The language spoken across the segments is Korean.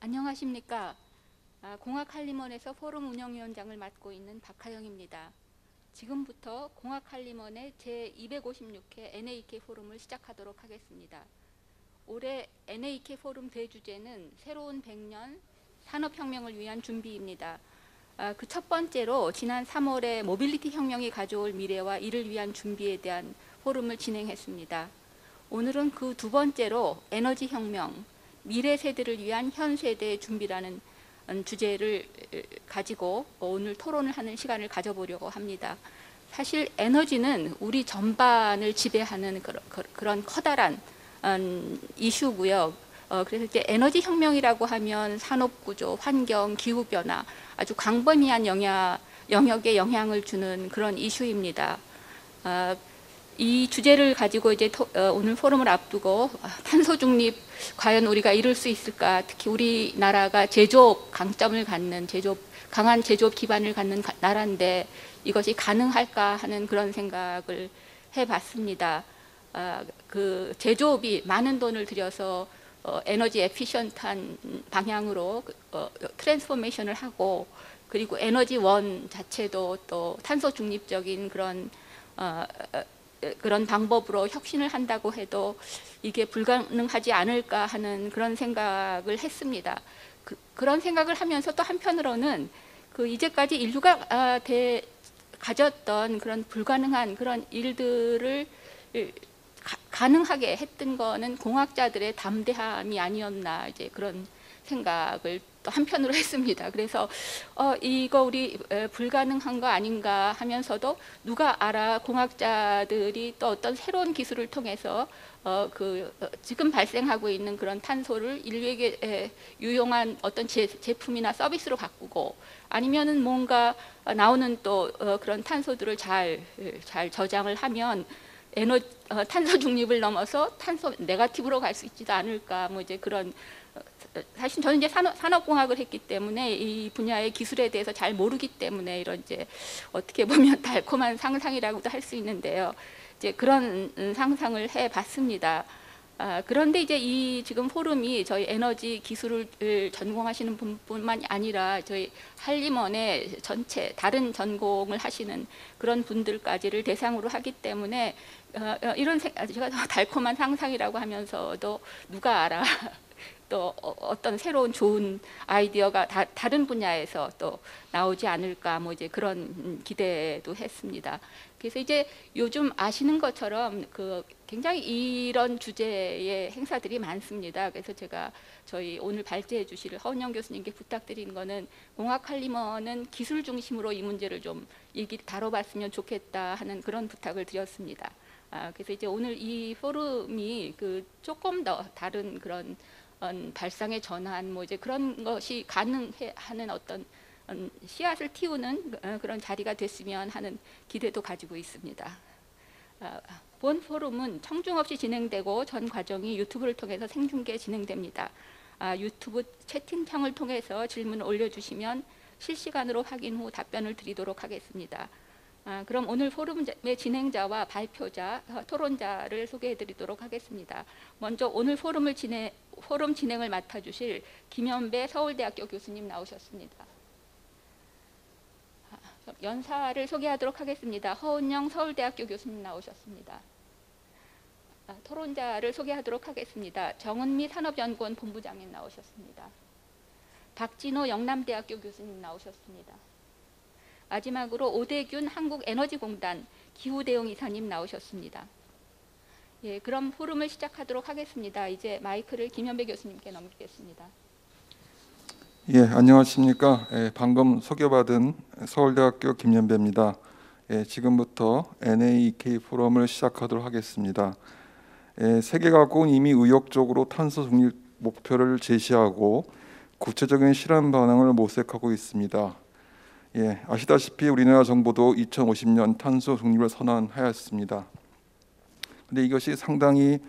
안녕하십니까. 공학할리먼에서 포럼 운영위원장을 맡고 있는 박하영입니다. 지금부터 공학할리먼의 제256회 NAK 포럼을 시작하도록 하겠습니다. 올해 NAK 포럼 대주제는 새로운 100년 산업혁명을 위한 준비입니다. 그 첫 번째로 지난 3월에 모빌리티 혁명이 가져올 미래와 이를 위한 준비에 대한 포럼을 진행했습니다. 오늘은 그 두 번째로 에너지 혁명, 미래 세대를 위한 현 세대의 준비라는 주제를 가지고 오늘 토론을 하는 시간을 가져보려고 합니다. 사실 에너지는 우리 전반을 지배하는 그런 커다란 이슈고요. 그래서 이제 에너지 혁명이라고 하면 산업구조, 환경, 기후변화 아주 광범위한 영역에 영향을 주는 그런 이슈입니다. 이 주제를 가지고 이제 오늘 포럼을 앞두고 탄소 중립 과연 우리가 이룰 수 있을까? 특히 우리나라가 제조업 강점을 갖는 강한 제조업 기반을 갖는 나라인데 이것이 가능할까 하는 그런 생각을 해봤습니다. 그 제조업이 많은 돈을 들여서 에너지 에피션트한 방향으로 트랜스포메이션을 하고 그리고 에너지원 자체도 또 탄소 중립적인 그런 방법으로 혁신을 한다고 해도 이게 불가능하지 않을까 하는 그런 생각을 했습니다. 그런 생각을 하면서 또 한편으로는 그 이제까지 인류가 가졌던 그런 불가능한 그런 일들을 가능하게 했던 거는 공학자들의 담대함이 아니었나 이제 그런 생각을 또 한편으로 했습니다. 그래서 이거 우리 불가능한 거 아닌가 하면서도 누가 알아 공학자들이 또 어떤 새로운 기술을 통해서 지금 발생하고 있는 그런 탄소를 인류에게 유용한 어떤 제품이나 서비스로 바꾸고 아니면은 뭔가 나오는 또 그런 탄소들을 잘 저장을 하면 탄소 중립을 넘어서 탄소 네거티브로 갈 수 있지도 않을까 뭐 이제 그런 사실 저는 이제 산업공학을 했기 때문에 이 분야의 기술에 대해서 잘 모르기 때문에 이런 이제 어떻게 보면 달콤한 상상이라고도 할 수 있는데요. 이제 그런 상상을 해봤습니다. 그런데 이제 이 지금 포럼이 저희 에너지 기술을 전공하시는 분뿐만이 아니라 저희 할리먼의 전체 다른 전공을 하시는 그런 분들까지를 대상으로 하기 때문에 이런 제가 달콤한 상상이라고 하면서도 누가 알아 또 어떤 새로운 좋은 아이디어가 다른 분야에서 또 나오지 않을까 뭐 이제 그런 기대도 했습니다. 그래서 이제 요즘 아시는 것처럼 굉장히 이런 주제의 행사들이 많습니다. 그래서 제가 저희 오늘 발제해 주실 허은영 교수님께 부탁드린 거는 공학할리먼은 기술 중심으로 이 문제를 좀 다뤄봤으면 좋겠다 하는 그런 부탁을 드렸습니다. 그래서 이제 오늘 이 포럼이 조금 더 다른 그런 발상의 전환 뭐 이제 그런 것이 가능하는 어떤 씨앗을 틔우는 그런 자리가 됐으면 하는 기대도 가지고 있습니다. 본 포럼은 청중 없이 진행되고 전 과정이 유튜브를 통해서 생중계 진행됩니다. 유튜브 채팅창을 통해서 질문을 올려주시면 실시간으로 확인 후 답변을 드리도록 하겠습니다. 그럼 오늘 포럼의 진행자와 발표자, 토론자를 소개해 드리도록 하겠습니다. 먼저 오늘 포럼 진행을 맡아주실 김연배 서울대학교 교수님 나오셨습니다. 연사를 소개하도록 하겠습니다. 허은영 서울대학교 교수님 나오셨습니다. 토론자를 소개하도록 하겠습니다. 정은미 산업연구원 본부장님 나오셨습니다. 박진호 영남대학교 교수님 나오셨습니다. 마지막으로 오대균 한국에너지공단 기후대응이사님 나오셨습니다. 예, 그럼 포럼을 시작하도록 하겠습니다. 이제 마이크를 김연배 교수님께 넘기겠습니다. 예, 안녕하십니까. 방금 소개받은 서울대학교 김연배입니다. 지금부터 NAK 포럼을 시작하도록 하겠습니다. 세계각국은 이미 의욕적으로 탄소 중립 목표를 제시하고 구체적인 실현 반응을 모색하고 있습니다. 아시다시피 우리나라 정부도 2050년 탄소 중립을 선언하였습니다. 근데 이것이 상당히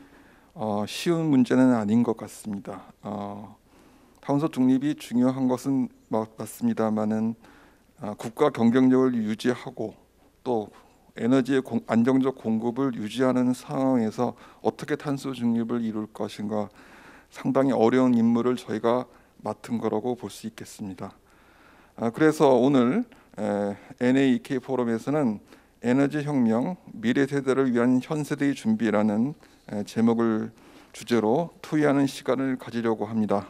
쉬운 문제는 아닌 것 같습니다. 탄소 중립이 중요한 것은 맞습니다만은 국가 경쟁력을 유지하고 또 에너지의 안정적 공급을 유지하는 상황에서 어떻게 탄소 중립을 이룰 것인가 상당히 어려운 임무를 저희가 맡은 거라고 볼 수 있겠습니다. 그래서 오늘 NAEK 포럼에서는 에너지 혁명, 미래 세대를 위한 현 세대의 준비라는 제목을 주제로 토의하는 시간을 가지려고 합니다.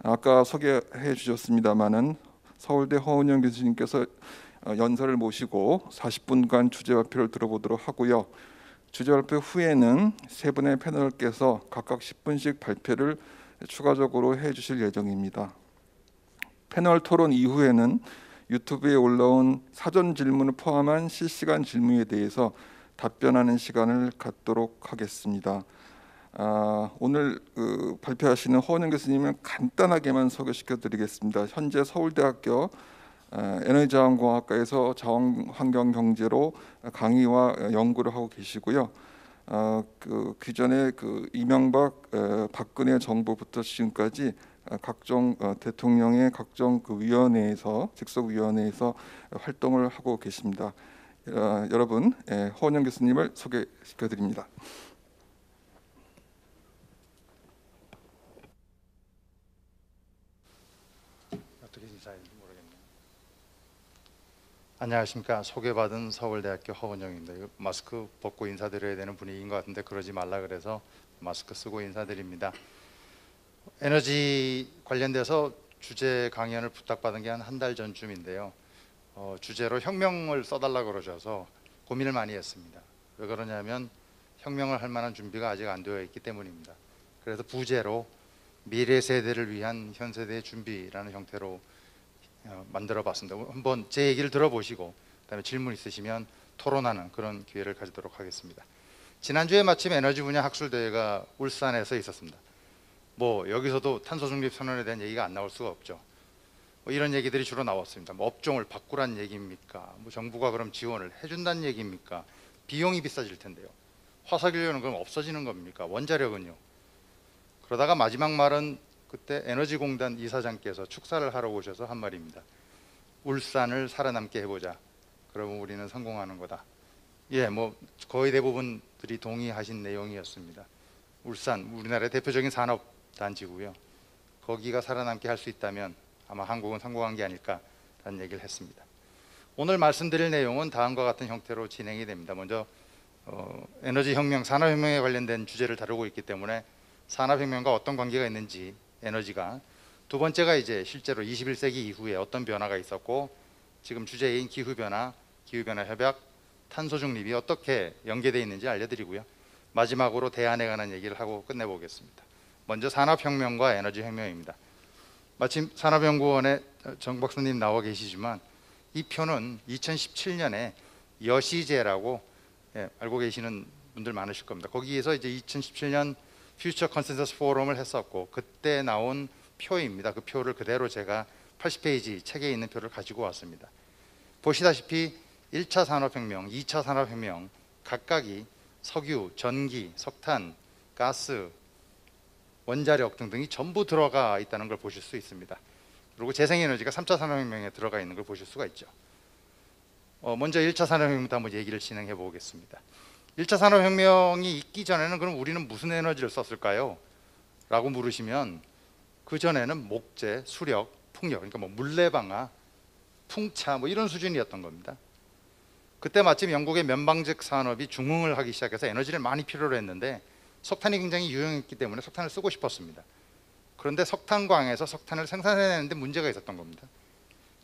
아까 소개해 주셨습니다마는 서울대 허은영 교수님께서 연설을 모시고 40분간 주제 발표를 들어보도록 하고요. 주제 발표 후에는 세 분의 패널께서 각각 10분씩 발표를 추가적으로 해주실 예정입니다. 패널 토론 이후에는 유튜브에 올라온 사전 질문을 포함한 실시간 질문에 대해서 답변하는 시간을 갖도록 하겠습니다. 오늘 발표하시는 허은영 교수님을 간단하게만 소개시켜드리겠습니다. 현재 서울대학교 에너지자원공학과에서 자원환경경제로 강의와 연구를 하고 계시고요. 그전에 이명박, 박근혜 정부부터 지금까지 각종 대통령의 각종 위원회에서 직속위원회에서 활동을 하고 계십니다. 여러분, 허은영 교수님을 소개시켜드립니다. 어떻게 인사해야 될지 모르겠네요. 안녕하십니까. 소개받은 서울대학교 허은영입니다. 이거 마스크 벗고 인사드려야 되는 분위기인 것 같은데 그러지 말라 그래서 마스크 쓰고 인사드립니다. 에너지 관련돼서 주제 강연을 부탁받은 게 한 달 전쯤인데요. 주제로 혁명을 써달라 그러셔서 고민을 많이 했습니다. 왜 그러냐면 혁명을 할 만한 준비가 아직 안 되어 있기 때문입니다. 그래서 부제로 미래 세대를 위한 현 세대의 준비라는 형태로 만들어 봤습니다. 한번 제 얘기를 들어보시고 그다음에 질문 있으시면 토론하는 그런 기회를 가지도록 하겠습니다. 지난주에 마침 에너지 분야 학술대회가 울산에서 있었습니다. 뭐 여기서도 탄소 중립 선언에 대한 얘기가 안 나올 수가 없죠. 뭐 이런 얘기들이 주로 나왔습니다. 뭐 업종을 바꾸란 얘기입니까? 뭐 정부가 그럼 지원을 해준다는 얘기입니까? 비용이 비싸질 텐데요. 화석연료는 그럼 없어지는 겁니까? 원자력은요? 그러다가 마지막 말은 그때 에너지공단 이사장께서 축사를 하러 오셔서 한 말입니다. 울산을 살아남게 해보자. 그러면 우리는 성공하는 거다. 예, 뭐 거의 대부분들이 동의하신 내용이었습니다. 울산, 우리나라의 대표적인 산업단지고요. 거기가 살아남게 할 수 있다면 아마 한국은 성공한 게 아닐까라는 얘기를 했습니다. 오늘 말씀드릴 내용은 다음과 같은 형태로 진행이 됩니다. 먼저 에너지혁명, 산업혁명에 관련된 주제를 다루고 있기 때문에 산업혁명과 어떤 관계가 있는지 에너지가, 두 번째가 이제 실제로 21세기 이후에 어떤 변화가 있었고 지금 주제인 기후변화, 기후변화 협약, 탄소 중립이 어떻게 연계되어 있는지 알려드리고요. 마지막으로 대안에 관한 얘기를 하고 끝내보겠습니다. 먼저 산업혁명과 에너지혁명입니다. 마침 산업연구원의 정 박사님 나와 계시지만 이 표는 2017년에 여시제라고 알고 계시는 분들 많으실 겁니다. 거기에서 이제 2017년 퓨처 컨센서스 포럼을 했었고 그때 나온 표입니다. 그 표를 그대로 제가 80페이지 책에 있는 표를 가지고 왔습니다. 보시다시피 1차 산업혁명, 2차 산업혁명 각각이 석유, 전기, 석탄, 가스, 원자력 등등이 전부 들어가 있다는 걸 보실 수 있습니다. 그리고 재생에너지가 3차 산업혁명에 들어가 있는 걸 보실 수가 있죠. 먼저 1차 산업혁명부터 한번 얘기를 진행해 보겠습니다. 1차 산업혁명이 있기 전에는 그럼 우리는 무슨 에너지를 썼을까요? 라고 물으시면 그 전에는 목재, 수력, 풍력, 그러니까 뭐 물레방아, 풍차 뭐 이런 수준이었던 겁니다. 그때 마침 영국의 면방직 산업이 중흥을 하기 시작해서 에너지를 많이 필요로 했는데 석탄이 굉장히 유용했기 때문에 석탄을 쓰고 싶었습니다. 그런데 석탄광에서 석탄을 생산해내는데 문제가 있었던 겁니다.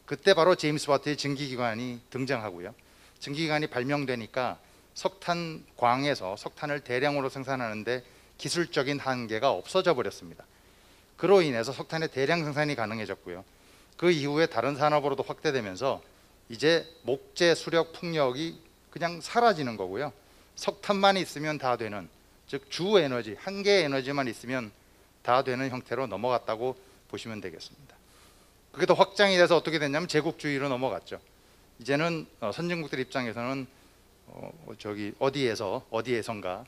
그때 바로 제임스 와트의 증기기관이 등장하고요. 증기기관이 발명되니까 석탄광에서 석탄을 대량으로 생산하는데 기술적인 한계가 없어져 버렸습니다. 그로 인해서 석탄의 대량 생산이 가능해졌고요. 그 이후에 다른 산업으로도 확대되면서 이제 목재, 수력, 풍력이 그냥 사라지는 거고요. 석탄만 있으면 다 되는, 즉 주 에너지, 한 개의 에너지만 있으면 다 되는 형태로 넘어갔다고 보시면 되겠습니다. 그게 더 확장이 돼서 어떻게 됐냐면 제국주의로 넘어갔죠. 이제는 선진국들 입장에서는 어디에선가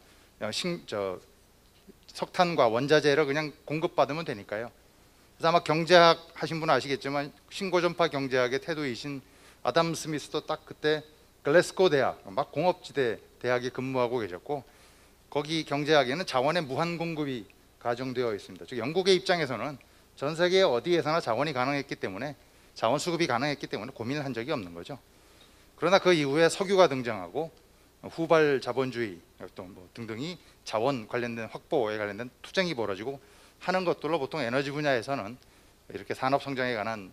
석탄과 원자재를 그냥 공급받으면 되니까요. 그래서 아마 경제학 하신 분은 아시겠지만 신고전파 경제학의 태도이신 아담 스미스도 딱 그때 글래스고 대학, 막 공업지대 대학에 근무하고 계셨고 거기 경제학에는 자원의 무한 공급이 가정되어 있습니다. 즉 영국의 입장에서는 전 세계 어디에서나 자원 수급이 가능했기 때문에 고민을 한 적이 없는 거죠. 그러나 그 이후에 석유가 등장하고 후발 자본주의 또 뭐 등등이 자원 관련된 확보에 관련된 투쟁이 벌어지고 하는 것들로 보통 에너지 분야에서는 이렇게 산업 성장에 관한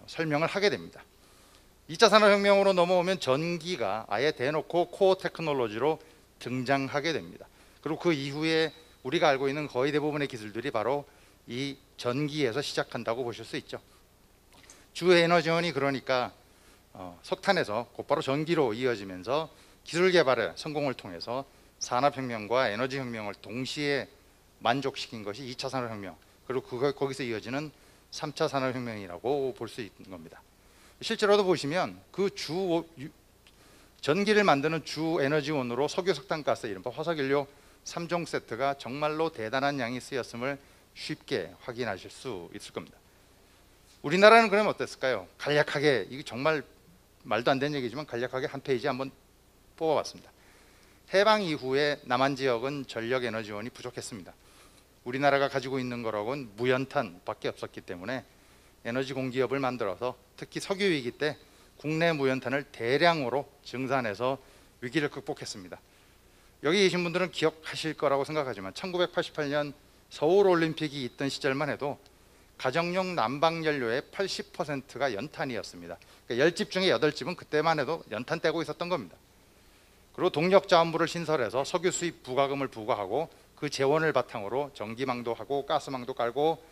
설명을 하게 됩니다. 2차 산업혁명으로 넘어오면 전기가 아예 대놓고 코어 테크놀로지로 등장하게 됩니다. 그리고 그 이후에 우리가 알고 있는 거의 대부분의 기술들이 바로 이 전기에서 시작한다고 보실 수 있죠. 주 에너지원이 그러니까 석탄에서 곧바로 전기로 이어지면서 기술 개발의 성공을 통해서 산업혁명과 에너지혁명을 동시에 만족시킨 것이 2차 산업혁명, 그리고 거기서 이어지는 3차 산업혁명이라고 볼 수 있는 겁니다. 실제로도 보시면 그 전기를 만드는 주 에너지원으로 석유, 석탄, 가스, 이른바 화석연료 3종 세트가 정말로 대단한 양이 쓰였음을 쉽게 확인하실 수 있을 겁니다. 우리나라는 그러면 어땠을까요? 간략하게, 이게 정말 말도 안 되는 얘기지만 간략하게 한 페이지 한번 뽑아봤습니다. 해방 이후에 남한 지역은 전력 에너지원이 부족했습니다. 우리나라가 가지고 있는 거라고는 무연탄밖에 없었기 때문에 에너지 공기업을 만들어서 특히 석유 위기 때 국내 무연탄을 대량으로 증산해서 위기를 극복했습니다. 여기 계신 분들은 기억하실 거라고 생각하지만 1988년 서울 올림픽이 있던 시절만 해도 가정용 난방 연료의 80%가 연탄이었습니다. 그러니까 10집 중에 8집은 그때만 해도 연탄 떼고 있었던 겁니다. 그리고 동력자원부를 신설해서 석유 수입 부과금을 부과하고 그 재원을 바탕으로 전기망도 하고 가스망도 깔고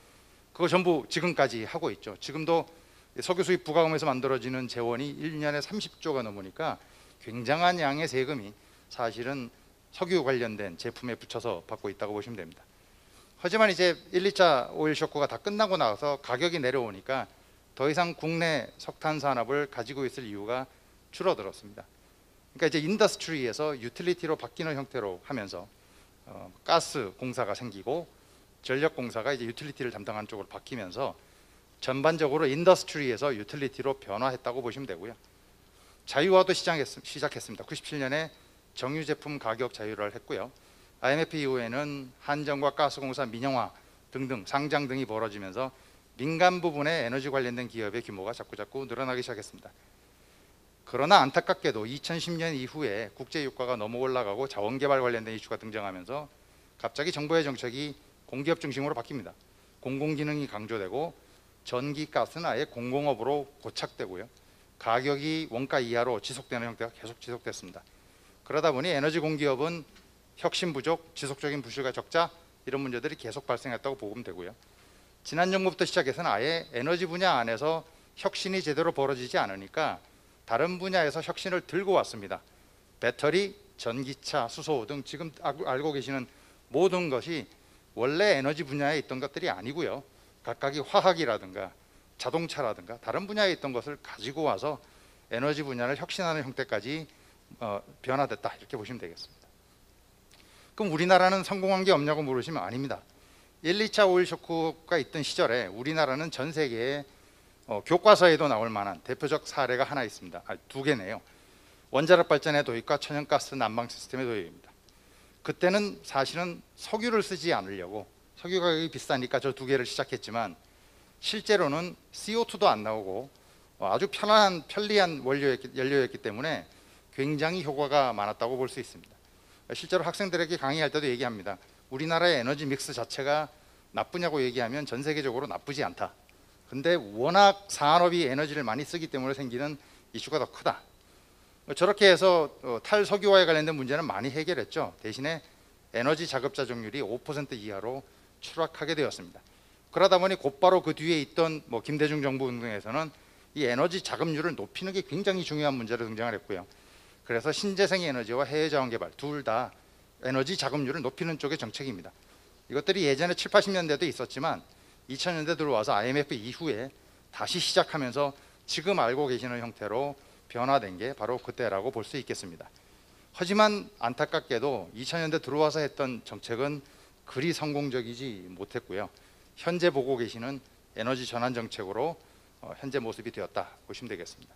그거 전부 지금까지 하고 있죠. 지금도 석유 수입 부과금에서 만들어지는 재원이 1년에 30조가 넘으니까 굉장한 양의 세금이 사실은 석유 관련된 제품에 붙여서 받고 있다고 보시면 됩니다. 하지만 이제 1, 2차 오일 쇼크가 다 끝나고 나서 가격이 내려오니까 더 이상 국내 석탄 산업을 가지고 있을 이유가 줄어들었습니다. 그러니까 이제 인더스트리에서 유틸리티로 바뀌는 형태로 하면서 가스 공사가 생기고 전력 공사가 이제 유틸리티를 담당하는 쪽으로 바뀌면서 전반적으로 인더스트리에서 유틸리티로 변화했다고 보시면 되고요. 자유화도 시작했습니다. 97년에 정유 제품 가격 자유화를 했고요. IMF 이후에는 한전과 가스공사 민영화 등등 상장 등이 벌어지면서 민간 부분의 에너지 관련된 기업의 규모가 자꾸자꾸 늘어나기 시작했습니다. 그러나 안타깝게도 2010년 이후에 국제 유가가 너무 올라가고 자원개발 관련된 이슈가 등장하면서 갑자기 정부의 정책이 공기업 중심으로 바뀝니다. 공공기능이 강조되고 전기, 가스는 아예 공공업으로 고착되고요. 가격이 원가 이하로 지속되는 형태가 계속 지속됐습니다. 그러다 보니 에너지 공기업은 혁신 부족, 지속적인 부실과 적자 이런 문제들이 계속 발생했다고 보면 되고요. 지난 정부부터 시작해서는 아예 에너지 분야 안에서 혁신이 제대로 벌어지지 않으니까 다른 분야에서 혁신을 들고 왔습니다. 배터리, 전기차, 수소 등 지금 알고 계시는 모든 것이 원래 에너지 분야에 있던 것들이 아니고요. 각각이 화학이라든가 자동차라든가 다른 분야에 있던 것을 가지고 와서 에너지 분야를 혁신하는 형태까지 변화됐다 이렇게 보시면 되겠습니다. 그럼 우리나라는 성공한 게 없냐고 물으시면 아닙니다. 1, 2차 오일 쇼크가 있던 시절에 우리나라는 전 세계에 교과서에도 나올 만한 대표적 사례가 하나 있습니다. 두 개네요. 원자력 발전의 도입과 천연가스 난방 시스템의 도입입니다. 그때는 사실은 석유를 쓰지 않으려고 석유 가격이 비싸니까 저 두 개를 시작했지만 실제로는 CO2도 안 나오고 아주 편리한 연료였기 때문에 굉장히 효과가 많았다고 볼 수 있습니다. 실제로 학생들에게 강의할 때도 얘기합니다. 우리나라의 에너지 믹스 자체가 나쁘냐고 얘기하면 전 세계적으로 나쁘지 않다. 근데 워낙 산업이 에너지를 많이 쓰기 때문에 생기는 이슈가 더 크다. 저렇게 해서 탈석유화에 관련된 문제는 많이 해결했죠. 대신에 에너지 자급자족률이 5% 이하로 추락하게 되었습니다. 그러다 보니 곧바로 그 뒤에 있던 김대중 정부 등에서는 이 에너지 자급률을 높이는 게 굉장히 중요한 문제로 등장을 했고요. 그래서 신재생 에너지와 해외 자원 개발 둘 다 에너지 자급률을 높이는 쪽의 정책입니다. 이것들이 예전에 7, 80년대도 있었지만 2000년대 들어와서 IMF 이후에 다시 시작하면서 지금 알고 계시는 형태로 변화된 게 바로 그때라고 볼 수 있겠습니다. 하지만 안타깝게도 2000년대 들어와서 했던 정책은 그리 성공적이지 못했고요. 현재 보고 계시는 에너지 전환 정책으로 현재 모습이 되었다 보시면 되겠습니다.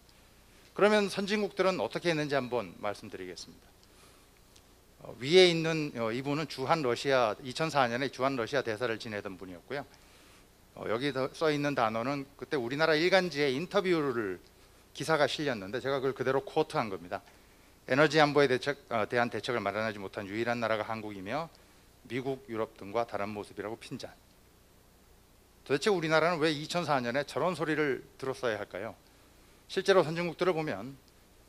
그러면 선진국들은 어떻게 했는지 한번 말씀드리겠습니다. 위에 있는 이분은 2004년에 주한 러시아 대사를 지내던 분이었고요. 여기 써 있는 단어는 그때 우리나라 일간지에 인터뷰를 기사가 실렸는데 제가 그걸 그대로 코트한 겁니다. 에너지 안보에 대한 대책을 마련하지 못한 유일한 나라가 한국이며 미국, 유럽 등과 다른 모습이라고 핀잔. 도대체 우리나라는 왜 2004년에 저런 소리를 들었어야 할까요? 실제로 선진국들을 보면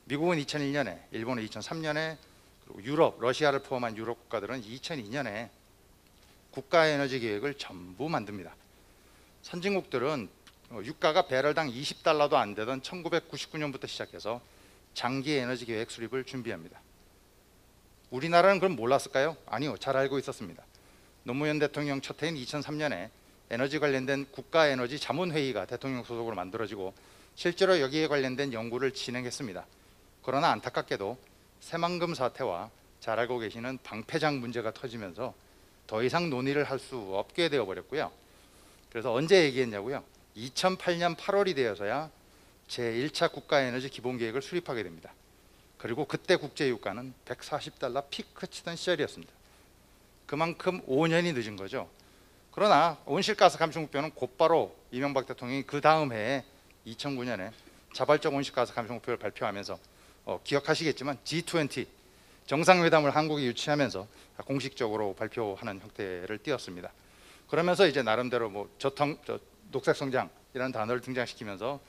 미국은 2001년에, 일본은 2003년에, 그리고 유럽, 러시아를 포함한 유럽 국가들은 2002년에 국가 에너지 계획을 전부 만듭니다. 선진국들은 유가가 배럴당 20달러도 안 되던 1999년부터 시작해서 장기 에너지 계획 수립을 준비합니다. 우리나라는 그럼 몰랐을까요? 아니요, 잘 알고 있었습니다. 노무현 대통령 첫 해인 2003년에 에너지 관련된 국가 에너지 자문회의가 대통령 소속으로 만들어지고 실제로 여기에 관련된 연구를 진행했습니다. 그러나 안타깝게도 새만금 사태와 잘 알고 계시는 방패장 문제가 터지면서 더 이상 논의를 할 수 없게 되어버렸고요. 그래서 언제 얘기했냐고요? 2008년 8월이 되어서야 제1차 국가에너지 기본계획을 수립하게 됩니다. 그리고 그때 국제유가는 140달러 피크 치던 시절이었습니다. 그만큼 5년이 늦은 거죠. 그러나 온실가스 감축 목표는 곧바로 이명박 대통령이 그 다음 해에 2009년에 자발적 온실가스 감축 목표를 발표하면서 기억하시겠지만 G20 정상회담을 한국이 유치하면서 공식적으로 발표하는 형태를 띄었습니다. 그러면서 이제 나름대로 뭐 녹색 성장이라는 단어를 등장시키면서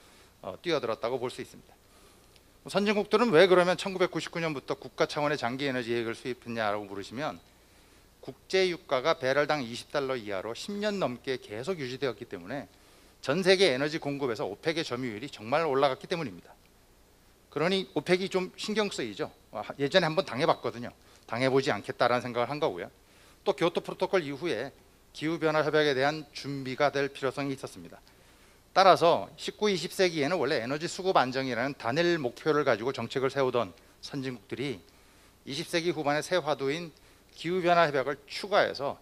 뛰어들었다고 볼 수 있습니다. 선진국들은 왜 그러면 1999년부터 국가 차원의 장기 에너지 계획을 수립했냐라고 물으시면 국제 유가가 배럴당 20달러 이하로 10년 넘게 계속 유지되었기 때문에 전 세계 에너지 공급에서 오펙의 점유율이 정말 올라갔기 때문입니다. 그러니 오펙이 좀 신경 쓰이죠. 예전에 한번 당해봤거든요. 당해보지 않겠다라는 생각을 한 거고요. 또 교토 프로토콜 이후에 기후변화 협약에 대한 준비가 될 필요성이 있었습니다. 따라서 19, 20세기에는 원래 에너지 수급 안정이라는 단일 목표를 가지고 정책을 세우던 선진국들이 20세기 후반에 새 화두인 기후변화 협약을 추가해서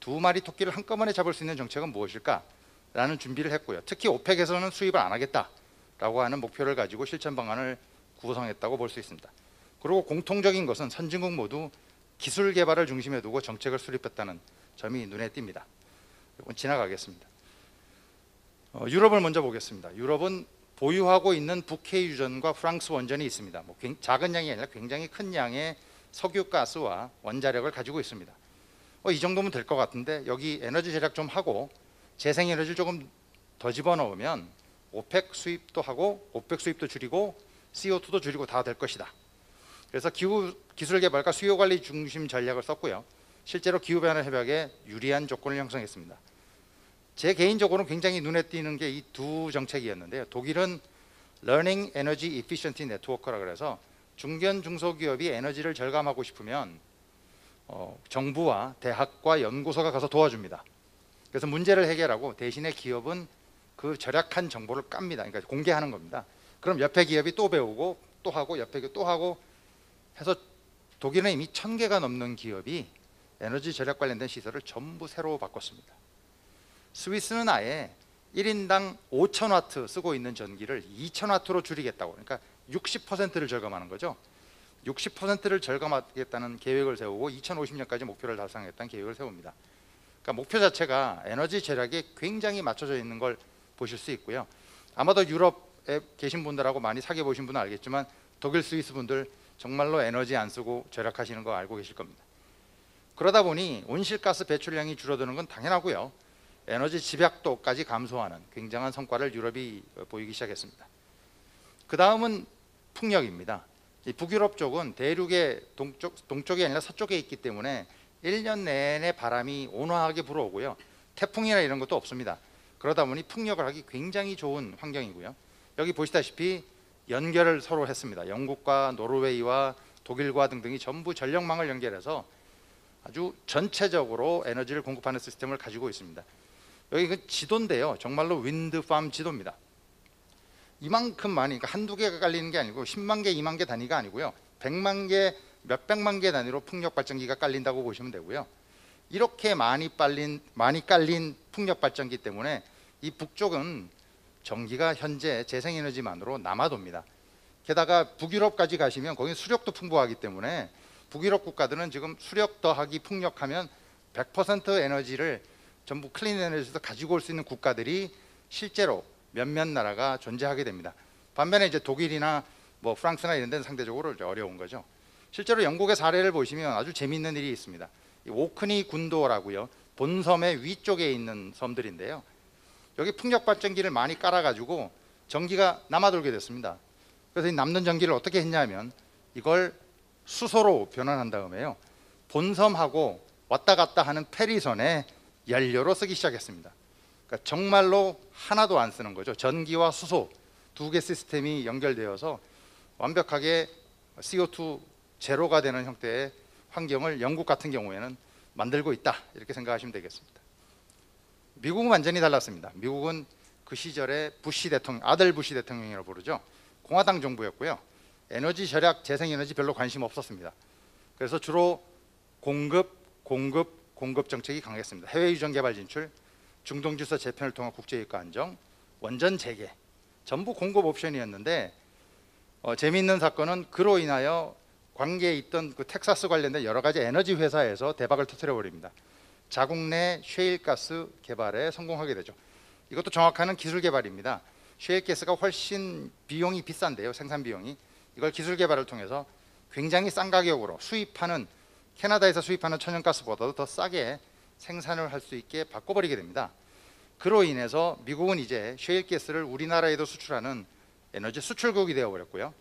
두 마리 토끼를 한꺼번에 잡을 수 있는 정책은 무엇일까라는 준비를 했고요. 특히 오펙에서는 수입을 안 하겠다라고 하는 목표를 가지고 실천 방안을 구성했다고 볼 수 있습니다. 그리고 공통적인 것은 선진국 모두 기술 개발을 중심에 두고 정책을 수립했다는 점이 눈에 띕니다. 이건 지나가겠습니다. 유럽을 먼저 보겠습니다. 유럽은 보유하고 있는 북해 유전과 프랑스 원전이 있습니다. 뭐 작은 양이 아니라 굉장히 큰 양의 석유가스와 원자력을 가지고 있습니다. 이 정도면 될 것 같은데 여기 에너지 절약 좀 하고 재생에너지를 조금 더 집어넣으면 오펙 수입도 하고 오펙 수입도 줄이고 CO2도 줄이고 다 될 것이다. 그래서 기술 개발과 수요 관리 중심 전략을 썼고요. 실제로 기후변화 협약에 유리한 조건을 형성했습니다. 제 개인적으로는 굉장히 눈에 띄는 게 이 두 정책이었는데요. 독일은 Learning Energy Efficiency Network라 그래서 중견 중소기업이 에너지를 절감하고 싶으면 정부와 대학과 연구소가 가서 도와줍니다. 그래서 문제를 해결하고 대신에 기업은 그 절약한 정보를 깝니다. 그러니까 공개하는 겁니다. 그럼 옆에 기업이 또 배우고 또 하고 옆에 기업이 또 하고 해서 독일은 이미 1000개가 넘는 기업이 에너지 절약 관련된 시설을 전부 새로 바꿨습니다. 스위스는 아예 1인당 5000와트 쓰고 있는 전기를 2000와트로 줄이겠다고, 그러니까 60%를 절감하는 거죠. 60%를 절감하겠다는 계획을 세우고 2050년까지 목표를 달성하겠다는 계획을 세웁니다. 그러니까 목표 자체가 에너지 절약에 굉장히 맞춰져 있는 걸 보실 수 있고요. 아마도 유럽에 계신 분들하고 많이 사귀어 보신 분은 알겠지만 독일, 스위스 분들 정말로 에너지 안 쓰고 절약하시는 거 알고 계실 겁니다. 그러다 보니 온실가스 배출량이 줄어드는 건 당연하고요. 에너지 집약도까지 감소하는 굉장한 성과를 유럽이 보이기 시작했습니다. 그 다음은 풍력입니다. 이 북유럽 쪽은 대륙의 동쪽이 아니라 서쪽에 있기 때문에 1년 내내 바람이 온화하게 불어오고요. 태풍이나 이런 것도 없습니다. 그러다 보니 풍력을 하기 굉장히 좋은 환경이고요. 여기 보시다시피 연결을 서로 했습니다. 영국과 노르웨이와 독일과 등등이 전부 전력망을 연결해서 아주 전체적으로 에너지를 공급하는 시스템을 가지고 있습니다. 여기 그 지도인데요. 정말로 윈드팜 지도입니다. 이만큼 많이, 그러니까 한두 개가 깔리는 게 아니고 10만 개, 2만 개 단위가 아니고요. 100만 개, 몇백만 개 단위로 풍력 발전기가 깔린다고 보시면 되고요. 이렇게 많이 깔린 풍력 발전기 때문에 이 북쪽은 전기가 현재 재생에너지만으로 남아도입니다. 게다가 북유럽까지 가시면 거기 수력도 풍부하기 때문에 북유럽 국가들은 지금 수력 더하기 풍력하면 100% 에너지를 전부 클린 에너지에서 가지고 올 수 있는 국가들이 실제로 몇몇 나라가 존재하게 됩니다. 반면에 이제 독일이나 뭐 프랑스나 이런 데는 상대적으로 이제 어려운 거죠. 실제로 영국의 사례를 보시면 아주 재미있는 일이 있습니다. 이 오크니 군도라고요. 본섬의 위쪽에 있는 섬들인데요. 여기 풍력 발전기를 많이 깔아가지고 전기가 남아돌게 됐습니다. 그래서 이 남는 전기를 어떻게 했냐면 이걸 수소로 변환한 다음에요. 본섬하고 왔다 갔다 하는 페리선에 연료로 쓰기 시작했습니다. 그러니까 정말로 하나도 안 쓰는 거죠. 전기와 수소 두 개 시스템이 연결되어서 완벽하게 CO2 제로가 되는 형태의 환경을 영국 같은 경우에는 만들고 있다, 이렇게 생각하시면 되겠습니다. 미국은 완전히 달랐습니다. 미국은 그 시절에 부시 대통령, 아들 부시 대통령이라고 부르죠. 공화당 정부였고요. 에너지 절약, 재생에너지 별로 관심 없었습니다. 그래서 주로 공급 정책이 강했습니다. 해외 유전 개발 진출, 중동 질서 재편을 통한 국제유가 안정, 원전 재개, 전부 공급 옵션이었는데 재미있는 사건은 그로 인하여 관계에 있던 그 텍사스 관련된 여러 가지 에너지 회사에서 대박을 터뜨려 버립니다. 자국 내 셰일가스 개발에 성공하게 되죠. 이것도 정확한 기술 개발입니다. 셰일가스가 훨씬 비용이 비싼데요, 생산 비용이. 이걸 기술 개발을 통해서 굉장히 싼 가격으로 수입하는, 캐나다에서 수입하는 천연가스보다도 더 싸게 생산을 할 수 있게 바꿔버리게 됩니다. 그로 인해서 미국은 이제 셰일가스를 우리나라에도 수출하는 에너지 수출국이 되어버렸고요.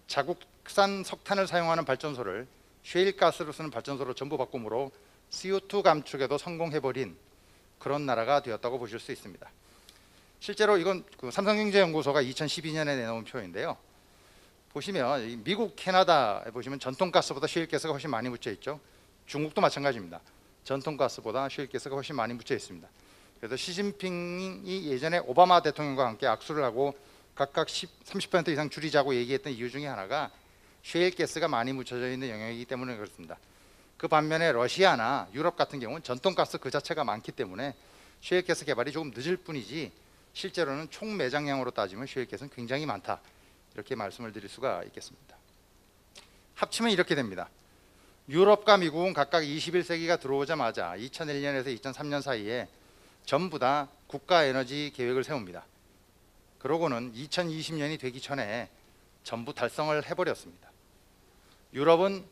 자국산 석탄을 사용하는 발전소를 셰일가스로 쓰는 발전소로 전부 바꿈으로 CO2 감축에도 성공해버린 그런 나라가 되었다고 보실 수 있습니다. 실제로 이건 그 삼성경제연구소가 2012년에 내놓은 표인데요. 보시면 미국, 캐나다에 보시면 전통가스보다 셰일가스가 훨씬 많이 묻혀 있죠. 중국도 마찬가지입니다. 전통가스보다 셰일가스가 훨씬 많이 묻혀 있습니다. 그래서 시진핑이 예전에 오바마 대통령과 함께 악수를 하고 각각 30% 이상 줄이자고 얘기했던 이유 중에 하나가 셰일가스가 많이 묻혀져 있는 영역이기 때문에 그렇습니다. 그 반면에 러시아나 유럽 같은 경우는 전통가스 그 자체가 많기 때문에 셰일가스 개발이 조금 늦을 뿐이지 실제로는 총 매장량으로 따지면 셰일가스는 굉장히 많다, 이렇게 말씀을 드릴 수가 있겠습니다. 합치면 이렇게 됩니다. 유럽과 미국은 각각 21세기가 들어오자마자 2001년에서 2003년 사이에 전부 다 국가 에너지 계획을 세웁니다. 그러고는 2020년이 되기 전에 전부 달성을 해버렸습니다. 유럽은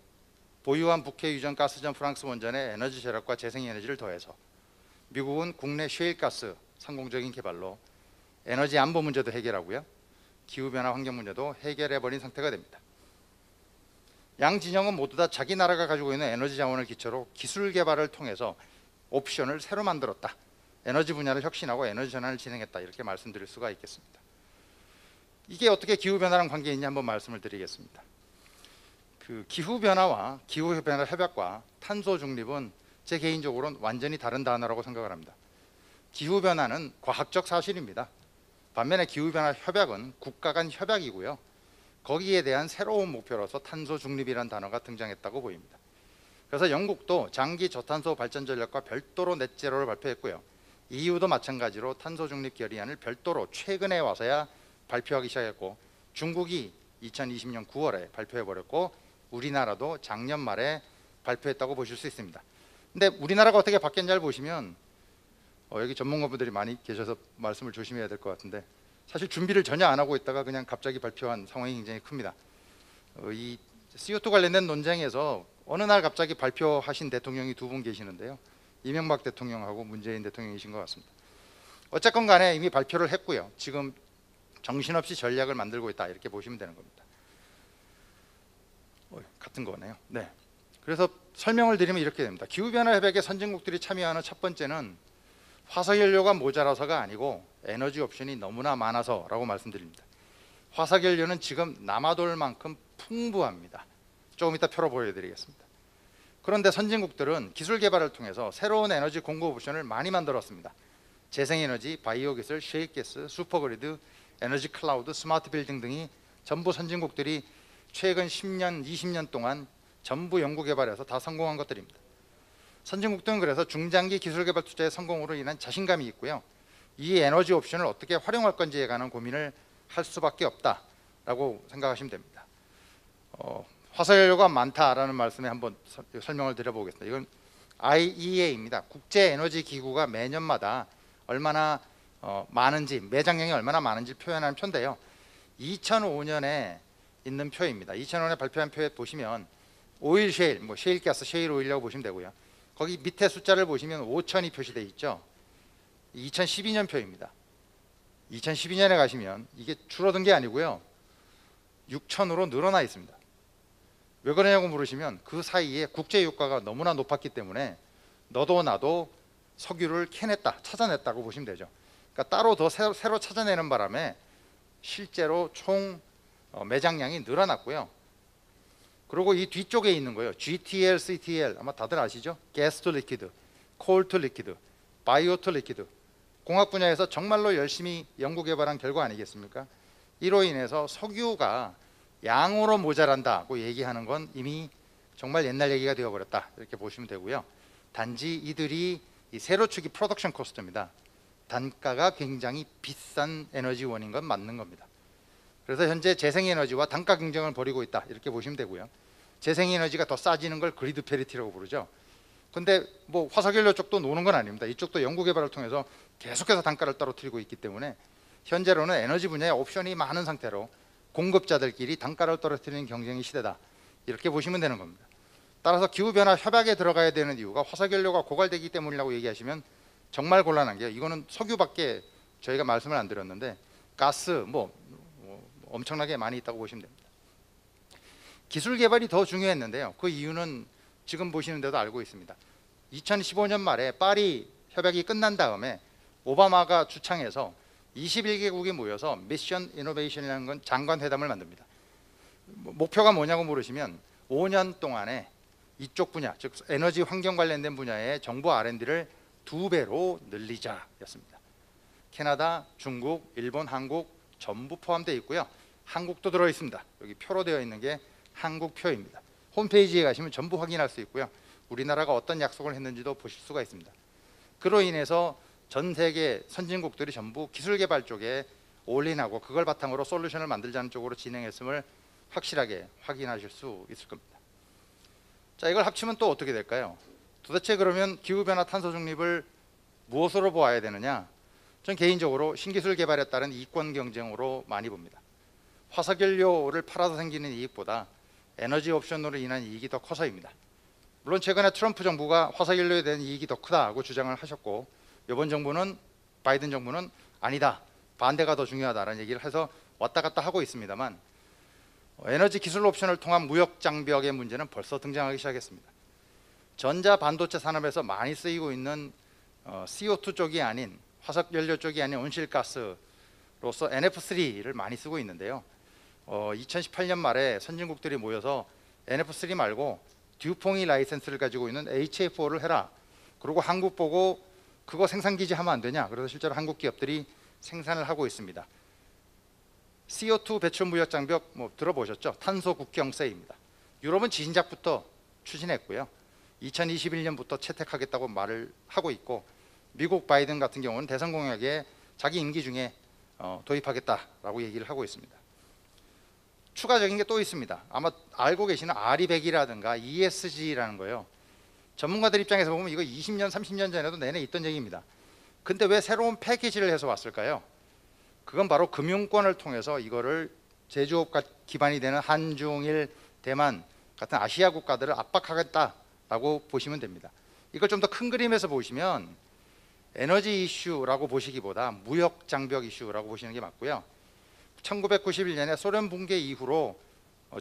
보유한 북해 유전 가스전 프랑스 원전의 에너지 절약과 재생에너지를 더해서, 미국은 국내 셰일가스 성공적인 개발로 에너지 안보 문제도 해결하고요, 기후변화 환경 문제도 해결해버린 상태가 됩니다. 양 진영은 모두 다 자기 나라가 가지고 있는 에너지 자원을 기초로 기술 개발을 통해서 옵션을 새로 만들었다, 에너지 분야를 혁신하고 에너지 전환을 진행했다, 이렇게 말씀드릴 수가 있겠습니다. 이게 어떻게 기후변화랑 관계 있냐 한번 말씀을 드리겠습니다. 그 기후변화와 기후변화 협약과 탄소 중립은 제 개인적으로는 완전히 다른 단어라고 생각을 합니다. 기후변화는 과학적 사실입니다. 반면에 기후변화 협약은 국가 간 협약이고요. 거기에 대한 새로운 목표로서 탄소 중립이라는 단어가 등장했다고 보입니다. 그래서 영국도 장기 저탄소 발전 전략과 별도로 넷제로를 발표했고요. EU도 마찬가지로 탄소 중립 결의안을 별도로 최근에 와서야 발표하기 시작했고, 중국이 2020년 9월에 발표해버렸고, 우리나라도 작년 말에 발표했다고 보실 수 있습니다. 근데 우리나라가 어떻게 바뀌었냐를 보시면 여기 전문가분들이 많이 계셔서 말씀을 조심해야 될 것 같은데, 사실 준비를 전혀 안 하고 있다가 그냥 갑자기 발표한 상황이 굉장히 큽니다. 이 CO2 관련된 논쟁에서 어느 날 갑자기 발표하신 대통령이 두 분 계시는데요. 이명박 대통령하고 문재인 대통령이신 것 같습니다. 어쨌건 간에 이미 발표를 했고요. 지금 정신없이 전략을 만들고 있다, 이렇게 보시면 되는 겁니다. 같은 거네요. 네. 그래서 설명을 드리면 이렇게 됩니다. 기후변화 협약에 선진국들이 참여하는 첫 번째는 화석연료가 모자라서가 아니고 에너지 옵션이 너무나 많아서라고 말씀드립니다. 화석연료는 지금 남아돌 만큼 풍부합니다. 조금 이따 표로 보여드리겠습니다. 그런데 선진국들은 기술 개발을 통해서 새로운 에너지 공급 옵션을 많이 만들었습니다. 재생에너지, 바이오 기술, 셰일가스, 슈퍼그리드, 에너지 클라우드, 스마트 빌딩 등이 전부 선진국들이 최근 10년, 20년 동안 전부 연구 개발해서 다 성공한 것들입니다. 선진국들은 그래서 중장기 기술 개발 투자의 성공으로 인한 자신감이 있고요. 이 에너지 옵션을 어떻게 활용할 건지에 관한 고민을 할 수밖에 없다라고 생각하시면 됩니다. 화석연료가 많다라는 말씀에 한번 설명을 드려보겠습니다. 이건 IEA입니다. 국제 에너지 기구가 매년마다 얼마나 많은지, 매장량이 얼마나 많은지 표현하는 표인데요. 2005년에 있는 표입니다. 2005년에 발표한 표에 보시면 오일 셰일, 뭐 셰일 가스, 셰일 오일이라고 보시면 되고요. 거기 밑에 숫자를 보시면 5,000이 표시되어 있죠. 2012년 표입니다. 2012년에 가시면 이게 줄어든 게 아니고요. 6,000으로 늘어나 있습니다. 왜 그러냐고 물으시면 그 사이에 국제 유가가 너무나 높았기 때문에 너도 나도 석유를 캐냈다, 찾아냈다고 보시면 되죠. 그러니까 따로 더 새로 찾아내는 바람에 실제로 총 매장량이 늘어났고요. 그리고 이 뒤쪽에 있는 거예요. GTL, CTL 아마 다들 아시죠? Gas to Liquid, Coal to Liquid, Bio to Liquid. 공학 분야에서 정말로 열심히 연구 개발한 결과 아니겠습니까? 이로 인해서 석유가 양으로 모자란다고 얘기하는 건 이미 정말 옛날 얘기가 되어버렸다 이렇게 보시면 되고요. 단지 이들이 이 세로축이 프로덕션 코스트입니다. 단가가 굉장히 비싼 에너지원인 건 맞는 겁니다. 그래서 현재 재생에너지와 단가 경쟁을 벌이고 있다 이렇게 보시면 되고요. 재생에너지가 더 싸지는 걸 그리드 페리티라고 부르죠. 근데 뭐 화석연료 쪽도 노는 건 아닙니다. 이쪽도 연구개발을 통해서 계속해서 단가를 떨어뜨리고 있기 때문에 현재로는 에너지 분야에 옵션이 많은 상태로 공급자들끼리 단가를 떨어뜨리는 경쟁의 시대다 이렇게 보시면 되는 겁니다. 따라서 기후변화 협약에 들어가야 되는 이유가 화석연료가 고갈되기 때문이라고 얘기하시면 정말 곤란한 게요. 이거는 석유밖에 저희가 말씀을 안 드렸는데 가스 뭐 엄청나게 많이 있다고 보시면 됩니다. 기술 개발이 더 중요했는데요. 그 이유는 지금 보시는 데도 알고 있습니다. 2015년 말에 파리 협약이 끝난 다음에 오바마가 주창해서 21개국이 모여서 미션 이노베이션이라는 건 장관회담을 만듭니다. 목표가 뭐냐고 물으시면 5년 동안에 이쪽 분야, 즉 에너지 환경 관련된 분야의 정부 R&D를 2배로 늘리자였습니다. 캐나다, 중국, 일본, 한국 전부 포함되어 있고요. 한국도 들어 있습니다. 여기 표로 되어 있는 게 한국 표입니다. 홈페이지에 가시면 전부 확인할 수 있고요. 우리나라가 어떤 약속을 했는지도 보실 수가 있습니다. 그로 인해서 전 세계 선진국들이 전부 기술 개발 쪽에 올인하고 그걸 바탕으로 솔루션을 만들자는 쪽으로 진행했음을 확실하게 확인하실 수 있을 겁니다. 자, 이걸 합치면 또 어떻게 될까요? 도대체 그러면 기후변화 탄소 중립을 무엇으로 보아야 되느냐? 전 개인적으로 신기술 개발에 따른 이권 경쟁으로 많이 봅니다. 화석연료를 팔아서 생기는 이익보다 에너지 옵션으로 인한 이익이 더 커서입니다. 물론 최근에 트럼프 정부가 화석연료에 대한 이익이 더 크다고 주장을 하셨고 이번 정부는 바이든 정부는 아니다, 반대가 더 중요하다라는 얘기를 해서 왔다 갔다 하고 있습니다만 에너지 기술 옵션을 통한 무역 장벽의 문제는 벌써 등장하기 시작했습니다. 전자 반도체 산업에서 많이 쓰이고 있는 CO2 쪽이 아닌 화석연료 쪽이 아닌 온실가스로서 NF3를 많이 쓰고 있는데요. 2018년 말에 선진국들이 모여서 NF3 말고 듀퐁이 라이센스를 가지고 있는 HFO를 해라. 그리고 한국 보고 그거 생산기지 하면 안 되냐. 그래서 실제로 한국 기업들이 생산을 하고 있습니다. CO2 배출 무역 장벽 뭐 들어보셨죠? 탄소 국경세입니다. 유럽은 진작부터 추진했고요. 2021년부터 채택하겠다고 말을 하고 있고 미국 바이든 같은 경우는 대선 공약에 자기 임기 중에 도입하겠다라고 얘기를 하고 있습니다. 추가적인 게 또 있습니다. 아마 알고 계시는 RE100이라든가 ESG라는 거요. 전문가들 입장에서 보면 이거 20년, 30년 전에도 내내 있던 얘기입니다. 근데 왜 새로운 패키지를 해서 왔을까요? 그건 바로 금융권을 통해서 이거를 제조업 기반이 되는 한중일, 대만 같은 아시아 국가들을 압박하겠다라고 보시면 됩니다. 이걸 좀 더 큰 그림에서 보시면 에너지 이슈라고 보시기보다 무역 장벽 이슈라고 보시는 게 맞고요. 1991년에 소련 붕괴 이후로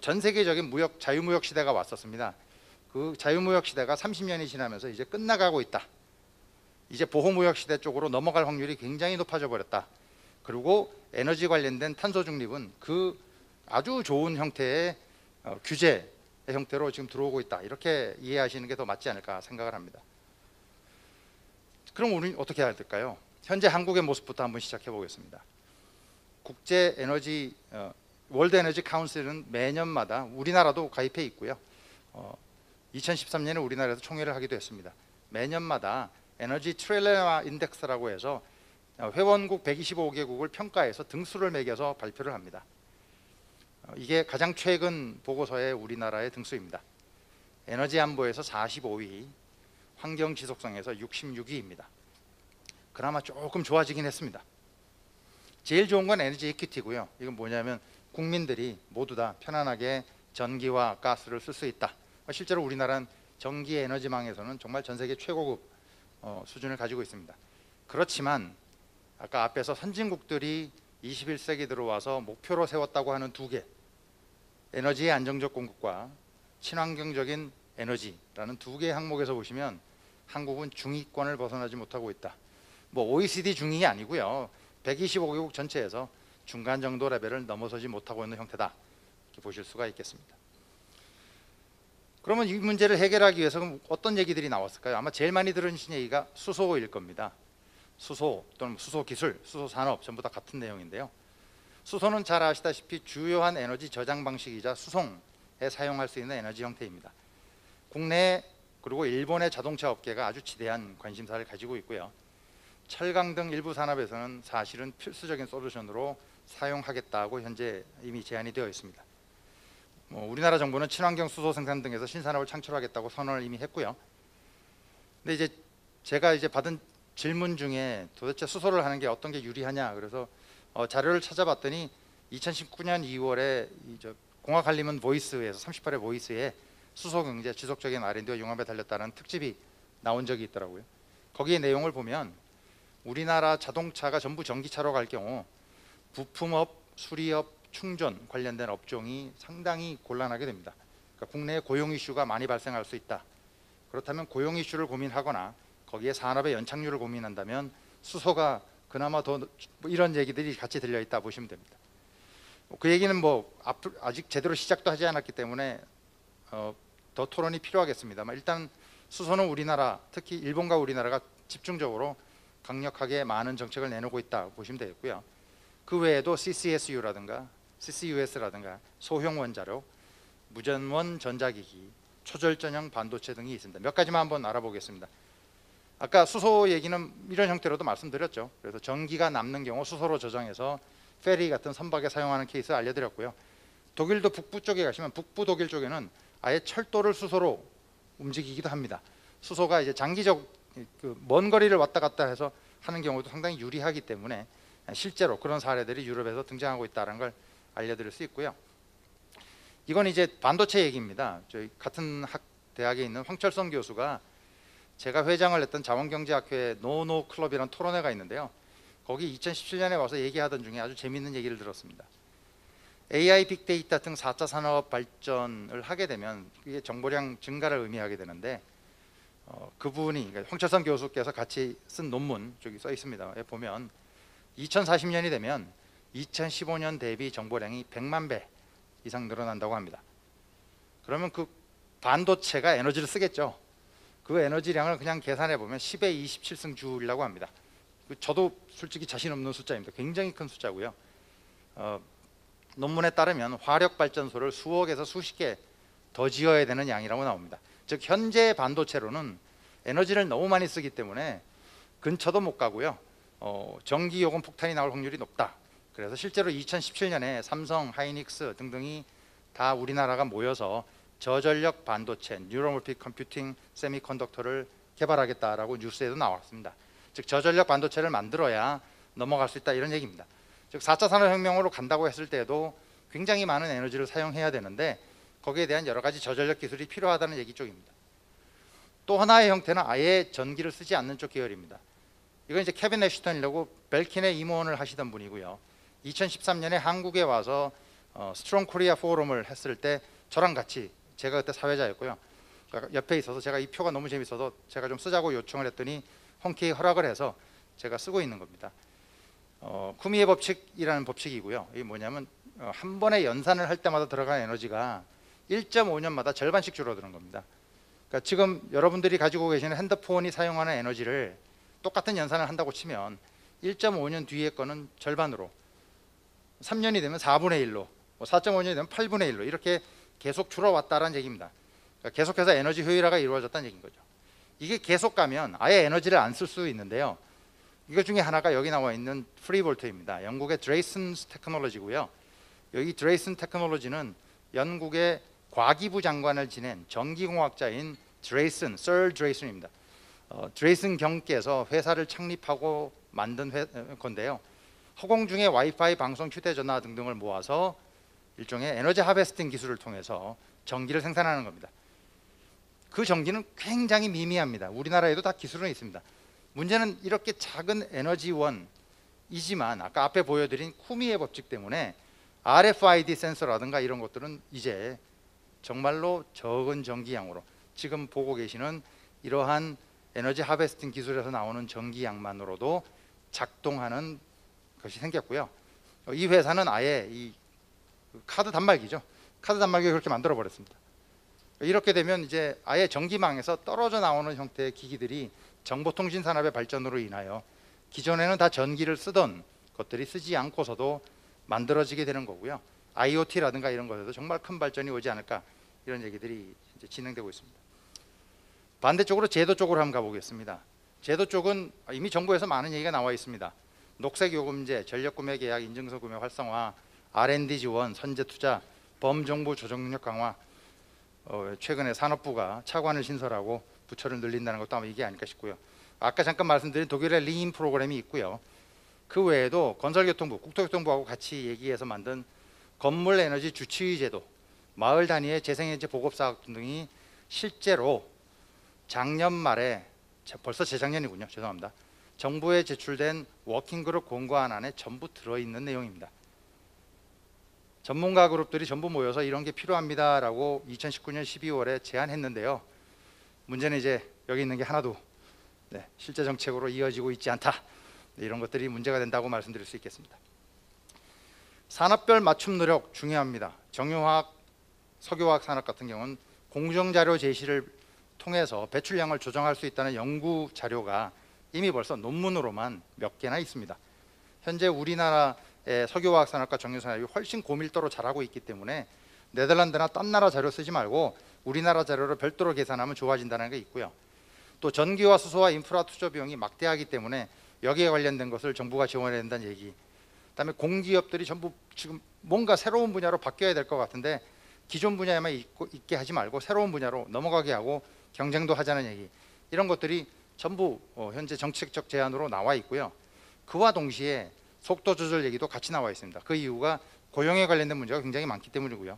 전 세계적인 자유무역 시대가 왔었습니다. 그 자유무역 시대가 30년이 지나면서 이제 끝나가고 있다. 이제 보호무역 시대 쪽으로 넘어갈 확률이 굉장히 높아져 버렸다. 그리고 에너지 관련된 탄소 중립은 그 아주 좋은 형태의 규제의 형태로 지금 들어오고 있다. 이렇게 이해하시는 게 더 맞지 않을까 생각을 합니다. 그럼 우리는 어떻게 해야 될까요? 현재 한국의 모습부터 한번 시작해 보겠습니다. 국제 에너지 월드 에너지 카운슬은 매년마다 우리나라도 가입해 있고요. 2013년에 우리나라에서 총회를 하기도 했습니다. 매년마다 에너지 트릴레마 인덱스라고 해서 회원국 125개국을 평가해서 등수를 매겨서 발표를 합니다. 이게 가장 최근 보고서의 우리나라의 등수입니다. 에너지 안보에서 45위, 환경 지속성에서 66위입니다. 그나마 조금 좋아지긴 했습니다. 제일 좋은 건 에너지 이퀴티고요. 이건 뭐냐면 국민들이 모두 다 편안하게 전기와 가스를 쓸 수 있다. 실제로 우리나라는 전기 에너지망에서는 정말 전 세계 최고급 수준을 가지고 있습니다. 그렇지만 아까 앞에서 선진국들이 21세기 들어와서 목표로 세웠다고 하는 두 개, 에너지의 안정적 공급과 친환경적인 에너지라는 두 개의 항목에서 보시면 한국은 중위권을 벗어나지 못하고 있다. 뭐 OECD 중위이 아니고요. 125개국 전체에서 중간 정도 레벨을 넘어서지 못하고 있는 형태다. 이렇게 보실 수가 있겠습니다. 그러면 이 문제를 해결하기 위해서 그럼 어떤 얘기들이 나왔을까요? 아마 제일 많이 들으신 얘기가 수소일 겁니다. 수소 또는 수소 기술, 수소 산업 전부 다 같은 내용인데요. 수소는 잘 아시다시피 주요한 에너지 저장 방식이자 수송에 사용할 수 있는 에너지 형태입니다. 국내 그리고 일본의 자동차 업계가 아주 지대한 관심사를 가지고 있고요. 철강 등 일부 산업에서는 사실은 필수적인 솔루션으로 사용하겠다고 현재 이미 제안이 되어 있습니다. 우리나라 정부는 친환경 수소 생산 등에서 신산업을 창출하겠다고 선언을 이미 했고요. 근데 이제 제가 받은 질문 중에 도대체 수소를 하는 게 어떤 게 유리하냐, 그래서 자료를 찾아봤더니 2019년 2월에 공학한림은 보이스에서 38회 보이스에 수소 경제 지속적인 R&D와 융합에 달렸다는 특집이 나온 적이 있더라고요. 거기에 내용을 보면 우리나라 자동차가 전부 전기차로 갈 경우 부품업, 수리업, 충전 관련된 업종이 상당히 곤란하게 됩니다. 그러니까 국내에 고용 이슈가 많이 발생할 수 있다. 그렇다면 고용 이슈를 고민하거나 거기에 산업의 연착륙을 고민한다면 수소가 그나마 더 이런 얘기들이 같이 들려 있다 보시면 됩니다. 그 얘기는 아직 제대로 시작도 하지 않았기 때문에 더 토론이 필요하겠습니다만, 일단 수소는 우리나라, 특히 일본과 우리나라가 집중적으로 강력하게 많은 정책을 내놓고 있다 보시면 되겠고요. 그 외에도 CCSU라든가 CCUS라든가 소형 원자력, 무전원 전자기기, 초절전형 반도체 등이 있습니다. 몇 가지만 한번 알아보겠습니다. 아까 수소 얘기는 이런 형태로도 말씀드렸죠. 그래서 전기가 남는 경우 수소로 저장해서 페리 같은 선박에 사용하는 케이스 알려드렸고요. 독일도 북부 쪽에 가시면 북부 독일 쪽에는 아예 철도를 수소로 움직이기도 합니다. 수소가 장기적 먼 거리를 왔다 갔다 해서 하는 경우도 상당히 유리하기 때문에 실제로 그런 사례들이 유럽에서 등장하고 있다는 걸 알려드릴 수 있고요. 이건 반도체 얘기입니다. 저희 같은 대학에 있는 황철성 교수가 제가 회장을 했던 자원경제학회 노노 클럽이라는 토론회가 있는데요. 거기 2017년에 와서 얘기하던 중에 아주 재미있는 얘기를 들었습니다. AI, 빅데이터 등 4차 산업 발전을 하게 되면 이게 정보량 증가를 의미하게 되는데 그분이, 그러니까 황철성 교수께서 같이 쓴 논문 저기 써 있습니다. 보면 2040년이 되면 2015년 대비 정보량이 100만 배 이상 늘어난다고 합니다. 그러면 그 반도체가 에너지를 쓰겠죠. 그 에너지량을 그냥 계산해 보면 10의 27승 줄이라고 합니다. 저도 솔직히 자신 없는 숫자입니다. 굉장히 큰 숫자고요. 논문에 따르면 화력 발전소를 수억에서 수십 개 더 지어야 되는 양이라고 나옵니다. 즉 현재 반도체로는 에너지를 너무 많이 쓰기 때문에 근처도 못 가고요. 전기 요금 폭탄이 나올 확률이 높다. 그래서 실제로 2017년에 삼성, 하이닉스 등등이 다 우리나라가 모여서 저전력 반도체, 뉴러몰픽 컴퓨팅 세미컨덕터를 개발하겠다라고 뉴스에도 나왔습니다. 즉 저전력 반도체를 만들어야 넘어갈 수 있다, 이런 얘기입니다. 즉 4차 산업혁명으로 간다고 했을 때도 굉장히 많은 에너지를 사용해야 되는데 거기에 대한 여러 가지 저전력 기술이 필요하다는 얘기 쪽입니다. 또 하나의 형태는 아예 전기를 쓰지 않는 쪽 계열입니다. 이건 케빈 애쉬턴이라고 벨킨의 임원을 하시던 분이고요. 2013년에 한국에 와서 스트롱 코리아 포럼을 했을 때 저랑 같이, 제가 그때 사회자였고요. 그러니까 옆에 있어서 제가 이 표가 너무 재밌어서 제가 좀 쓰자고 요청을 했더니 흔쾌히 허락을 해서 제가 쓰고 있는 겁니다. 쿠미의 법칙이라는 법칙이고요. 이게 뭐냐면 한 번에 연산을 할 때마다 들어가는 에너지가 1.5년마다 절반씩 줄어드는 겁니다. 그러니까 지금 여러분들이 가지고 계시는 핸드폰이 사용하는 에너지를 똑같은 연산을 한다고 치면 1.5년 뒤에 거는 절반으로, 3년이 되면 4분의 1로, 4.5년이 되면 8분의 1로 이렇게 계속 줄어왔다는 얘기입니다. 그러니까 계속해서 에너지 효율화가 이루어졌다는 얘기인 거죠. 이게 계속 가면 아예 에너지를 안 쓸 수 있는데요. 이것 중에 하나가 여기 나와 있는 프리볼트입니다. 영국의 드레이슨 테크놀로지고요. 여기 드레이슨 테크놀로지는 영국의 과기부 장관을 지낸 전기공학자인 드레이슨, 서 드레이슨입니다. 드레이슨 경께서 회사를 창립하고 만든 건데요. 허공 중에 와이파이, 방송, 휴대전화 등등을 모아서 일종의 에너지 하베스팅 기술을 통해서 전기를 생산하는 겁니다. 그 전기는 굉장히 미미합니다. 우리나라에도 다 기술은 있습니다. 문제는 이렇게 작은 에너지원이지만 아까 앞에 보여드린 쿠미의 법칙 때문에 RFID 센서라든가 이런 것들은 이제 정말로 적은 전기양으로 지금 보고 계시는 이러한 에너지 하베스팅 기술에서 나오는 전기양만으로도 작동하는 것이 생겼고요. 이 회사는 아예 이 카드 단말기죠. 카드 단말기를 그렇게 만들어 버렸습니다. 이렇게 되면 이제 아예 전기망에서 떨어져 나오는 형태의 기기들이 정보통신 산업의 발전으로 인하여 기존에는 다 전기를 쓰던 것들이 쓰지 않고서도 만들어지게 되는 거고요. IoT라든가 이런 것에도 정말 큰 발전이 오지 않을까 이런 얘기들이 이제 진행되고 있습니다. 반대쪽으로 제도 쪽으로 한번 가보겠습니다. 제도 쪽은 이미 정부에서 많은 얘기가 나와 있습니다. 녹색요금제, 전력구매 계약, 인증서 구매 활성화, R&D 지원, 선제 투자, 범정부 조정 능력 강화, 최근에 산업부가 차관을 신설하고 부처를 늘린다는 것도 아마 이게 아닐까 싶고요. 아까 잠깐 말씀드린 독일의 리인 프로그램이 있고요. 그 외에도 건설교통부, 국토교통부하고 같이 얘기해서 만든 건물 에너지 주치의 제도, 마을 단위의 재생에너지 보급 사업 등이 실제로 작년 말에 벌써 재작년이군요. 죄송합니다. 정부에 제출된 워킹그룹 공고안에 전부 들어있는 내용입니다. 전문가 그룹들이 전부 모여서 이런 게 필요합니다라고 2019년 12월에 제안했는데요. 문제는 이제 여기 있는 게 하나도 실제 정책으로 이어지고 있지 않다. 이런 것들이 문제가 된다고 말씀드릴 수 있겠습니다. 산업별 맞춤 노력 중요합니다. 정유화학, 석유화학 산업 같은 경우는 공정자료 제시를 통해서 배출량을 조정할 수 있다는 연구 자료가 이미 벌써 논문으로만 몇 개나 있습니다. 현재 우리나라의 석유화학 산업과 정유 산업이 훨씬 고밀도로 자라고 있기 때문에 네덜란드나 딴 나라 자료 쓰지 말고 우리나라 자료를 별도로 계산하면 좋아진다는 게 있고요. 또 전기와 수소와 인프라 투자 비용이 막대하기 때문에 여기에 관련된 것을 정부가 지원해야 된다는 얘기. 그다음에 공기업들이 전부 지금 뭔가 새로운 분야로 바뀌어야 될 것 같은데 기존 분야에만 있게 하지 말고 새로운 분야로 넘어가게 하고 경쟁도 하자는 얘기. 이런 것들이 전부 현재 정책적 제안으로 나와 있고요. 그와 동시에 속도 조절 얘기도 같이 나와 있습니다. 그 이유가 고용에 관련된 문제가 굉장히 많기 때문이고요.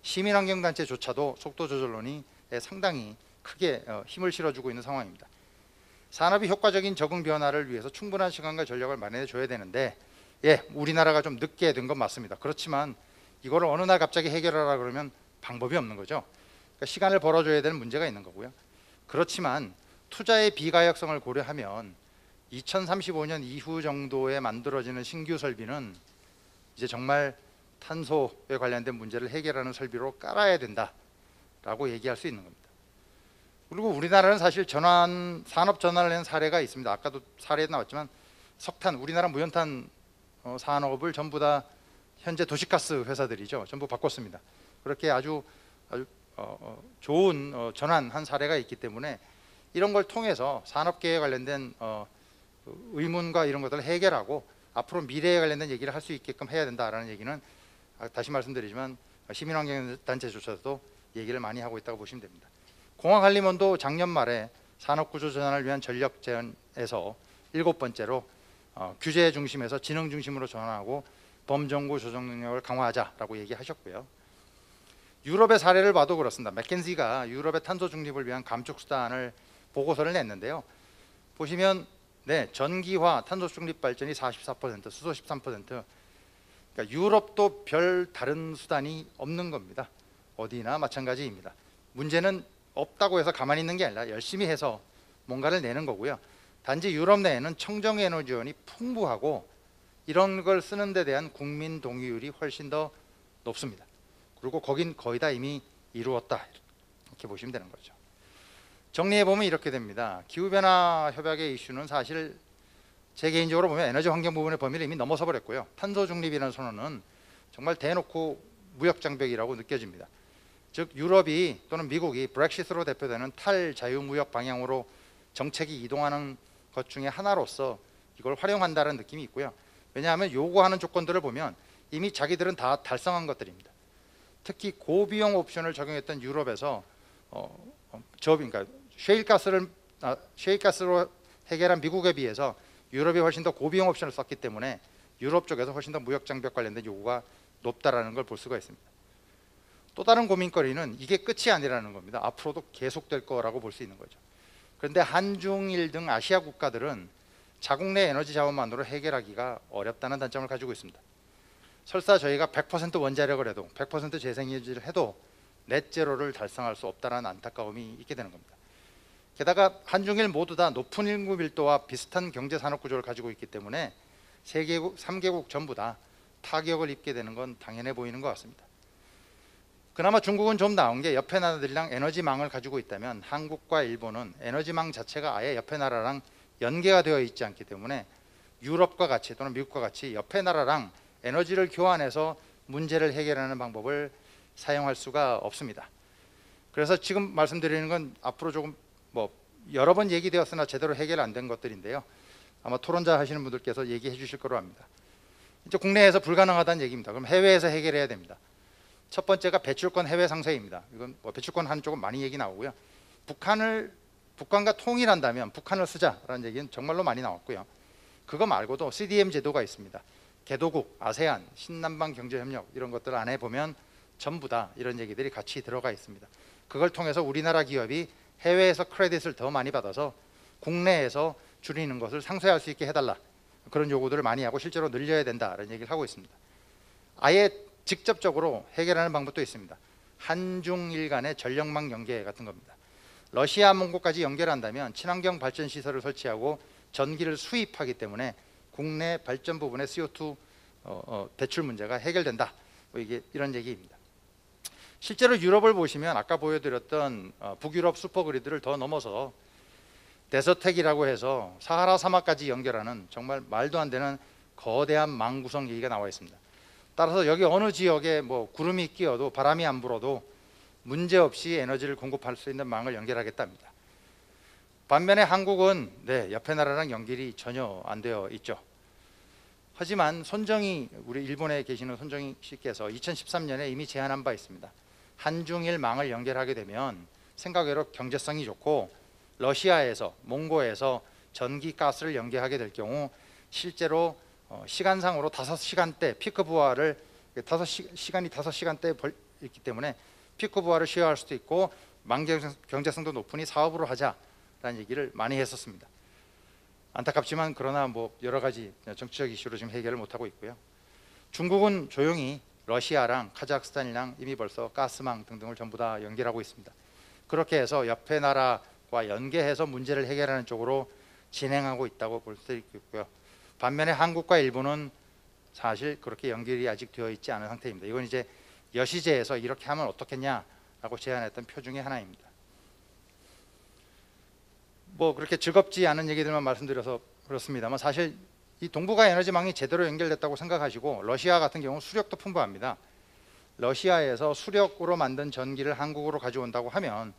시민환경단체조차도 속도 조절론이 상당히 크게 힘을 실어주고 있는 상황입니다. 산업이 효과적인 적응 변화를 위해서 충분한 시간과 전력을 마련해 줘야 되는데 우리나라가 좀 늦게 된 건 맞습니다. 그렇지만 이거를 어느 날 갑자기 해결하라 그러면 방법이 없는 거죠. 그러니까 시간을 벌어줘야 되는 문제가 있는 거고요. 그렇지만 투자의 비가역성을 고려하면 2035년 이후 정도에 만들어지는 신규 설비는 이제 정말 탄소에 관련된 문제를 해결하는 설비로 깔아야 된다라고 얘기할 수 있는 겁니다. 그리고 우리나라는 사실 산업 전환을 한 사례가 있습니다. 아까도 사례 나왔지만 석탄, 우리나라 무연탄 산업을 전부 다 현재 도시가스 회사들이죠. 전부 바꿨습니다. 그렇게 아주 좋은 전환한 사례가 있기 때문에 이런 걸 통해서 산업계에 관련된 의문과 이런 것들을 해결하고 앞으로 미래에 관련된 얘기를 할 수 있게끔 해야 된다라는 얘기는 다시 말씀드리지만 시민환경단체조차도 얘기를 많이 하고 있다고 보시면 됩니다. 공학한림원도 작년 말에 산업구조 전환을 위한 전력 제안에서 7번째로 규제 중심에서 지능 중심으로 전환하고 범정부 조정 능력을 강화하자라고 얘기하셨고요. 유럽의 사례를 봐도 그렇습니다. 맥켄지가 유럽의 탄소 중립을 위한 감축 수단을 보고서를 냈는데요. 보시면 전기화, 탄소 중립 발전이 44%, 수소 13%. 그러니까 유럽도 별 다른 수단이 없는 겁니다. 어디나 마찬가지입니다. 문제는 없다고 해서 가만히 있는 게 아니라 열심히 해서 뭔가를 내는 거고요. 단지 유럽 내에는 청정에너지 지원이 풍부하고 이런 걸 쓰는 데 대한 국민 동의율이 훨씬 더 높습니다. 그리고 거긴 거의 다 이미 이루었다 이렇게 보시면 되는 거죠. 정리해보면 이렇게 됩니다. 기후변화 협약의 이슈는 사실 제 개인적으로 보면 에너지 환경 부분의 범위를 이미 넘어서 버렸고요. 탄소 중립이라는 선언은 정말 대놓고 무역 장벽이라고 느껴집니다. 즉 유럽이 또는 미국이 브렉시트로 대표되는 탈자유무역 방향으로 정책이 이동하는 것 중에 하나로서 이걸 활용한다는 느낌이 있고요. 왜냐하면 요구하는 조건들을 보면 이미 자기들은 다 달성한 것들입니다. 특히 고비용 옵션을 적용했던 유럽에서 그러니까 셰일 가스를 셰일가스로 해결한 미국에 비해서 유럽이 훨씬 더 고비용 옵션을 썼기 때문에 유럽 쪽에서 훨씬 더 무역 장벽 관련된 요구가 높다라는 걸 볼 수가 있습니다. 또 다른 고민거리는 이게 끝이 아니라는 겁니다. 앞으로도 계속될 거라고 볼 수 있는 거죠. 그런데 한중일 등 아시아 국가들은 자국 내 에너지 자원만으로 해결하기가 어렵다는 단점을 가지고 있습니다. 설사 저희가 100% 원자력을 해도 100% 재생에너지를 해도 넷제로를 달성할 수 없다는 안타까움이 있게 되는 겁니다. 게다가 한중일 모두 다 높은 인구 밀도와 비슷한 경제 산업 구조를 가지고 있기 때문에 3개국 전부 다 타격을 입게 되는 건 당연해 보이는 것 같습니다. 그나마 중국은 좀 나은 게 옆에 나라들이랑 에너지망을 가지고 있다면 한국과 일본은 에너지망 자체가 아예 옆에 나라랑 연계가 되어 있지 않기 때문에 유럽과 같이 또는 미국과 같이 옆에 나라랑 에너지를 교환해서 문제를 해결하는 방법을 사용할 수가 없습니다. 그래서 지금 말씀드리는 건 앞으로 조금 여러 번 얘기되었으나 제대로 해결 안 된 것들인데요. 아마 토론자 하시는 분들께서 얘기해 주실 거로 합니다. 이제 국내에서 불가능하다는 얘기입니다. 그럼 해외에서 해결해야 됩니다. 첫 번째가 배출권 해외 상세입니다. 이건 배출권 하는 쪽은 많이 얘기 나오고요. 북한과 통일한다면 북한을 쓰자라는 얘기는 정말로 많이 나왔고요. 그거 말고도 CDM 제도가 있습니다. 개도국, 아세안, 신남방 경제협력 이런 것들 안에 보면 전부 다 이런 얘기들이 같이 들어가 있습니다. 그걸 통해서 우리나라 기업이 해외에서 크레딧을 더 많이 받아서 국내에서 줄이는 것을 상쇄할 수 있게 해달라, 그런 요구들을 많이 하고 실제로 늘려야 된다라는 얘기를 하고 있습니다. 아예 직접적으로 해결하는 방법도 있습니다. 한중일 간의 전력망 연계 같은 겁니다. 러시아 몽고까지 연결한다면 친환경 발전 시설을 설치하고 전기를 수입하기 때문에 국내 발전 부분의 CO2 배출 문제가 해결된다. 이게 이런 얘기입니다. 실제로 유럽을 보시면 아까 보여드렸던 북유럽 슈퍼그리드를 더 넘어서 데서텍이라고 해서 사하라 사막까지 연결하는 정말 말도 안 되는 거대한 망 구성 얘기가 나와 있습니다. 따라서 여기 어느 지역에 구름이 끼어도 바람이 안 불어도 문제없이 에너지를 공급할 수 있는 망을 연결하겠답니다. 반면에 한국은 옆에 나라랑 연결이 전혀 안 되어 있죠. 하지만 손정희, 우리 일본에 계시는 손정희 씨께서 2013년에 이미 제안한 바 있습니다. 한중일 망을 연결하게 되면 생각외로 경제성이 좋고 러시아에서 몽고에서 전기 가스를 연계하게 될 경우 실제로 시간상으로 5시간대 피크 부하를 5시간대 있기 때문에 피크 부하를 쉐어할 수도 있고 망 경제성도 높으니 사업으로 하자라는 얘기를 많이 했었습니다. 안타깝지만 그러나 여러 가지 정치적 이슈로 지금 해결을 못하고 있고요. 중국은 조용히 러시아랑 카자흐스탄이랑 이미 벌써 가스망 등등을 전부 다 연결하고 있습니다. 그렇게 해서 옆에 나라와 연계해서 문제를 해결하는 쪽으로 진행하고 있다고 볼 수 있고요. 반면에 한국과 일본은 사실 그렇게 연결이 아직 되어 있지 않은 상태입니다. 이건 이제 여시제에서 이렇게 하면 어떻겠냐라고 제안했던 표 중에 하나입니다. 그렇게 즐겁지 않은 얘기들만 말씀드려서 그렇습니다만 사실 이 동북아 에너지망이 제대로 연결됐다고 생각하시고 러시아 같은 경우 수력도 풍부합니다. 러시아에서 수력으로 만든 전기를 한국으로 가져온다고 하면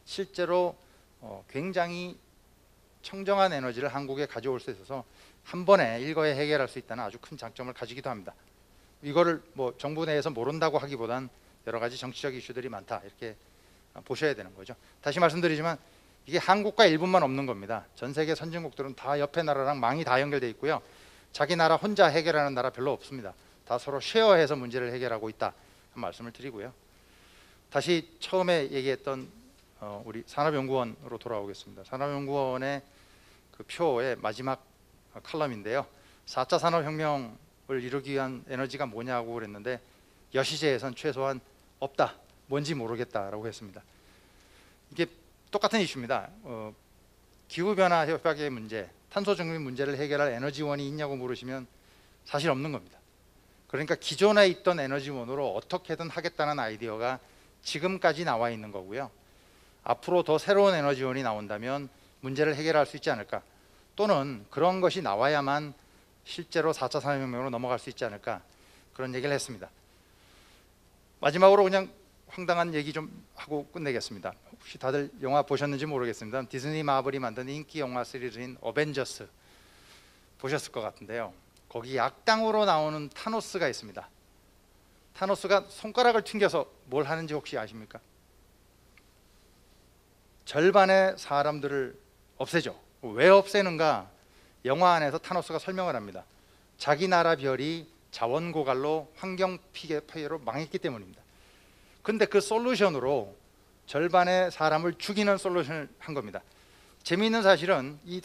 실제로 굉장히 청정한 에너지를 한국에 가져올 수 있어서 한 번에 일거에 해결할 수 있다는 아주 큰 장점을 가지기도 합니다. 이거를 정부 내에서 모른다고 하기보단 여러 가지 정치적 이슈들이 많다 이렇게 보셔야 되는 거죠. 다시 말씀드리지만 이게 한국과 일본만 없는 겁니다. 전 세계 선진국들은 다 옆에 나라랑 망이 다 연결돼 있고요. 자기 나라 혼자 해결하는 나라 별로 없습니다. 다 서로 쉐어해서 문제를 해결하고 있다 말씀을 드리고요. 다시 처음에 얘기했던 우리 산업연구원으로 돌아오겠습니다. 산업연구원의 그 표의 마지막 칼럼인데요. 4차 산업혁명을 이루기 위한 에너지가 뭐냐고 그랬는데 여시제에선 최소한 없다, 뭔지 모르겠다라고 했습니다. 이게 똑같은 이슈입니다. 기후변화 협약의 문제, 탄소 중립 문제를 해결할 에너지원이 있냐고 물으시면 사실 없는 겁니다. 그러니까 기존에 있던 에너지원으로 어떻게든 하겠다는 아이디어가 지금까지 나와 있는 거고요. 앞으로 더 새로운 에너지원이 나온다면 문제를 해결할 수 있지 않을까, 또는 그런 것이 나와야만 실제로 4차 산업혁명으로 넘어갈 수 있지 않을까, 그런 얘기를 했습니다. 마지막으로 그냥 황당한 얘기 좀 하고 끝내겠습니다. 혹시 다들 영화 보셨는지 모르겠습니다. 디즈니 마블이 만든 인기 영화 시리즈인 어벤져스 보셨을 것 같은데요. 거기 악당으로 나오는 타노스가 있습니다. 타노스가 손가락을 튕겨서 뭘 하는지 혹시 아십니까? 절반의 사람들을 없애죠. 왜 없애는가? 영화 안에서 타노스가 설명을 합니다. 자기 나라 별이 자원 고갈로 환경 피해로 망했기 때문입니다. 근데 그 솔루션으로 절반의 사람을 죽이는 솔루션을 한 겁니다. 재미있는 사실은 이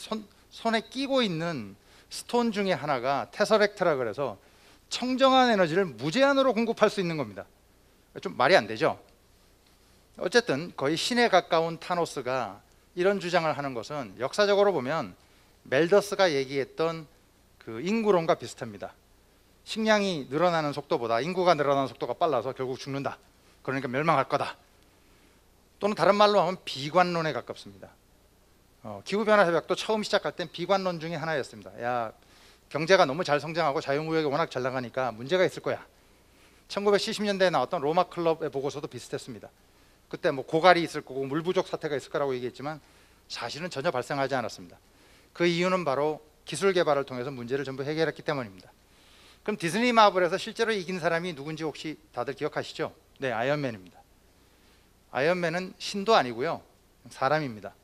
손에 끼고 있는 스톤 중에 하나가 테서렉트라 그래서 청정한 에너지를 무제한으로 공급할 수 있는 겁니다. 좀 말이 안 되죠? 어쨌든 거의 신에 가까운 타노스가 이런 주장을 하는 것은 역사적으로 보면 멜더스가 얘기했던 그 인구론과 비슷합니다. 식량이 늘어나는 속도보다 인구가 늘어나는 속도가 빨라서 결국 죽는다. 그러니까 멸망할 거다. 또는 다른 말로 하면 비관론에 가깝습니다. 기후변화 협약도 처음 시작할 땐 비관론 중에 하나였습니다. 야, 경제가 너무 잘 성장하고 자유무역이 워낙 잘 나가니까 문제가 있을 거야. 1970년대에 나왔던 로마 클럽의 보고서도 비슷했습니다. 그때 뭐 고갈이 있을 거고 물 부족 사태가 있을 거라고 얘기했지만 사실은 전혀 발생하지 않았습니다. 그 이유는 바로 기술 개발을 통해서 문제를 전부 해결했기 때문입니다. 그럼 디즈니 마블에서 실제로 이긴 사람이 누군지 혹시 다들 기억하시죠? 네, 아이언맨입니다. 아이언맨은 신도 아니고요, 사람입니다.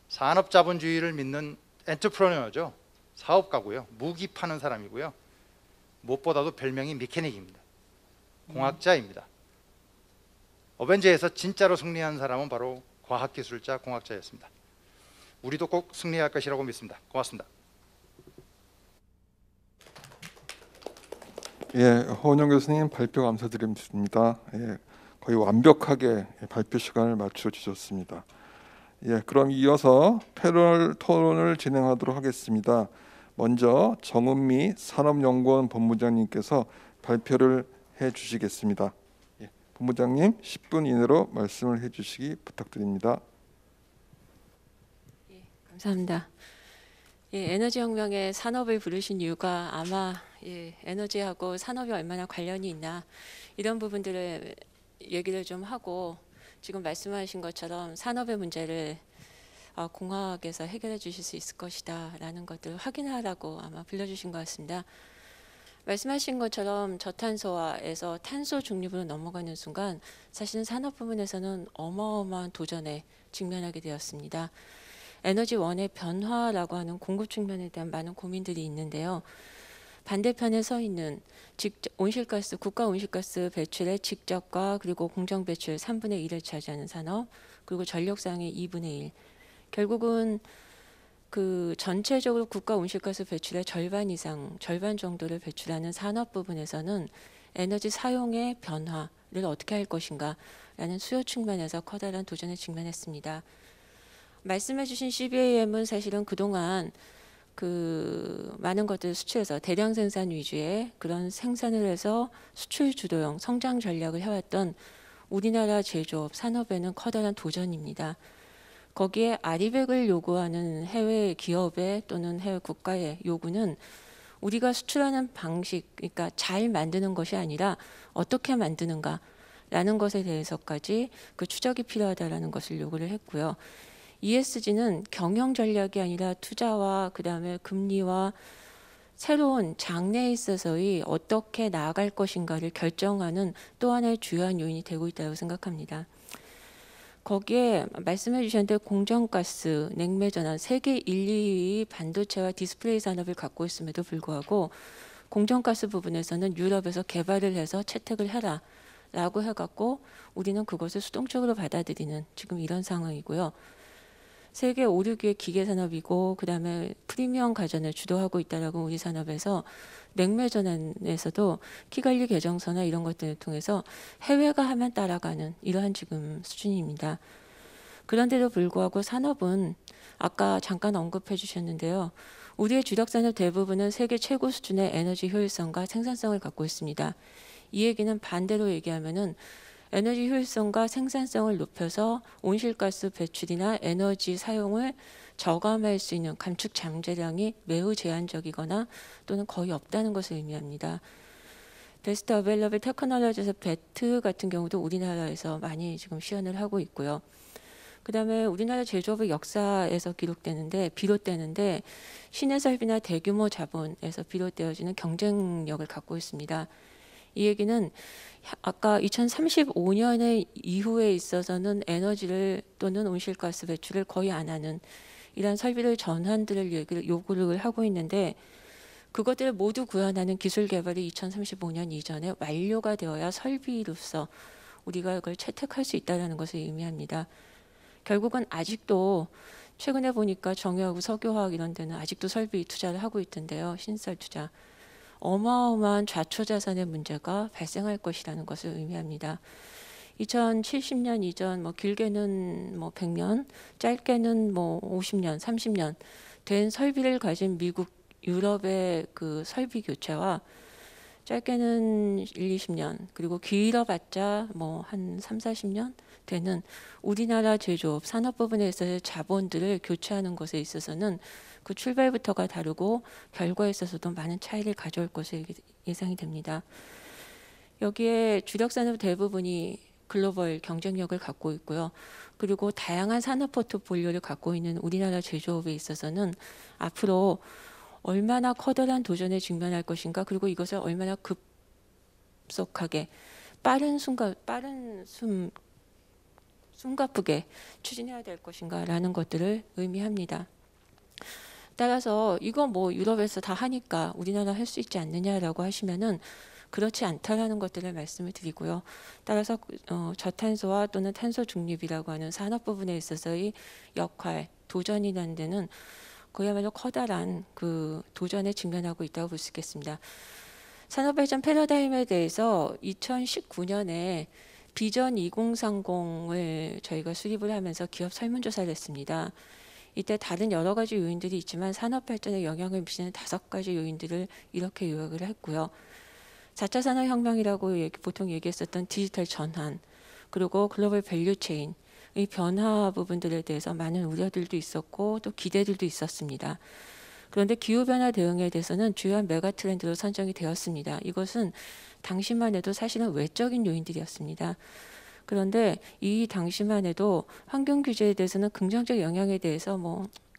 산업자본주의를 믿는 엔터프레너죠. 사업가고요, 무기 파는 사람이고요, 무엇보다도 별명이 미케닉입니다. 공학자입니다. 어벤져에서 진짜로 승리한 사람은 바로 과학기술자, 공학자였습니다. 우리도 꼭 승리할 것이라고 믿습니다. 고맙습니다. 예, 허은영 교수님 발표 감사드립니다. 예, 거의 완벽하게 발표 시간을 맞춰 주셨습니다. 예, 그럼 이어서 패널 토론을 진행하도록 하겠습니다. 먼저 정은미 산업연구원 본부장님께서 발표를 해주시겠습니다. 예, 본부장님 10분 이내로 말씀을 해주시기 부탁드립니다. 예, 감사합니다. 예, 에너지혁명의 산업을 부르신 이유가 아마 에너지하고 산업이 얼마나 관련이 있나 이런 부분들을 얘기를 좀 하고, 지금 말씀하신 것처럼 산업의 문제를 공학에서 해결해 주실 수 있을 것이다 라는 것들을 확인하라고 아마 불러주신 것 같습니다. 말씀하신 것처럼 저탄소화에서 탄소 중립으로 넘어가는 순간 사실은 산업 부문에서는 어마어마한 도전에 직면하게 되었습니다. 에너지원의 변화라고 하는 공급 측면에 대한 많은 고민들이 있는데요. 반대편에 서 있는 온실가스, 국가 온실가스 배출의 직접과 그리고 공정 배출 3분의 1을 차지하는 산업, 그리고 전력상의 2분의 1. 결국은 그 전체적으로 국가 온실가스 배출의 절반 이상, 절반 정도를 배출하는 산업 부분에서는 에너지 사용의 변화를 어떻게 할 것인가 라는 수요 측면에서 커다란 도전에 직면했습니다. 말씀해 주신 CBAM은 사실은 그동안 그 많은 것들을 수출해서 대량 생산 위주의 그런 생산을 해서 수출 주도형 성장 전략을 해왔던 우리나라 제조업 산업에는 커다란 도전입니다. 거기에 아리백을 요구하는 해외 기업의 또는 해외 국가의 요구는 우리가 수출하는 방식, 그러니까 잘 만드는 것이 아니라 어떻게 만드는가 라는 것에 대해서까지 그 추적이 필요하다라는 것을 요구를 했고요. ESG는 경영 전략이 아니라 투자와 그다음에 금리와 새로운 장래에 있어서의 어떻게 나아갈 것인가를 결정하는 또 하나의 주요한 요인이 되고 있다고 생각합니다. 거기에 말씀해 주셨는데 공정가스, 냉매전환 세계 1, 2위 반도체와 디스플레이 산업을 갖고 있음에도 불구하고 공정가스 부분에서는 유럽에서 개발을 해서 채택을 해라 라고 해갖고 우리는 그것을 수동적으로 받아들이는 지금 이런 상황이고요. 세계 5, 6위의 기계산업이고 그다음에 프리미엄 가전을 주도하고 있다라고 우리 산업에서 냉매전환에서도 키갈리 개정서나 이런 것들을 통해서 해외가 하면 따라가는 이러한 지금 수준입니다. 그런데도 불구하고 산업은 아까 잠깐 언급해 주셨는데요. 우리의 주력산업 대부분은 세계 최고 수준의 에너지 효율성과 생산성을 갖고 있습니다. 이 얘기는 반대로 얘기하면은 에너지 효율성과 생산성을 높여서 온실가스 배출이나 에너지 사용을 저감할 수 있는 감축 잠재량이 매우 제한적이거나 또는 거의 없다는 것을 의미합니다. 베스트 어베일러블 테크놀로지에서 배트 같은 경우도 우리나라에서 많이 지금 시연을 하고 있고요. 그 다음에 우리나라 제조업의 역사에서 비롯되는데 신해설비나 대규모 자본에서 비롯되어지는 경쟁력을 갖고 있습니다. 이 얘기는 아까 2035년의 이후에 있어서는 에너지를 또는 온실가스 배출을 거의 안 하는 이러한 설비를 전환들을 요구를 하고 있는데 그것들을 모두 구현하는 기술 개발이 2035년 이전에 완료가 되어야 설비로서 우리가 그걸 채택할 수 있다는 것을 의미합니다. 결국은 아직도 최근에 보니까 정유하고 석유화학 이런 데는 아직도 설비 투자를 하고 있던데요. 신설 투자. 어마어마한 좌초자산의 문제가 발생할 것이라는 것을 의미합니다. 2070년 이전 길게는 100년, 짧게는 50년, 30년 된 설비를 가진 미국, 유럽의 그 설비 교체와 짧게는 20년 그리고 길어봤자 한 30-40년 되는 우리나라 제조업 산업 부분에 있어서 자본들을 교체하는 것에 있어서는 그 출발부터가 다르고 결과에 있어서도 많은 차이를 가져올 것으로 예상이 됩니다. 여기에 주력 산업 대부분이 글로벌 경쟁력을 갖고 있고요. 그리고 다양한 산업 포트폴리오를 갖고 있는 우리나라 제조업에 있어서는 앞으로 얼마나 커다란 도전에 직면할 것인가, 그리고 이것을 얼마나 급속하게 숨가쁘게 추진해야 될 것인가라는 것들을 의미합니다. 따라서 이거 유럽에서 다 하니까 우리나라 할 수 있지 않느냐라고 하시면은 그렇지 않다라는 것들을 말씀을 드리고요. 따라서 저탄소화 또는 탄소 중립이라고 하는 산업 부분에 있어서의 역할, 도전이라는 데는 그야말로 커다란 그 도전에 직면하고 있다고 볼 수 있겠습니다. 산업발전 패러다임에 대해서 2019년에 비전 2030을 저희가 수립을 하면서 기업 설문조사를 했습니다. 이때 다른 여러 가지 요인들이 있지만 산업발전에 영향을 미치는 5가지 요인들을 이렇게 요약을 했고요. 4차 산업혁명이라고 보통 얘기했었던 디지털 전환, 그리고 글로벌 밸류체인, 이 변화 부분들에 대해서 많은 우려들도 있었고 또 기대들도 있었습니다. 그런데 기후변화 대응에 대해서는 주요한 메가 트렌드로 선정이 되었습니다. 이것은 당시만 해도 사실은 외적인 요인들이었습니다. 그런데 이 당시만 해도 환경 규제에 대해서는 긍정적 영향에 대해서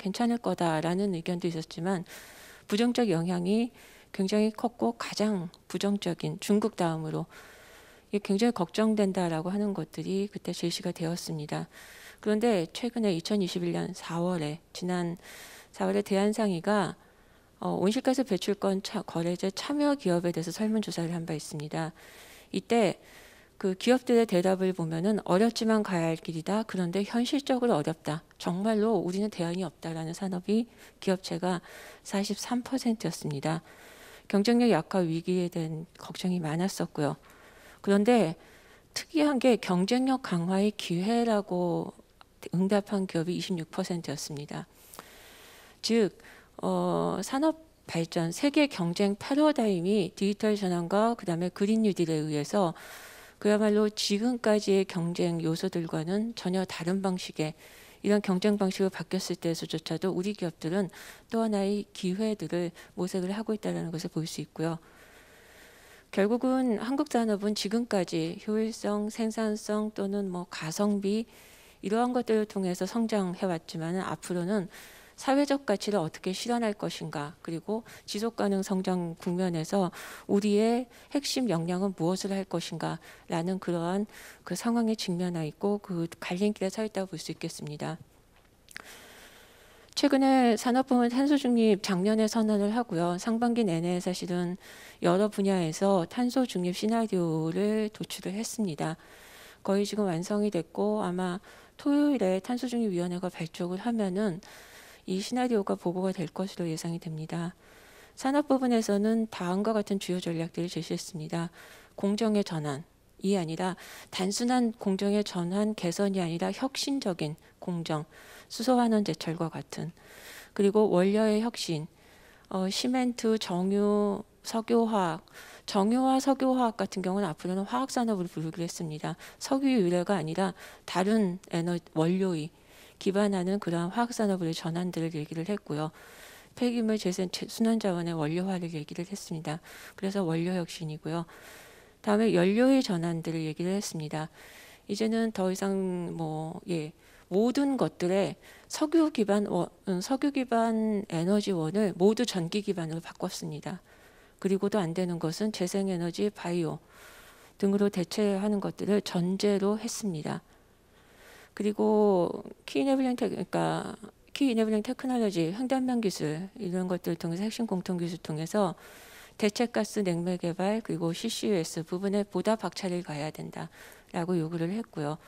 괜찮을 거다라는 의견도 있었지만 부정적 영향이 굉장히 컸고 가장 부정적인 중국 다음으로 굉장히 걱정된다라고 하는 것들이 그때 제시가 되었습니다. 그런데 최근에 2021년 4월에 지난 4월에 대한상의가 온실가스 배출권 거래제 참여 기업에 대해서 설문조사를 한 바 있습니다. 이때 그 기업들의 대답을 보면은 어렵지만 가야 할 길이다. 그런데 현실적으로 어렵다. 정말로 우리는 대안이 없다라는 산업이 기업체가 43%였습니다. 경쟁력 약화 위기에 대한 걱정이 많았었고요. 그런데 특이한 게 경쟁력 강화의 기회라고 응답한 기업이 26%였습니다. 즉 산업 발전, 세계 경쟁 패러다임이 디지털 전환과 그다음에 그린 뉴딜에 의해서 그야말로 지금까지의 경쟁 요소들과는 전혀 다른 방식의 이런 경쟁 방식으로 바뀌었을 때에서조차도 우리 기업들은 또 하나의 기회들을 모색을 하고 있다는 것을 볼 수 있고요. 결국은 한국 산업은 지금까지 효율성, 생산성 또는 가성비 이러한 것들을 통해서 성장해 왔지만 앞으로는 사회적 가치를 어떻게 실현할 것인가, 그리고 지속가능 성장 국면에서 우리의 핵심 역량은 무엇을 할 것인가 라는 그러한 그 상황에 직면해 있고 그 갈림길에 서 있다고 볼 수 있겠습니다. 최근에 산업부문 탄소중립 작년에 선언을 하고요. 상반기 내내 사실은 여러 분야에서 탄소중립 시나리오를 도출을 했습니다. 거의 지금 완성이 됐고 아마 토요일에 탄소중립위원회가 발족을 하면은 이 시나리오가 보고가 될 것으로 예상이 됩니다. 산업 부분에서는 다음과 같은 주요 전략들을 제시했습니다. 공정의 전환이 아니라 단순한 공정의 전환 개선이 아니라 혁신적인 공정, 수소환원 제철과 같은, 그리고 원료의 혁신, 시멘트, 정유, 석유화학, 정유와 석유화학 같은 경우는 앞으로는 화학산업으로 부르기로 했습니다. 석유 유래가 아니라 다른 원료의 기반하는 그러한 화학산업의 전환들을 얘기를 했고요. 폐기물 재생 순환자원의 원료화를 얘기를 했습니다. 그래서 원료 혁신이고요. 다음에 연료의 전환들을 얘기를 했습니다. 이제는 더 이상 모든 것들에 석유 기반 에너지원을 모두 전기 기반으로 바꿨습니다. 그리고도 안 되는 것은 재생에너지, 바이오 등으로 대체하는 것들을 전제로 했습니다. 그리고 키 이네블링 그러니까 키 이네블링 테크놀로지, 횡단면 기술 이런 것들을 통해서 핵심 공통 기술 통해서 대체가스 냉매 개발 그리고 CCUS 부분에 보다 박차를 가해야 된다라고 요구를 했고요.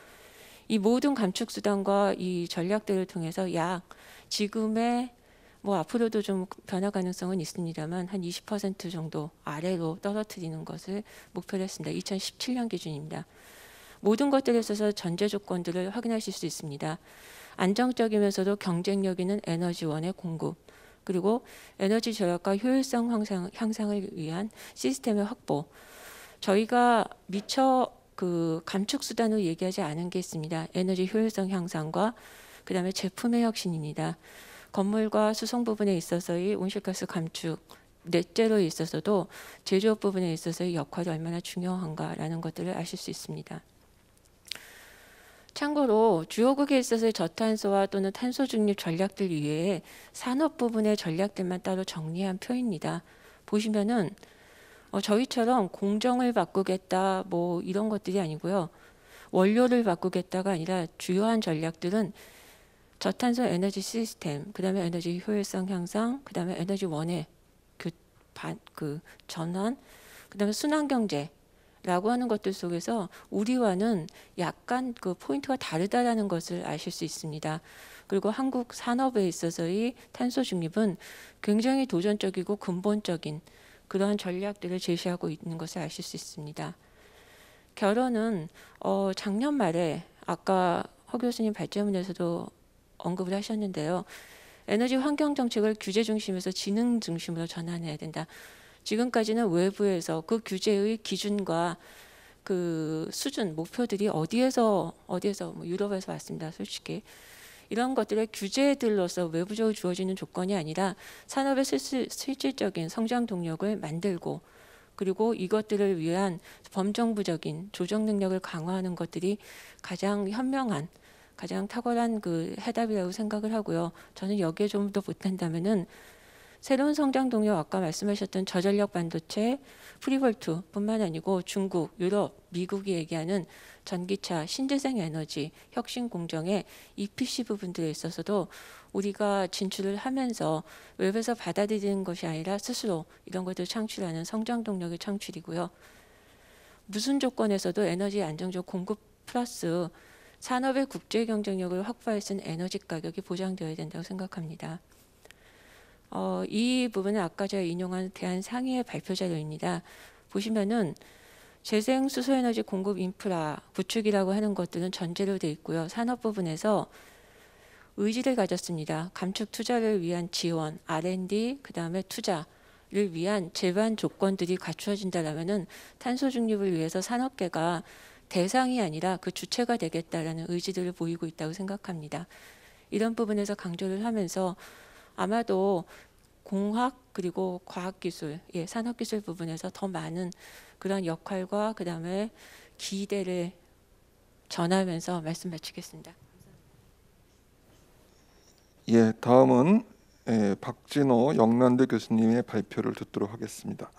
이 모든 감축 수단과 이 전략들을 통해서 약 지금의 뭐 앞으로도 좀 변화 가능성은 있습니다만 한 20% 정도 아래로 떨어뜨리는 것을 목표로 했습니다. 2017년 기준입니다. 모든 것들에 있어서 전제 조건들을 확인하실 수 있습니다. 안정적이면서도 경쟁력 있는 에너지원의 공급, 그리고 에너지 절약과 효율성 향상을 위한 시스템의 확보. 저희가 미처 그 감축 수단으로 얘기하지 않은 게 있습니다. 에너지 효율성 향상과 그다음에 제품의 혁신입니다. 건물과 수송 부분에 있어서의 온실가스 감축, 넷째로에 있어서도 제조업 부분에 있어서의 역할이 얼마나 중요한가라는 것들을 아실 수 있습니다. 참고로 주요국에 있어서의 저탄소화 또는 탄소 중립 전략들 이외에 산업 부분의 전략들만 따로 정리한 표입니다. 보시면은 저희처럼 공정을 바꾸겠다 뭐 이런 것들이 아니고요. 원료를 바꾸겠다가 아니라 주요한 전략들은 저탄소 에너지 시스템, 그다음에 에너지 효율성 향상, 그다음에 에너지 원의 그 전환, 그다음에 순환 경제라고 하는 것들 속에서 우리와는 약간 그 포인트가 다르다라는 것을 아실 수 있습니다. 그리고 한국 산업에 있어서의 탄소 중립은 굉장히 도전적이고 근본적인 그러한 전략들을 제시하고 있는 것을 아실 수 있습니다. 결론은 작년 말에 아까 허 교수님 발제문에서도 언급을 하셨는데요. 에너지 환경 정책을 규제 중심에서 지능 중심으로 전환해야 된다. 지금까지는 외부에서 그 규제의 기준과 그 수준, 목표들이 어디에서 뭐 유럽에서 왔습니다. 솔직히. 이런 것들의 규제들로서 외부적으로 주어지는 조건이 아니라 산업의 실질적인 성장 동력을 만들고 그리고 이것들을 위한 범정부적인 조정 능력을 강화하는 것들이 가장 현명한 가장 탁월한 그 해답이라고 생각을 하고요. 저는 여기에 좀 더 보탠다면은 새로운 성장 동력 아까 말씀하셨던 저전력 반도체, 프리볼트뿐만 아니고 중국, 유럽, 미국이 얘기하는 전기차, 신재생 에너지, 혁신 공정의 EPC 부분들에 있어서도 우리가 진출을 하면서 외부에서 받아들이는 것이 아니라 스스로 이런 것들을 창출하는 성장 동력의 창출이고요. 무슨 조건에서도 에너지 안정적 공급 플러스 산업의 국제 경쟁력을 확보할 수 있는 에너지 가격이 보장되어야 된다고 생각합니다. 이 부분은 아까 제가 인용한 대한상의회 발표 자료입니다. 보시면은 재생 수소에너지 공급 인프라 구축이라고 하는 것들은 전제로 되어 있고요. 산업 부분에서 의지를 가졌습니다. 감축 투자를 위한 지원, R&D, 그 다음에 투자를 위한 제반 조건들이 갖추어진다면은 탄소 중립을 위해서 산업계가 대상이 아니라 그 주체가 되겠다라는 의지들을 보이고 있다고 생각합니다. 이런 부분에서 강조를 하면서 아마도 공학 그리고 과학기술, 산업기술 부분에서 더 많은 그런 역할과 그 다음에 기대를 전하면서 말씀 마치겠습니다. 예, 다음은 박진호 영남대 교수님의 발표를 듣도록 하겠습니다.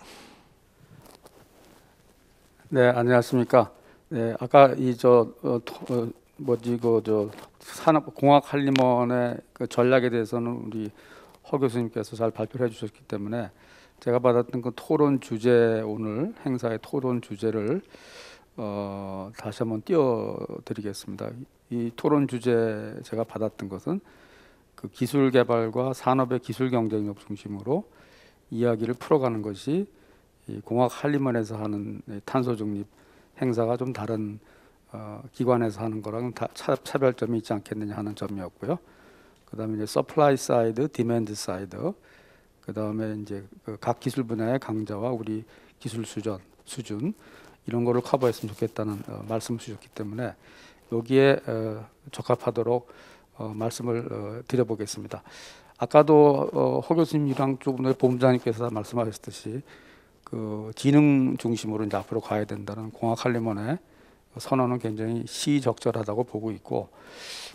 네, 안녕하십니까. 네, 아까 산업 공학 한림원의 그 전략에 대해서는 우리 허 교수님께서 잘 발표를 해주셨기 때문에 제가 받았던 그 토론 주제, 오늘 행사의 토론 주제를 다시 한번 띄워드리겠습니다. 이 토론 주제 제가 받았던 것은 그 기술 개발과 산업의 기술 경쟁력 중심으로 이야기를 풀어가는 것이 이 공학 한림원에서 하는 탄소 중립 행사가 좀 다른 기관에서 하는 거랑 차별점이 있지 않겠느냐 하는 점이었고요. 그다음에 이제 서플라이 사이드, 디맨드 사이드, 그다음에 이제 각 기술 분야의 강자와 우리 기술 수준 이런 거를 커버했으면 좋겠다는 말씀을 주셨기 때문에 여기에 적합하도록 말씀을 드려보겠습니다. 아까도 허 교수님이랑 조금 전에 본부장님께서 말씀하셨듯이 그 지능 중심으로 이제 앞으로 가야 된다는 공학 한림원의 선언은 굉장히 시적절하다고 보고 있고,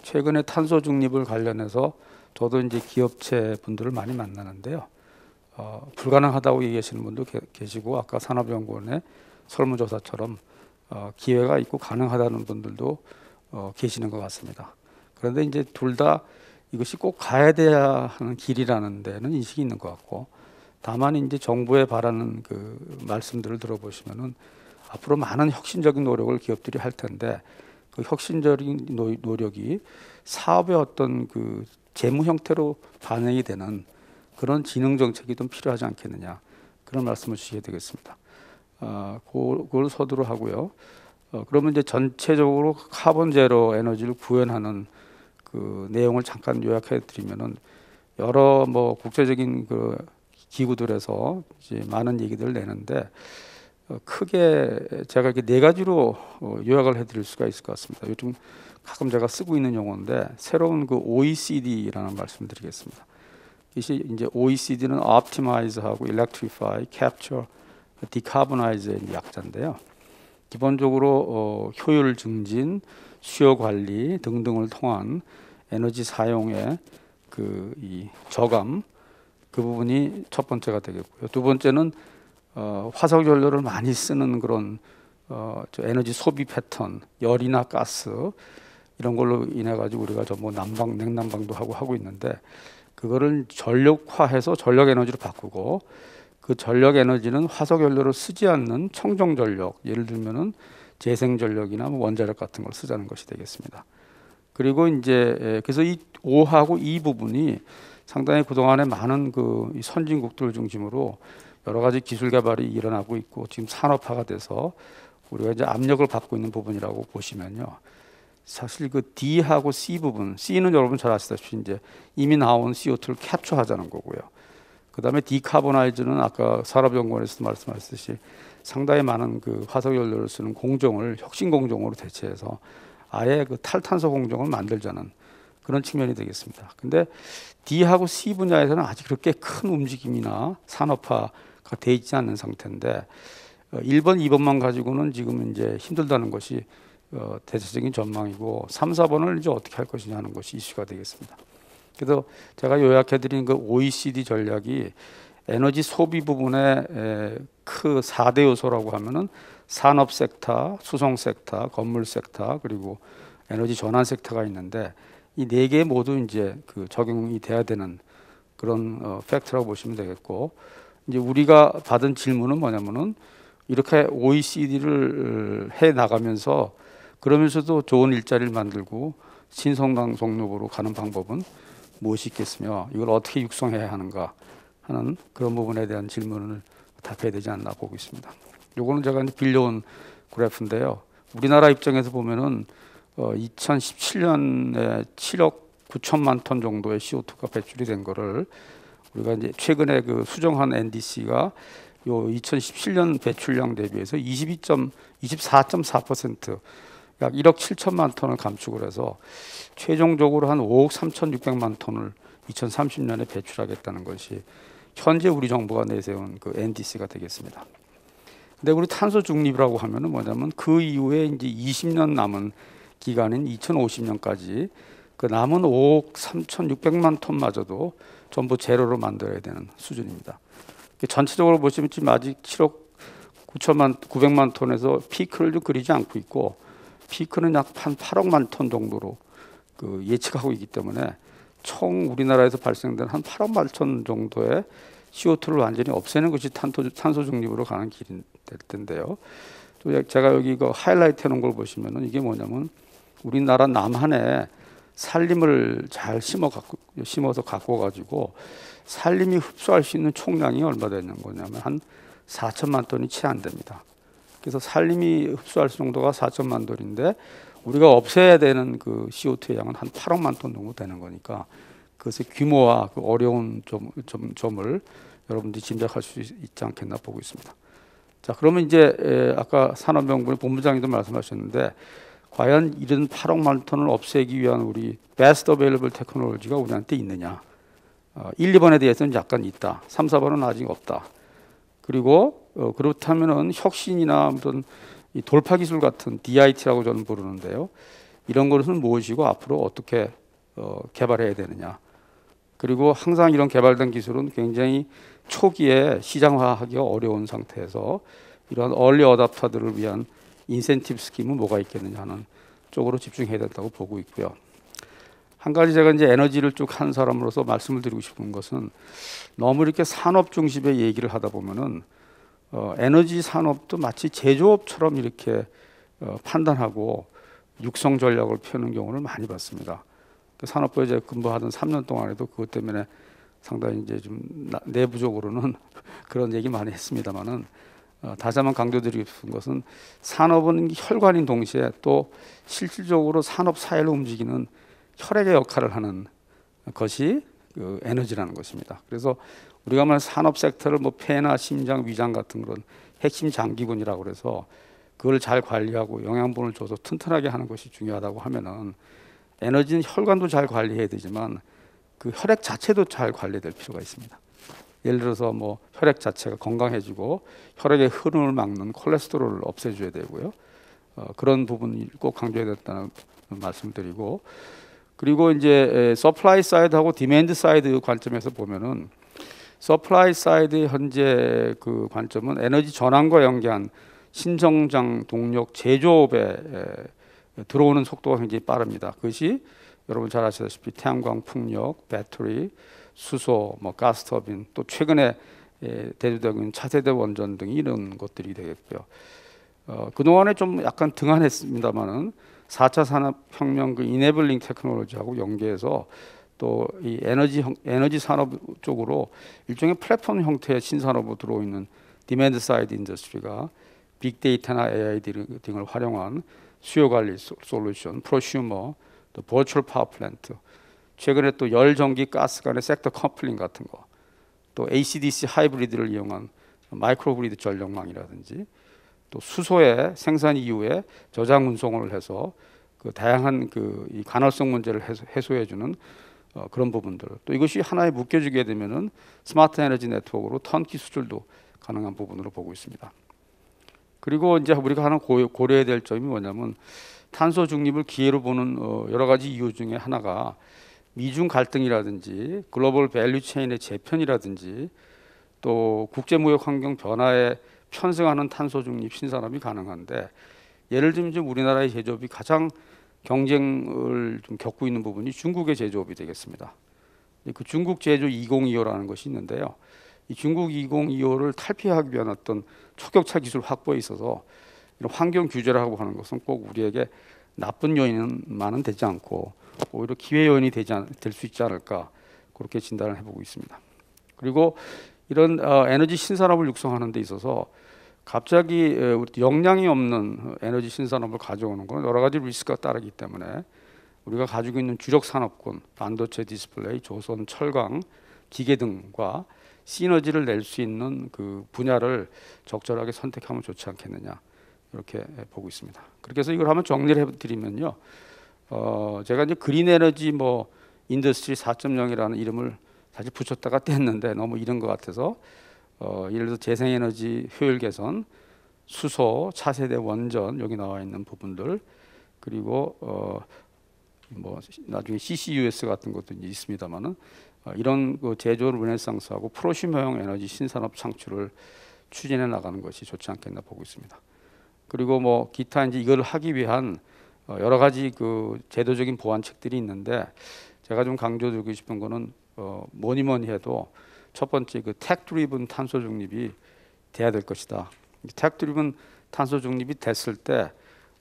최근에 탄소 중립을 관련해서 저도 이제 기업체 분들을 많이 만나는데요. 불가능하다고 얘기하시는 분도 계시고, 아까 산업연구원의 설문조사처럼 기회가 있고 가능하다는 분들도 계시는 것 같습니다. 그런데 이제 둘 다 이것이 꼭 가야 돼야 하는 길이라는 데는 인식이 있는 것 같고, 다만 이제 정부에 바라는 그 말씀들을 들어보시면은 앞으로 많은 혁신적인 노력을 기업들이 할 텐데 그 혁신적인 노력이 사업의 어떤 그 재무 형태로 반영이 되는 그런 진흥 정책이 좀 필요하지 않겠느냐, 그런 말씀을 주시게 되겠습니다. 그걸 서두로 하고요. 그러면 이제 전체적으로 카본 제로 에너지를 구현하는 그 내용을 잠깐 요약해 드리면은 여러 뭐 국제적인 그 기구들에서 이제 많은 얘기들을 내는데 크게 제가 이렇게 네 가지로 요약을 해드릴 수가 있을 것 같습니다. 요즘 가끔 제가 쓰고 있는 용어인데 새로운 그 OECD라는 말씀드리겠습니다. 이것이 이제 OECD는 Optimize하고 Electrify, Capture, Decarbonize의 약자인데요. 기본적으로 효율 증진, 수요 관리 등등을 통한 에너지 사용의 그 이 저감, 그 부분이 첫 번째가 되겠고요. 두 번째는 화석 연료를 많이 쓰는 그런 저 에너지 소비 패턴, 열이나 가스 이런 걸로 인해 가지고 우리가 전부 난방, 냉난방도 하고 있는데 그거를 전력화해서 전력 에너지로 바꾸고, 그 전력 에너지는 화석 연료를 쓰지 않는 청정 전력, 예를 들면은 재생 전력이나 뭐 원자력 같은 걸 쓰자는 것이 되겠습니다. 그리고 이제 그래서 이 5하고 2 부분이 상당히 그동안에 많은 그 선진국들 중심으로 여러 가지 기술 개발이 일어나고 있고 지금 산업화가 돼서 우리가 이제 압력을 받고 있는 부분이라고 보시면요. 사실 그 D하고 C 부분, C는 여러분 잘 아시다시피 이제 이미 나온 CO2를 캡처하자는 거고요. 그다음에 디카보나이즈는 아까 산업연구원에서도 말씀하셨듯이 상당히 많은 그 화석 연료를 쓰는 공정을 혁신 공정으로 대체해서 아예 그 탈탄소 공정을 만들자는 그런 측면이 되겠습니다. 근데 D하고 C 분야에서는 아직 그렇게 큰 움직임이나 산업화가 돼 있지 않는 상태인데 1번, 2번만 가지고는 지금 이제 힘들다는 것이 대체적인 전망이고 3, 4번을 이제 어떻게 할 것이냐 하는 것이 이슈가 되겠습니다. 그래서 제가 요약해드린 그 OECD 전략이 에너지 소비 부분의 그 4대 요소라고 하면은 산업 섹터, 수송 섹터, 건물 섹터, 그리고 에너지 전환 섹터가 있는데 이 네 개 모두 이제 그 적용이 돼야 되는 그런 팩트라고 보시면 되겠고, 이제 우리가 받은 질문은 뭐냐면은 이렇게 OECD를 해 나가면서 그러면서도 좋은 일자리를 만들고 신성장 동력으로 가는 방법은 무엇이 있겠으며 이걸 어떻게 육성해야 하는가 하는 그런 부분에 대한 질문을 답해야 되지 않나 보고 있습니다. 요거는 제가 이제 빌려온 그래프인데요. 우리나라 입장에서 보면은 2017년에 7억 9천만 톤 정도의 CO2가 배출이 된 거를 우리가 이제 최근에 그 수정한 NDC가 요 2017년 배출량 대비해서 24.4% 약 1억 7천만 톤을 감축을 해서 최종적으로 한 5억 3,600만 톤을 2030년에 배출하겠다는 것이 현재 우리 정부가 내세운 그 NDC가 되겠습니다. 근데 우리 탄소 중립이라고 하면은 뭐냐면 그 이후에 이제 20년 남은 기간인 2050년까지 그 남은 5억 3,600만 톤마저도 전부 제로로 만들어야 되는 수준입니다. 전체적으로 보시면 지금 아직 7억 900만 톤에서 피크를 좀 그리지 않고 있고 피크는 약 한 8억만 톤 정도로 그 예측하고 있기 때문에 총 우리나라에서 발생된 한 8억만 톤 정도의 CO2를 완전히 없애는 것이 탄소 중립으로 가는 길이 될 텐데요. 또 제가 여기 그 하이라이트 해놓은 걸 보시면은 이게 뭐냐면 우리나라 남한에 산림을 잘 심어서 갖고 가지고 산림이 흡수할 수 있는 총량이 얼마 되는 거냐면 한 4천만 톤이 채 안 됩니다. 그래서 산림이 흡수할 정도가 4천만 톤인데 우리가 없애야 되는 그 CO2의 양은 한 8억만 톤 정도 되는 거니까 그것의 규모와 그 어려운 점을 여러분들이 짐작할 수 있지 않겠나 보고 있습니다. 자, 그러면 이제 아까 산업연구원의 본부장님도 말씀하셨는데 과연 이런 8억만 톤을 없애기 위한 우리 Best Available Technology가 우리한테 있느냐? 1, 2번에 대해서는 약간 있다. 3, 4번은 아직 없다. 그리고 그렇다면은 혁신이나 무슨 이 돌파 기술 같은 DIT라고 저는 부르는데요. 이런 것은 무엇이고 앞으로 어떻게 개발해야 되느냐. 그리고 항상 이런 개발된 기술은 굉장히 초기에 시장화하기가 어려운 상태에서 이런 얼리 어답터들을 위한 인센티브 스킴은 뭐가 있겠느냐 하는 쪽으로 집중해야 된다고 보고 있고요. 한 가지 제가 이제 에너지를 쭉 한 사람으로서 말씀을 드리고 싶은 것은 너무 이렇게 산업 중심의 얘기를 하다 보면은 에너지 산업도 마치 제조업처럼 이렇게 판단하고 육성 전략을 펴는 경우를 많이 봤습니다. 그 산업부에 제가 근무하던 3년 동안에도 그것 때문에 상당히 이제 좀 내부적으로는 그런 얘기 많이 했습니다만은 다시 한번 강조드리고 싶은 것은 산업은 혈관인 동시에 또 실질적으로 산업 사회를 움직이는 혈액의 역할을 하는 것이 그 에너지라는 것입니다. 그래서 우리가 말하는 산업 섹터를 뭐 폐나 심장, 위장 같은 그런 핵심 장기군이라고 그래서 그걸 잘 관리하고 영양분을 줘서 튼튼하게 하는 것이 중요하다고 하면은 에너지는 혈관도 잘 관리해야 되지만 그 혈액 자체도 잘 관리될 필요가 있습니다. 예를 들어서 뭐 혈액 자체가 건강해지고 혈액의 흐름을 막는 콜레스테롤을 없애줘야 되고요. 그런 부분이 꼭 강조해야 된다는 말씀드리고, 그리고 이제 서플라이 사이드하고 디맨드 사이드 관점에서 보면은 서플라이 사이드 현재 그 관점은 에너지 전환과 연계한 신성장 동력 제조업에 들어오는 속도가 굉장히 빠릅니다. 그것이 여러분 잘 아시다시피 태양광, 풍력, 배터리, 수소, 뭐 가스터빈, 또 최근에 대두되고 있는 차세대 원전 등 이런 것들이 되겠고요. 그동안에 좀 약간 등한했습니다만은 4차 산업혁명 그 이네블링 테크놀로지하고 연계해서 또 이 에너지 산업 쪽으로 일종의 플랫폼 형태의 신산업으로 들어오는 디맨드 사이드 인더스트리가 빅데이터나 AI 등을 활용한 수요 관리 솔루션, 프로슈머, 또 버추얼 파워 플랜트, 최근에 또 열, 전기, 가스 간의 섹터 커플링 같은 거, 또 AC/DC 하이브리드를 이용한 마이크로그리드 전력망이라든지, 또 수소의 생산 이후에 저장 운송을 해서 그 다양한 그 이 간헐성 문제를 해소해주는 그런 부분들, 또 이것이 하나에 묶여지게 되면은 스마트 에너지 네트워크로 턴키 수출도 가능한 부분으로 보고 있습니다. 그리고 이제 우리가 하나 고려해야 될 점이 뭐냐면 탄소 중립을 기회로 보는 여러 가지 이유 중에 하나가 미중 갈등이라든지 글로벌 밸류 체인의 재편이라든지 또 국제무역 환경 변화에 편승하는 탄소 중립 신산업이 가능한데, 예를 들면 지금 우리나라의 제조업이 가장 경쟁을 좀 겪고 있는 부분이 중국의 제조업이 되겠습니다. 그 중국 제조 2025라는 것이 있는데요. 이 중국 2025를 탈피하기 위한 어떤 초격차 기술 확보에 있어서 이런 환경 규제라고 하는 것은 꼭 우리에게 나쁜 요인만은 되지 않고 오히려 기회 요인이 될 수 있지 않을까, 그렇게 진단을 해보고 있습니다. 그리고 이런 에너지 신산업을 육성하는 데 있어서 갑자기 역량이 없는 에너지 신산업을 가져오는 건 여러 가지 리스크가 따르기 때문에 우리가 가지고 있는 주력 산업군, 반도체, 디스플레이, 조선, 철강, 기계 등과 시너지를 낼 수 있는 그 분야를 적절하게 선택하면 좋지 않겠느냐, 이렇게 보고 있습니다. 그렇게 해서 이걸 한번 정리를 해드리면요, 제가 이제 그린 에너지 뭐 인더스트리 4.0이라는 이름을 사실 붙였다가 뗐는데 너무 이른 것 같아서 예를 들어 재생에너지 효율 개선, 수소, 차세대 원전 여기 나와 있는 부분들, 그리고 뭐 나중에 CCUS 같은 것도 이제 있습니다만은 이런 그 제조 르네상스하고 프로슈머형 에너지 신산업 창출을 추진해 나가는 것이 좋지 않겠나 보고 있습니다. 그리고 뭐 기타 이제 이걸 하기 위한 여러 가지 그 제도적인 보완책들이 있는데, 제가 좀 강조드리고 싶은 거는 뭐니 해도 첫 번째 그 택 드리븐 탄소 중립이 돼야 될 것이다. 택 드리븐 탄소 중립이 됐을 때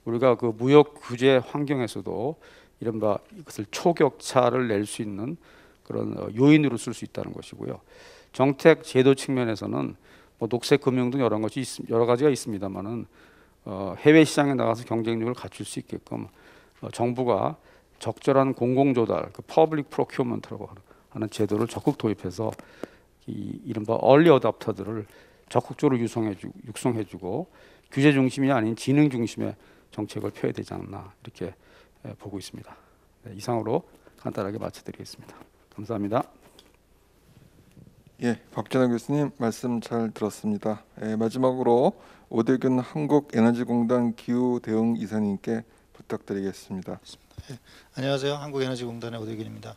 우리가 그 무역 규제 환경에서도 이른바 이것을 초격차를 낼 수 있는 그런 요인으로 쓸 수 있다는 것이고요. 정책 제도 측면에서는 뭐 녹색 금융 등 여러 가지가 있습니다만은 해외 시장에 나가서 경쟁력을 갖출 수 있게끔 정부가 적절한 공공 조달, 그 퍼블릭 프로큐먼트라고 하는 제도를 적극 도입해서 이 이른바 얼리 어답터들을 적극적으로 육성해주고 규제 중심이 아닌 지능 중심의 정책을 펴야 되지 않나, 이렇게 보고 있습니다. 네, 이상으로 간단하게 마쳐드리겠습니다. 감사합니다. 예, 박진환 교수님 말씀 잘 들었습니다. 마지막으로 오대균 한국에너지공단 기후대응이사님께 부탁드리겠습니다. 안녕하세요. 한국에너지공단의 오대균입니다.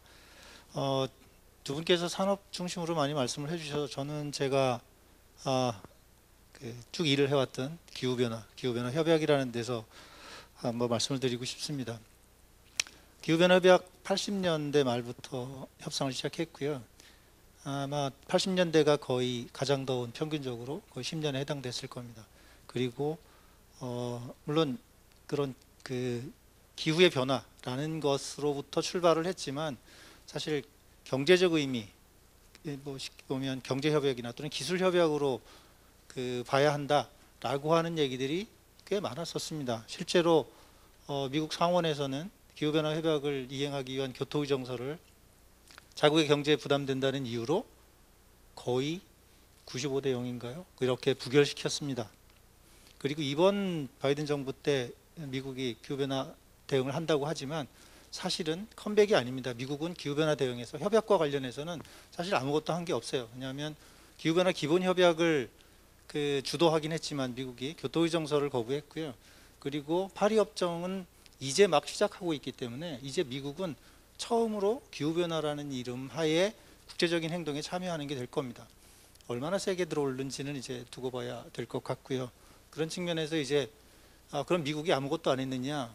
두 분께서 산업 중심으로 많이 말씀을 해주셔서 저는 제가 쭉 일을 해왔던 기후변화 협약이라는 데서 한번 말씀을 드리고 싶습니다. 기후변화 협약 80년대 말부터 협상을 시작했고요. 아마 80년대가 거의 가장 더운 평균적으로 거의 10년에 해당됐을 겁니다. 그리고 물론 그런 그 기후의 변화라는 것으로부터 출발을 했지만 사실 경제적 의미, 뭐 쉽게 보면 경제협약이나 또는 기술협약으로 그 봐야 한다라고 하는 얘기들이 꽤 많았었습니다. 실제로 미국 상원에서는 기후변화 협약을 이행하기 위한 교토의정서를 자국의 경제에 부담된다는 이유로 거의 95대 0인가요? 이렇게 부결시켰습니다. 그리고 이번 바이든 정부 때 미국이 기후변화 대응을 한다고 하지만 사실은 컴백이 아닙니다. 미국은 기후변화 대응에서 협약과 관련해서는 사실 아무것도 한 게 없어요. 왜냐하면 기후변화 기본협약을 그 주도하긴 했지만 미국이 교토의정서를 거부했고요. 그리고 파리협정은 이제 막 시작하고 있기 때문에 이제 미국은 처음으로 기후변화라는 이름 하에 국제적인 행동에 참여하는 게 될 겁니다. 얼마나 세게 들어오는지는 이제 두고 봐야 될 것 같고요. 그런 측면에서 이제 그럼 미국이 아무것도 안 했느냐?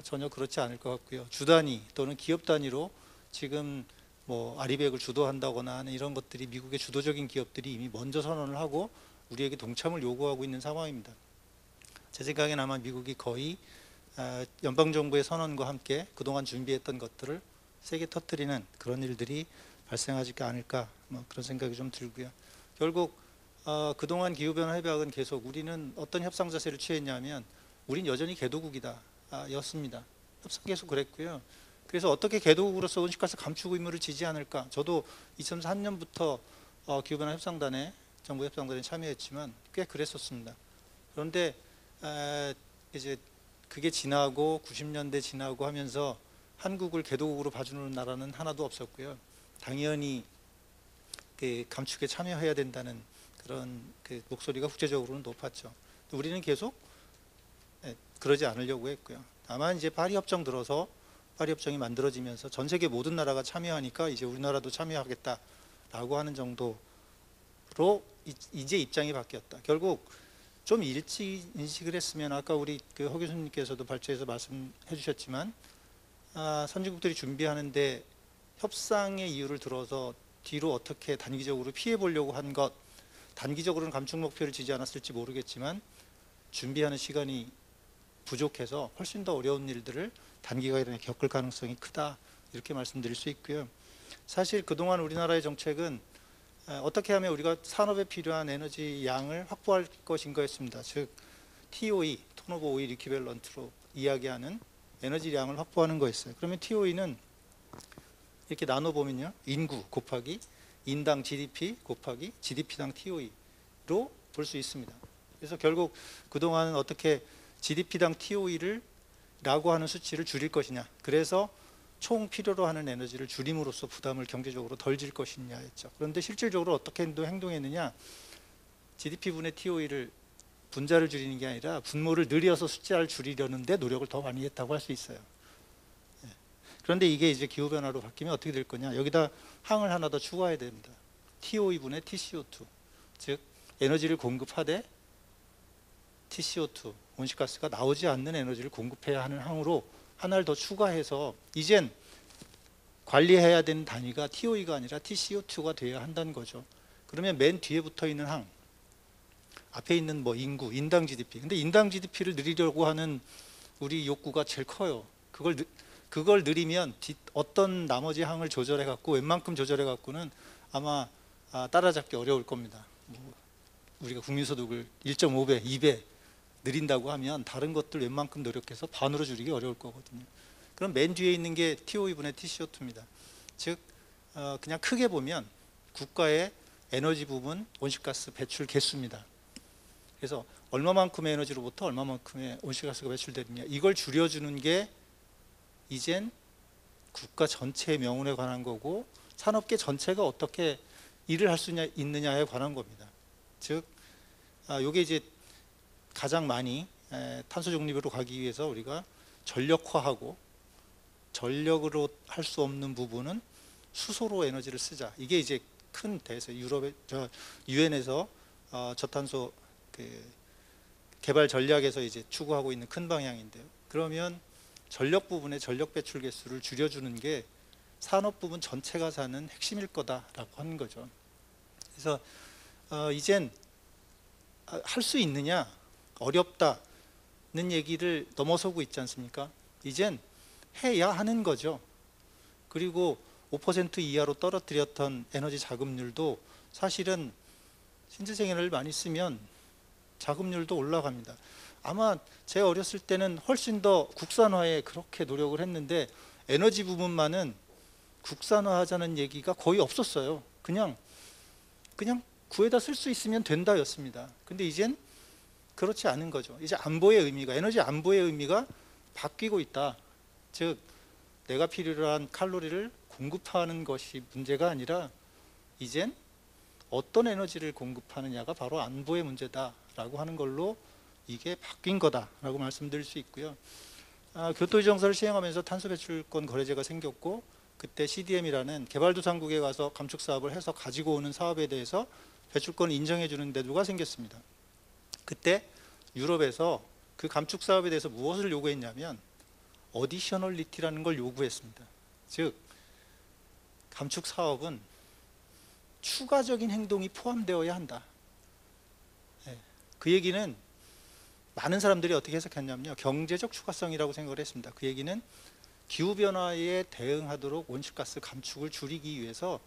전혀 그렇지 않을 것 같고요. 주 단위 또는 기업 단위로 지금 뭐 아리백을 주도한다거나 하는 이런 것들이 미국의 주도적인 기업들이 이미 먼저 선언을 하고 우리에게 동참을 요구하고 있는 상황입니다. 제 생각엔 아마 미국이 거의 연방정부의 선언과 함께 그동안 준비했던 것들을 세게 터뜨리는 그런 일들이 발생하지 않을까 뭐 그런 생각이 좀 들고요. 결국 그동안 기후변화 협약은 계속 우리는 어떤 협상 자세를 취했냐면 우린 여전히 개도국이다 였습니다. 협상 계속 그랬고요. 그래서 어떻게 개도국으로서 온실가스 감축 의무를 지지 않을까. 저도 2003년부터 기후변화 협상단에 정부 협상단에 참여했지만 꽤 그랬었습니다. 그런데 이제 그게 지나고 90년대 지나고 하면서 한국을 개도국으로 봐주는 나라는 하나도 없었고요. 당연히 그 감축에 참여해야 된다는 그런 그 목소리가 국제적으로는 높았죠. 우리는 계속 그러지 않으려고 했고요. 다만 이제 파리협정 들어서 파리협정이 만들어지면서 전 세계 모든 나라가 참여하니까 이제 우리나라도 참여하겠다라고 하는 정도로 이제 입장이 바뀌었다. 결국 좀 일찍 인식을 했으면 아까 우리 그 허 교수님께서도 발제해서 말씀해 주셨지만 선진국들이 준비하는데 협상의 이유를 들어서 뒤로 어떻게 단기적으로 피해 보려고 한 것, 단기적으로는 감축 목표를 지지 않았을지 모르겠지만 준비하는 시간이 부족해서 훨씬 더 어려운 일들을 단기간에 겪을 가능성이 크다 이렇게 말씀드릴 수 있고요. 사실 그동안 우리나라의 정책은 어떻게 하면 우리가 산업에 필요한 에너지 양을 확보할 것인가였습니다. 즉 TOE, 톤 오브 오일 이퀴밸런트로 이야기하는 에너지 양을 확보하는 거였어요. 그러면 TOE는 이렇게 나눠보면요. 인구 곱하기 인당 GDP 곱하기 GDP당 TOE로 볼 수 있습니다. 그래서 결국 그동안은 어떻게 GDP당 TOE를 라고 하는 수치를 줄일 것이냐. 그래서 총 필요로 하는 에너지를 줄임으로써 부담을 경제적으로 덜 질 것이냐 했죠. 그런데 실질적으로 어떻게 행동했느냐. GDP분의 TOE를 분자를 줄이는 게 아니라 분모를 늘려서 숫자를 줄이려는데 노력을 더 많이 했다고 할 수 있어요. 그런데 이게 이제 기후변화로 바뀌면 어떻게 될 거냐. 여기다 항을 하나 더 추가해야 됩니다. TOE분의 TCO2. 즉 에너지를 공급하되 TCO2, 온실가스가 나오지 않는 에너지를 공급해야 하는 항으로 하나를 더 추가해서 이젠 관리해야 되는 단위가 TOE가 아니라 TCO2가 되어야 한다는 거죠. 그러면 맨 뒤에 붙어 있는 항, 앞에 있는 뭐 인구, 인당 GDP. 근데 인당 GDP를 늘리려고 하는 우리 욕구가 제일 커요. 그걸 늘리면 어떤 나머지 항을 조절해 갖고 웬만큼 조절해 갖고는 아마 따라잡기 어려울 겁니다. 뭐 우리가 국민소득을 1.5배, 2배 늘린다고 하면 다른 것들 웬만큼 노력해서 반으로 줄이기 어려울 거거든요. 그럼 맨 뒤에 있는 게 TOE분의 TCO2입니다. 즉 그냥 크게 보면 국가의 에너지 부분 온실가스 배출 개수입니다. 그래서 얼마만큼의 에너지로부터 얼마만큼의 온실가스가 배출되느냐 이걸 줄여주는 게 이젠 국가 전체의 명운에 관한 거고 산업계 전체가 어떻게 일을 할 수 있느냐에 관한 겁니다. 즉 이게 이제 가장 많이 탄소 중립으로 가기 위해서 우리가 전력화하고 전력으로 할 수 없는 부분은 수소로 에너지를 쓰자. 이게 이제 큰 대에서 유엔에서 저탄소 개발 전략에서 이제 추구하고 있는 큰 방향인데요. 그러면 전력 부분의 전력 배출 개수를 줄여주는 게 산업 부분 전체가 사는 핵심일 거다라고 하는 거죠. 그래서 이젠 할 수 있느냐 어렵다는 얘기를 넘어서고 있지 않습니까? 이젠 해야 하는 거죠. 그리고 5% 이하로 떨어뜨렸던 에너지 자급률도 사실은 신재생에너지를 많이 쓰면 자급률도 올라갑니다. 아마 제가 어렸을 때는 훨씬 더 국산화에 그렇게 노력을 했는데 에너지 부분만은 국산화하자는 얘기가 거의 없었어요. 그냥 구해다 쓸 수 있으면 된다였습니다. 근데 이젠 그렇지 않은 거죠. 이제 안보의 의미가, 에너지 안보의 의미가 바뀌고 있다. 즉 내가 필요로 한 칼로리를 공급하는 것이 문제가 아니라 이젠 어떤 에너지를 공급하느냐가 바로 안보의 문제다라고 하는 걸로 이게 바뀐 거다라고 말씀드릴 수 있고요. 교토유정서를 시행하면서 탄소 배출권 거래제가 생겼고 그때 CDM이라는 개발도상국에 가서 감축 사업을 해서 가지고 오는 사업에 대해서 배출권을 인정해 주는 제도가 생겼습니다. 그때 유럽에서 그 감축 사업에 대해서 무엇을 요구했냐면 어디셔널리티라는 걸 요구했습니다. 즉 감축 사업은 추가적인 행동이 포함되어야 한다. 그 얘기는 많은 사람들이 어떻게 해석했냐면요, 경제적 추가성이라고 생각을 했습니다. 그 얘기는 기후변화에 대응하도록 온실가스 감축을 줄이기 위해서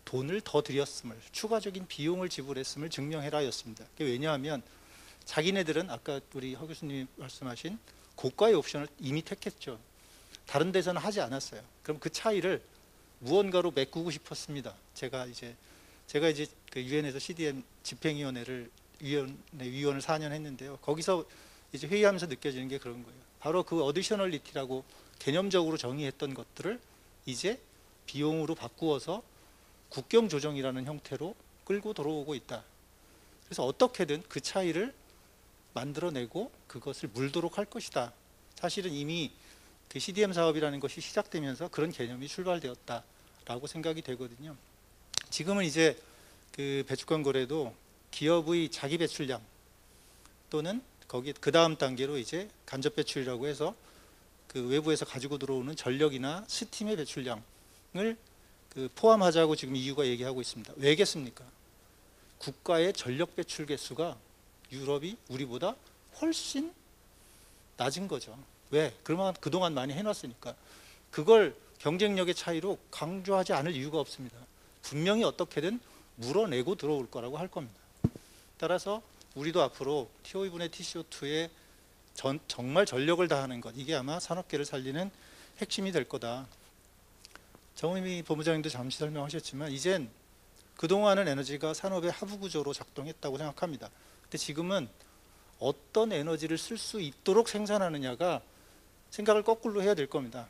돈을 더 들였음을, 추가적인 비용을 지불했음을 증명해라였습니다. 왜냐하면 자기네들은 아까 우리 허 교수님이 말씀하신 고가의 옵션을 이미 택했죠. 다른 데서는 하지 않았어요. 그럼 그 차이를 무언가로 메꾸고 싶었습니다. 제가 이제 그 유엔에서 CDM 집행위원회를 위원을 4년 했는데요. 거기서 이제 회의하면서 느껴지는 게 그런 거예요. 바로 그 어디셔널리티라고 개념적으로 정의했던 것들을 이제 비용으로 바꾸어서 국경 조정이라는 형태로 끌고 들어오고 있다. 그래서 어떻게든 그 차이를 만들어내고 그것을 물도록 할 것이다. 사실은 이미 그 CDM 사업이라는 것이 시작되면서 그런 개념이 출발되었다라고 생각이 되거든요. 지금은 이제 그 배출권 거래도 기업의 자기 배출량 또는 거기 그 다음 단계로 이제 간접 배출이라고 해서 그 외부에서 가지고 들어오는 전력이나 스팀의 배출량을 그 포함하자고 지금 EU가 얘기하고 있습니다. 왜겠습니까? 국가의 전력 배출 개수가 유럽이 우리보다 훨씬 낮은 거죠. 왜? 그동안 많이 해놨으니까. 그걸 경쟁력의 차이로 강조하지 않을 이유가 없습니다. 분명히 어떻게든 물어내고 들어올 거라고 할 겁니다. 따라서 우리도 앞으로 TO2분의 TCO2에 정말 전력을 다하는 것, 이게 아마 산업계를 살리는 핵심이 될 거다. 정의미 본부장님도 잠시 설명하셨지만 이젠 그동안은 에너지가 산업의 하부 구조로 작동했다고 생각합니다. 근데 지금은 어떤 에너지를 쓸 수 있도록 생산하느냐가 생각을 거꾸로 해야 될 겁니다.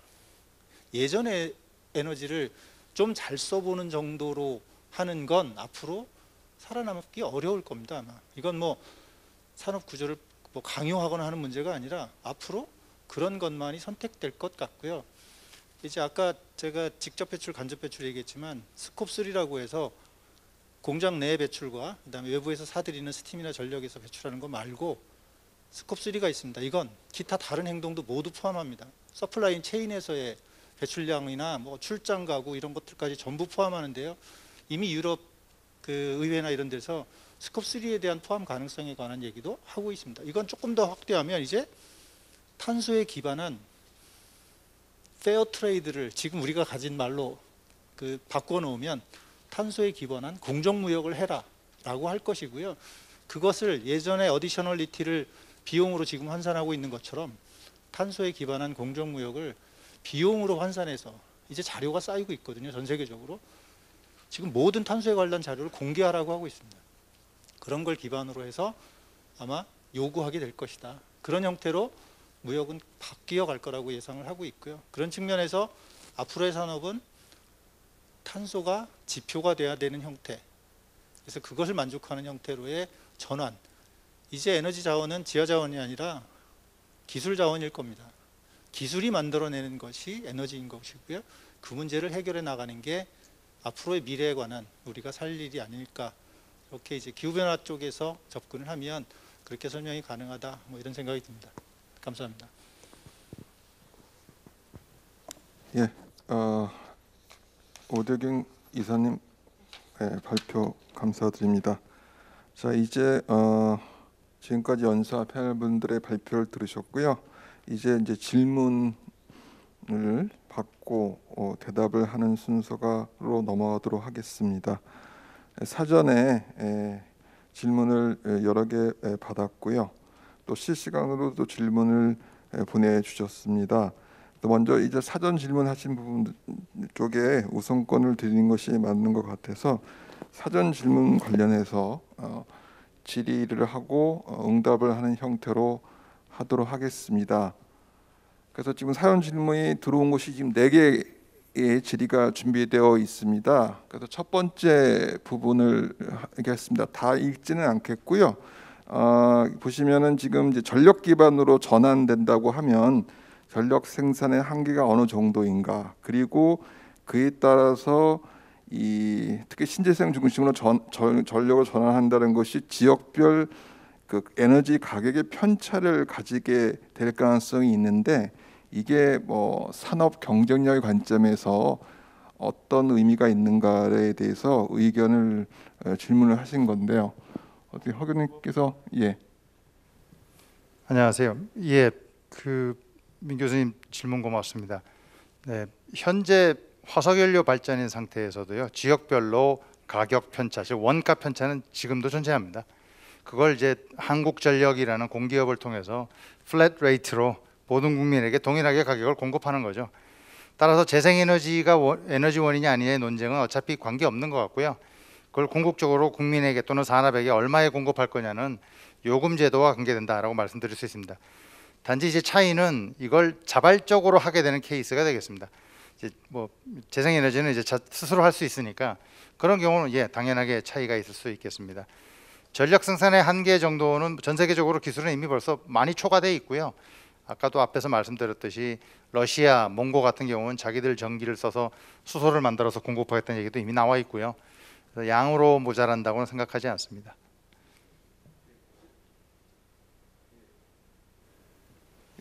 예전에 에너지를 좀 잘 써보는 정도로 하는 건 앞으로 살아남기 어려울 겁니다. 아마 이건 뭐 산업 구조를 뭐 강요하거나 하는 문제가 아니라 앞으로 그런 것만이 선택될 것 같고요. 이제 아까 제가 직접 배출, 간접 배출 얘기했지만 스콥 3라고 해서 공장 내 배출과 그다음에 외부에서 사들이는 스팀이나 전력에서 배출하는 거 말고 스콥 3가 있습니다. 이건 기타 다른 행동도 모두 포함합니다. 서플라인 체인에서의 배출량이나 뭐 출장 가구 이런 것들까지 전부 포함하는데요. 이미 유럽 그 의회나 이런 데서 스콥 3에 대한 포함 가능성에 관한 얘기도 하고 있습니다. 이건 조금 더 확대하면 이제 탄소에 기반한 페어 트레이드를 지금 우리가 가진 말로 그 바꿔 놓으면 탄소에 기반한 공정무역을 해라라고 할 것이고요. 그것을 예전에 어디셔널리티를 비용으로 지금 환산하고 있는 것처럼 탄소에 기반한 공정무역을 비용으로 환산해서 이제 자료가 쌓이고 있거든요. 전 세계적으로. 지금 모든 탄소에 관련 자료를 공개하라고 하고 있습니다. 그런 걸 기반으로 해서 아마 요구하게 될 것이다. 그런 형태로 무역은 바뀌어 갈 거라고 예상을 하고 있고요. 그런 측면에서 앞으로의 산업은 탄소가 지표가 돼야 되는 형태, 그래서 그것을 만족하는 형태로의 전환. 이제 에너지 자원은 지하 자원이 아니라 기술 자원일 겁니다. 기술이 만들어내는 것이 에너지인 것이고요. 그 문제를 해결해 나가는 게 앞으로의 미래에 관한 우리가 살 일이 아닐까. 이렇게 이제 기후변화 쪽에서 접근을 하면 그렇게 설명이 가능하다. 뭐 이런 생각이 듭니다. 감사합니다. 예, 오대균 이사님 발표 감사드립니다. 자, 이제 지금까지 연사 패널분들의 발표를 들으셨고요. 이제 질문을 받고 대답을 하는 순서로 넘어가도록 하겠습니다. 사전에 질문을 여러 개 받았고요. 또 실시간으로도 질문을 보내주셨습니다. 먼저 이제 사전 질문하신 부분 쪽에 우선권을 드리는 것이 맞는 것 같아서 사전 질문 관련해서 질의를 하고 응답을 하는 형태로 하도록 하겠습니다. 그래서 지금 사전 질문이 들어온 것이 지금 4개의 질의가 준비되어 있습니다. 그래서 첫 번째 부분을 하겠습니다. 다 읽지는 않겠고요. 보시면은 지금 이제 전력 기반으로 전환된다고 하면 전력 생산의 한계가 어느 정도인가, 그리고 그에 따라서 특히 신재생 중심으로 전력을 전환한다는 것이 지역별 그 에너지 가격의 편차를 가지게 될 가능성이 있는데, 이게 뭐 산업 경쟁력의 관점에서 어떤 의미가 있는가에 대해서 의견을 질문을 하신 건데요. 어떻게 허 교수님께서 안녕하세요. 예, 민 교수님 질문 고맙습니다. 네, 현재 화석연료 발전인 상태에서도요, 지역별로 가격 편차, 즉 원가 편차는 지금도 존재합니다. 그걸 이제 한국전력이라는 공기업을 통해서 플랫 레이트로 모든 국민에게 동일하게 가격을 공급하는 거죠. 따라서 재생에너지가 에너지원이냐 아니냐의 논쟁은 어차피 관계없는 것 같고요. 그걸 궁극적으로 국민에게 또는 산업에게 얼마에 공급할 거냐는 요금 제도와 관계된다라고 말씀드릴 수 있습니다. 단지 이제 차이는 이걸 자발적으로 하게 되는 케이스가 되겠습니다. 이제 뭐 재생에너지는 이제 스스로 할 수 있으니까 그런 경우는 당연하게 차이가 있을 수 있겠습니다. 전력 생산의 한계 정도는 전 세계적으로 기술은 이미 벌써 많이 초과되어 있고요. 아까도 앞에서 말씀드렸듯이 러시아, 몽고 같은 경우는 자기들 전기를 써서 수소를 만들어서 공급하겠다는 얘기도 이미 나와 있고요. 그래서 양으로 모자란다고는 생각하지 않습니다.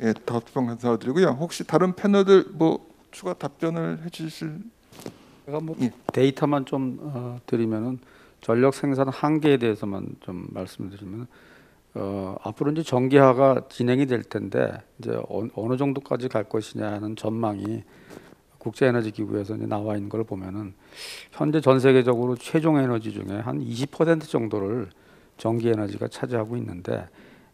예, 답변 감사드리고요. 혹시 다른 패널들 뭐 추가 답변을 해주실? 제가 뭐 데이터만 좀 드리면은 전력 생산 한계에 대해서만 좀 말씀드리면 앞으로 이제 전기화가 진행이 될 텐데 이제 어느 정도까지 갈 것이냐는 전망이 국제에너지기구에서 이제 나와 있는 걸 보면은 현재 전 세계적으로 최종 에너지 중에 한 20% 정도를 전기 에너지가 차지하고 있는데,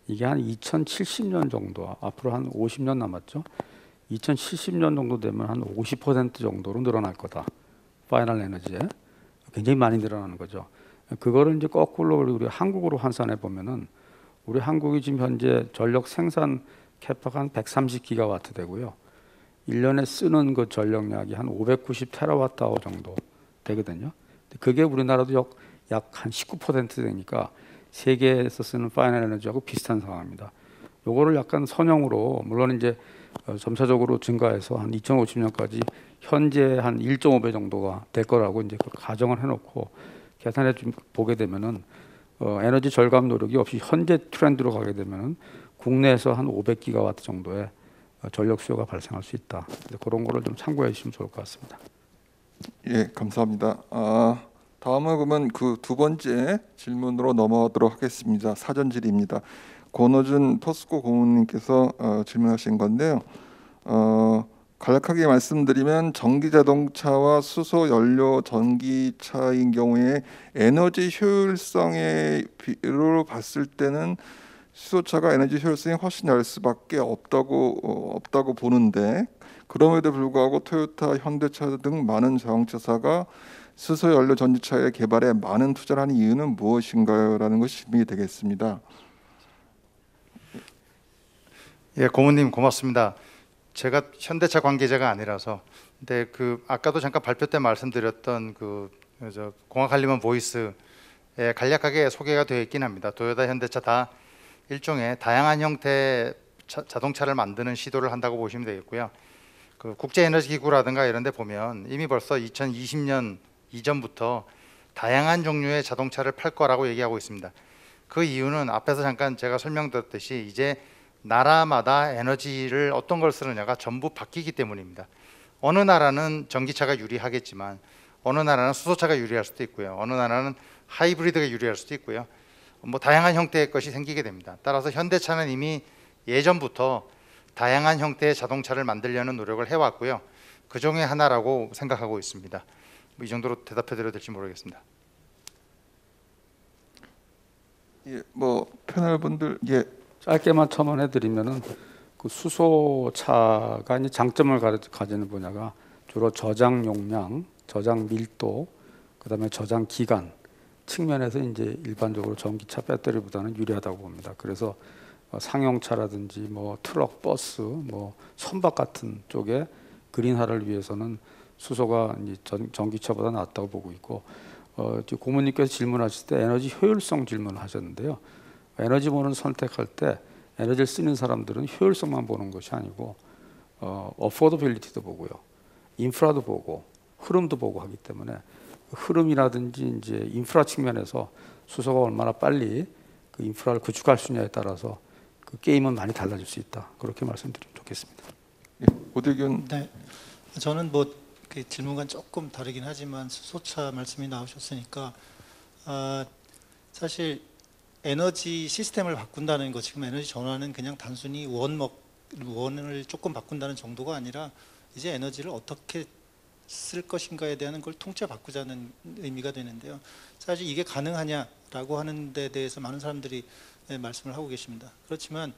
이게 한 2070년 정도, 앞으로 한 50년 남았죠. 2070년 정도 되면 한 50% 정도로 늘어날 거다. 파이널 에너지에 굉장히 많이 늘어나는 거죠. 그거를 이제 거꾸로 우리 한국으로 환산해 보면은 우리 한국이 지금 현재 전력 생산 캐파가 한 130기가와트 되고요. 1년에 쓰는 그 전력량이 한 590 테라와트아워 정도 되거든요. 그게 우리나라도 약 한 19% 되니까 세계에서 쓰는 파이널 에너지하고 비슷한 상황입니다. 요거를 약간 선형으로, 물론 이제 점차적으로 증가해서 한 2050년까지 현재 한 1.5배 정도가 될 거라고 이제 가정을 해놓고 계산해 좀 보게 되면은 에너지 절감 노력이 없이 현재 트렌드로 가게 되면은 국내에서 한 500기가와트 정도의 전력 수요가 발생할 수 있다. 그런 거를 좀 참고해 주시면 좋을 것 같습니다. 예, 감사합니다. 다음은 그러면 그 두 번째 질문으로 넘어가도록 하겠습니다. 사전 질의입니다. 권호준 포스코 고문님께서 질문하신 건데요. 간략하게 말씀드리면 전기 자동차와 수소 연료 전기차인 경우에 에너지 효율성의 비로 봤을 때는 수소차가 에너지 효율성이 훨씬 날 수밖에 없다고 보는데, 그럼에도 불구하고 토요타, 현대차 등 많은 자동차사가 수소 연료 전기차의 개발에 많은 투자를 하는 이유는 무엇인가요? 라는 것이 질문이 되겠습니다. 예, 고문님 고맙습니다. 제가 현대차 관계자가 아니라서, 근데 아까도 잠깐 발표 때 말씀드렸던 공학 할리먼 보이스에 간략하게 소개가 되어 있긴 합니다. 도요타, 현대차 다 일종의 다양한 형태의 자동차를 만드는 시도를 한다고 보시면 되겠고요. 국제에너지기구라든가 이런 데 보면 이미 벌써 2020년 이전부터 다양한 종류의 자동차를 팔 거라고 얘기하고 있습니다. 그 이유는 앞에서 잠깐 제가 설명드렸듯이 이제 나라마다 에너지를 어떤 걸 쓰느냐가 전부 바뀌기 때문입니다. 어느 나라는 전기차가 유리하겠지만 어느 나라는 수소차가 유리할 수도 있고요. 어느 나라는 하이브리드가 유리할 수도 있고요. 뭐 다양한 형태의 것이 생기게 됩니다. 따라서 현대차는 이미 예전부터 다양한 형태의 자동차를 만들려는 노력을 해왔고요. 그 중에 하나라고 생각하고 있습니다. 이 정도로 대답해드려도 될지 모르겠습니다. 예, 뭐 패널 분들 예, 짧게만 첨언해드리면은 그 수소차가 이제 장점을 가지는 분야가 주로 저장 용량, 저장 밀도, 그다음에 저장 기간 측면에서 이제 일반적으로 전기차 배터리보다는 유리하다고 봅니다. 그래서 상용차라든지 뭐 트럭, 버스, 뭐 선박 같은 쪽에 그린화를 위해서는 수소가 이제 전기차보다 낫다고 보고 있고, 고모님께서 질문하실 때 에너지 효율성 질문을 하셨는데요. 에너지원을 선택할 때 에너지를 쓰는 사람들은 효율성만 보는 것이 아니고 어포더빌리티도 보고요, 인프라도 보고 흐름도 보고 하기 때문에 흐름이라든지 이제 인프라 측면에서 수소가 얼마나 빨리 그 인프라를 구축할 수 있냐에 따라서 그 게임은 많이 달라질 수 있다. 그렇게 말씀드리면 좋겠습니다. 예, 오대균. 네, 저는 뭐 그 질문과 조금 다르긴 하지만 수소차 말씀이 나오셨으니까 사실 에너지 시스템을 바꾼다는 거, 지금 에너지 전환은 그냥 단순히 원을 조금 바꾼다는 정도가 아니라 이제 에너지를 어떻게 쓸 것인가에 대한 걸 통째 바꾸자는 의미가 되는데요. 사실 이게 가능하냐라고 하는 데 대해서 많은 사람들이 말씀을 하고 계십니다. 그렇지만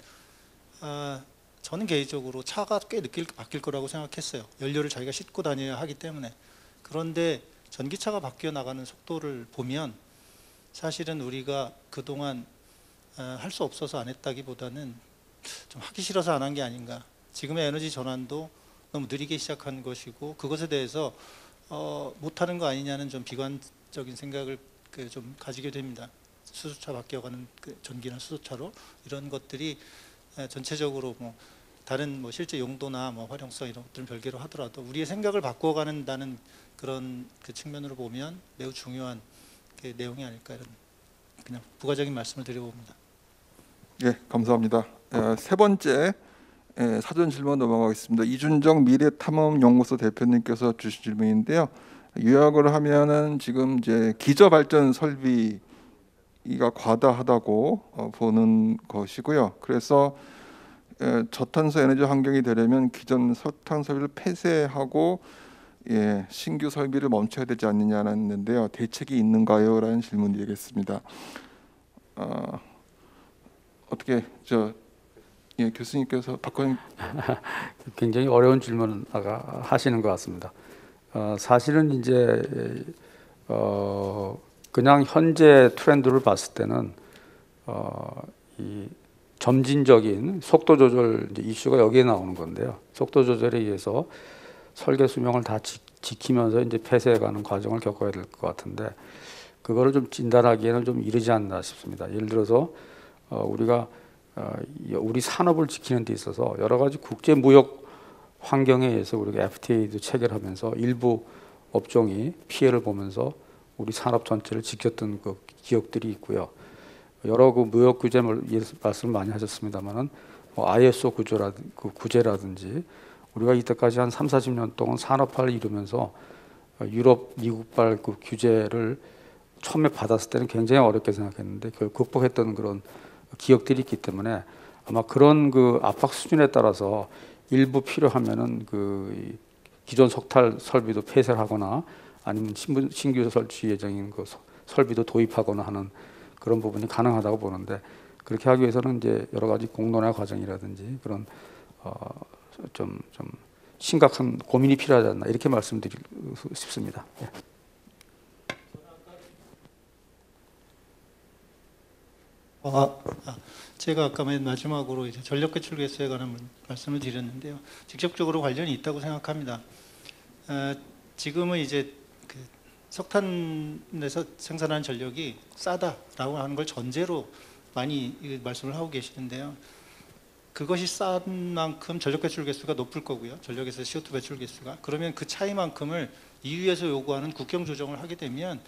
저는 개인적으로 차가 꽤 늦게 바뀔 거라고 생각했어요. 연료를 자기가 싣고 다녀야 하기 때문에. 그런데 전기차가 바뀌어 나가는 속도를 보면 사실은 우리가 그동안 할 수 없어서 안 했다기보다는 좀 하기 싫어서 안 한 게 아닌가. 지금의 에너지 전환도 너무 느리게 시작한 것이고 그것에 대해서 못하는 거 아니냐는 좀 비관적인 생각을 좀 가지게 됩니다. 수소차 바뀌어가는 그 전기나 수소차로 이런 것들이 전체적으로 뭐 다른 뭐 실제 용도나 뭐 활용성 이런 것들은 별개로 하더라도 우리의 생각을 바꿔가는다는 그런 그 측면으로 보면 매우 중요한 그 내용이 아닐까, 이런 그냥 부가적인 말씀을 드려봅니다. 예, 감사합니다. 세 번째 사전 질문 넘어가겠습니다. 이준정 미래탐험연구소 대표님께서 주신 질문인데요. 요약을 하면은 지금 이제 기저 발전 설비가 과다하다고 보는 것이고요. 그래서 저탄소 에너지 환경이 되려면 기존 석탄 설비를 폐쇄하고 신규 설비를 멈춰야 되지 않느냐는데요. 대책이 있는가요? 라는 질문드리겠습니다. 어떻게 교수님께서 박건영 굉장히 어려운 질문을 하시는 것 같습니다. 사실은 이제 그냥 현재 트렌드를 봤을 때는 이 점진적인 속도 조절 이슈가 여기에 나오는 건데요. 속도 조절에 의해서 설계 수명을 다 지키면서 이제 폐쇄해가는 과정을 겪어야 될 것 같은데 그거를 좀 진단하기에는 좀 이르지 않나 싶습니다. 예를 들어서 우리가 우리 산업을 지키는 데 있어서 여러 가지 국제 무역 환경에 의해서 우리가 FTA도 체결하면서 일부 업종이 피해를 보면서 우리 산업 전체를 지켰던 그 기억들이 있고요. 여러 그 무역 규제 말씀을 많이 하셨습니다만은 ISO 구제라든지 우리가 이때까지 한 30-40년 동안 산업화를 이루면서 유럽, 미국발 그 규제를 처음에 받았을 때는 굉장히 어렵게 생각했는데 그걸 극복했던 그런 기억들이 있기 때문에 아마 그런 그 압박 수준에 따라서 일부 필요하면은 그 기존 석탄 설비도 폐쇄를 하거나 아니면 신규 설치 예정인 그 설비도 도입하거나 하는 그런 부분이 가능하다고 보는데 그렇게 하기 위해서는 이제 여러 가지 공론화 과정이라든지 그런 좀 심각한 고민이 필요하지 않나 이렇게 말씀드리고 싶습니다. 예. 제가 아까 맨 마지막으로 이제 전력 배출 개수에 관한 말씀을 드렸는데요. 직접적으로 관련이 있다고 생각합니다. 지금은 이제 그 석탄에서 생산하는 전력이 싸다라고 하는 걸 전제로 많이 말씀을 하고 계시는데요. 그것이 싼 만큼 전력 배출 개수가 높을 거고요. 전력에서 CO2 배출 개수가. 그러면 그 차이만큼을 EU에서 요구하는 국경 조정을 하게 되면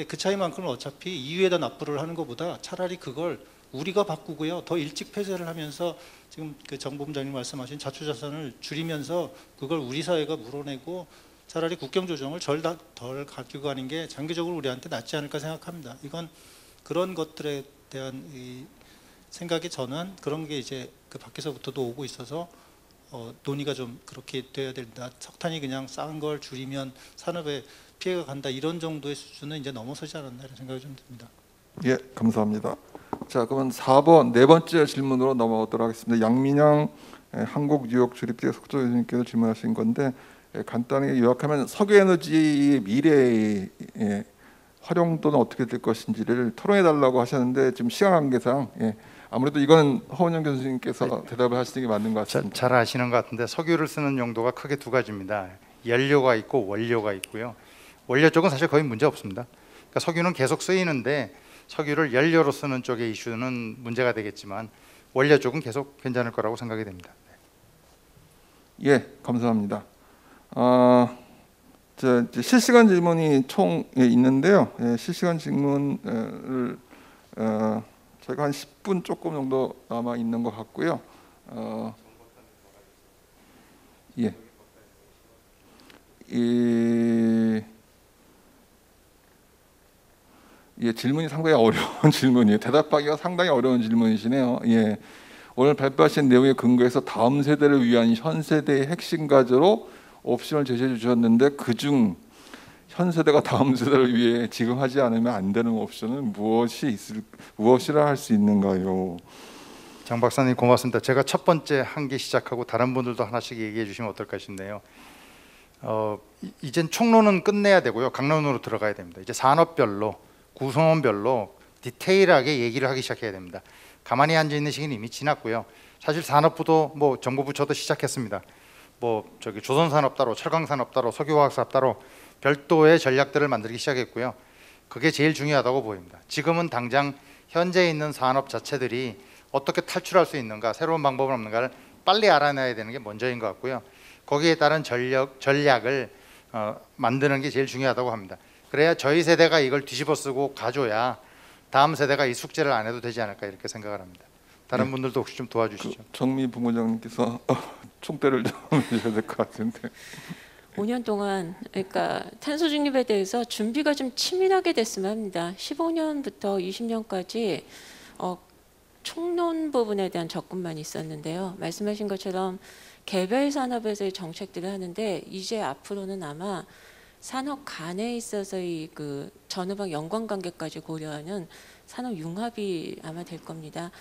그 차이만큼은 어차피 EU에다 납부를 하는 것보다 차라리 그걸 우리가 바꾸고요. 더 일찍 폐쇄를 하면서 지금 그 정보부장님 말씀하신 자초자산을 줄이면서 그걸 우리 사회가 물어내고 차라리 국경 조정을 덜 가지고 가는 게 장기적으로 우리한테 낫지 않을까 생각합니다. 이건 그런 것들에 대한 이 생각이 저는 그런 게 이제 그 밖에서부터도 오고 있어서 논의가 좀 그렇게 돼야 된다. 석탄이 그냥 싼 걸 줄이면 산업에 피해가 간다. 이런 정도의 수준은 이제 넘어서지 않았나 이런 생각이 좀 듭니다. 예, 감사합니다. 자, 그러면 4번 네 번째 질문으로 넘어가도록 하겠습니다. 양민영 한국뉴욕주립대 석조 교수님께서 질문하신 건데 간단하게 요약하면 석유에너지의 미래의 활용도는 어떻게 될 것인지를 토론해 달라고 하셨는데 지금 시간 관계상 아무래도 이건 허은영 교수님께서 대답을 하시는 게 맞는 것 같습니다. 잘 아시는 것 같은데 석유를 쓰는 용도가 크게 두 가지입니다. 연료가 있고 원료가 있고요. 원료 쪽은 사실 거의 문제 없습니다. 그러니까 석유는 계속 쓰이는데 석유를 연료로 쓰는 쪽의 이슈는 문제가 되겠지만 원료 쪽은 계속 괜찮을 거라고 생각이 됩니다. 예, 감사합니다. 이제 실시간 질문이 총 있는데요. 실시간 질문을 저희가 한 10분 조금 정도 남아 있는 것 같고요. 질문이 상당히 어려운 질문이에요. 대답하기가 상당히 어려운 질문이시네요. 오늘 발표하신 내용에 근거해서 다음 세대를 위한 현 세대의 핵심 과제로 옵션을 제시해 주셨는데 그중 현 세대가 다음 세대를 위해 지금 하지 않으면 안 되는 옵션은 무엇이라 할 수 있는가요? 장 박사님 고맙습니다. 제가 첫 번째 한 개 시작하고 다른 분들도 하나씩 얘기해 주시면 어떨까 싶네요. 이젠 총론은 끝내야 되고요. 강론으로 들어가야 됩니다. 이제 산업별로 구성원별로 디테일하게 얘기를 하기 시작해야 됩니다. 가만히 앉아 있는 시기는 이미 지났고요. 사실 산업부도 뭐 정부부처도 시작했습니다. 조선산업 따로, 철강산업 따로, 석유화학산업 따로 별도의 전략들을 만들기 시작했고요. 그게 제일 중요하다고 보입니다. 지금은 당장 현재 있는 산업 자체들이 어떻게 탈출할 수 있는가, 새로운 방법은 없는가를 빨리 알아내야 되는 게 먼저인 것 같고요. 거기에 따른 전략을 만드는 게 제일 중요하다고 합니다. 그래야 저희 세대가 이걸 뒤집어 쓰고 가져야 다음 세대가 이 숙제를 안 해도 되지 않을까 이렇게 생각을 합니다. 다른 분들도 혹시 좀 도와주시죠. 정미 부부장님께서 총대를 좀 주셔야 될 것 같은데. 5년 동안 그러니까 탄소 중립에 대해서 준비가 좀 치밀하게 됐으면 합니다. 15년부터 20년까지 총론 부분에 대한 접근만 있었는데요. 말씀하신 것처럼 개별 산업에서의 정책들을 하는데 이제 앞으로는 아마 산업 간에 있어서의 그 전후방 연관관계까지 고려하는 산업 융합이 아마 될 겁니다.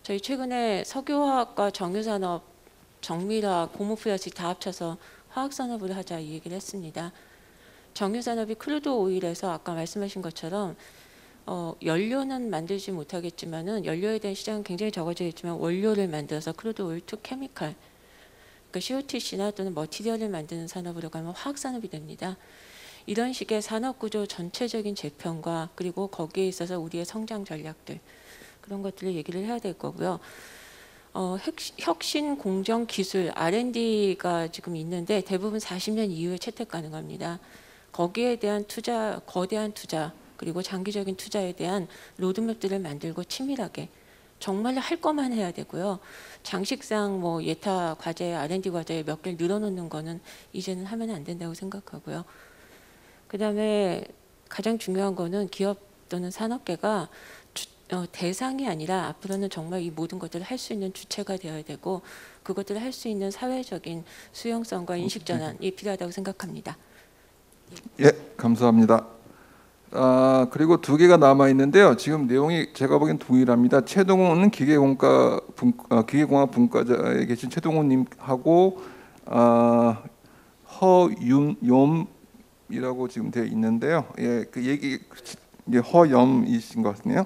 저희 최근에 석유화학과 정유산업, 정밀화, 고무프라스틱 다 합쳐서 화학산업을 하자 이 얘기를 했습니다. 정유산업이 크루드 오일에서 아까 말씀하신 것처럼 연료는 만들지 못하겠지만은 연료에 대한 시장은 굉장히 적어지겠지만 원료를 만들어서 크루드 오일 투 케미칼, 그러니까 COTC나 또는 머티리얼을 만드는 산업으로 가면 화학산업이 됩니다. 이런 식의 산업구조 전체적인 재편과 그리고 거기에 있어서 우리의 성장 전략들 그런 것들을 얘기를 해야 될 거고요. 혁신 공정 기술 R&D가 지금 있는데 대부분 40년 이후에 채택 가능합니다. 거기에 대한 투자, 거대한 투자 그리고 장기적인 투자에 대한 로드맵들을 만들고 치밀하게 정말로 할 것만 해야 되고요. 장식상 뭐 예타 과제, R&D 과제 몇 개를 늘어놓는 거는 이제는 하면 안 된다고 생각하고요. 그다음에 가장 중요한 거는 기업 또는 산업계가 대상이 아니라 앞으로는 정말 이 모든 것들을 할 수 있는 주체가 되어야 되고 그것들을 할 수 있는 사회적인 수용성과 인식 전환이 필요하다고 생각합니다. 예, 감사합니다. 그리고 두 개가 남아 있는데요. 지금 내용이 제가 보기엔 동일합니다. 최동훈은 기계공학 분과자에 계신 최동훈님하고 허윤욤이라고 지금 되어 있는데요. 그 얘기 허염이신 것 같네요.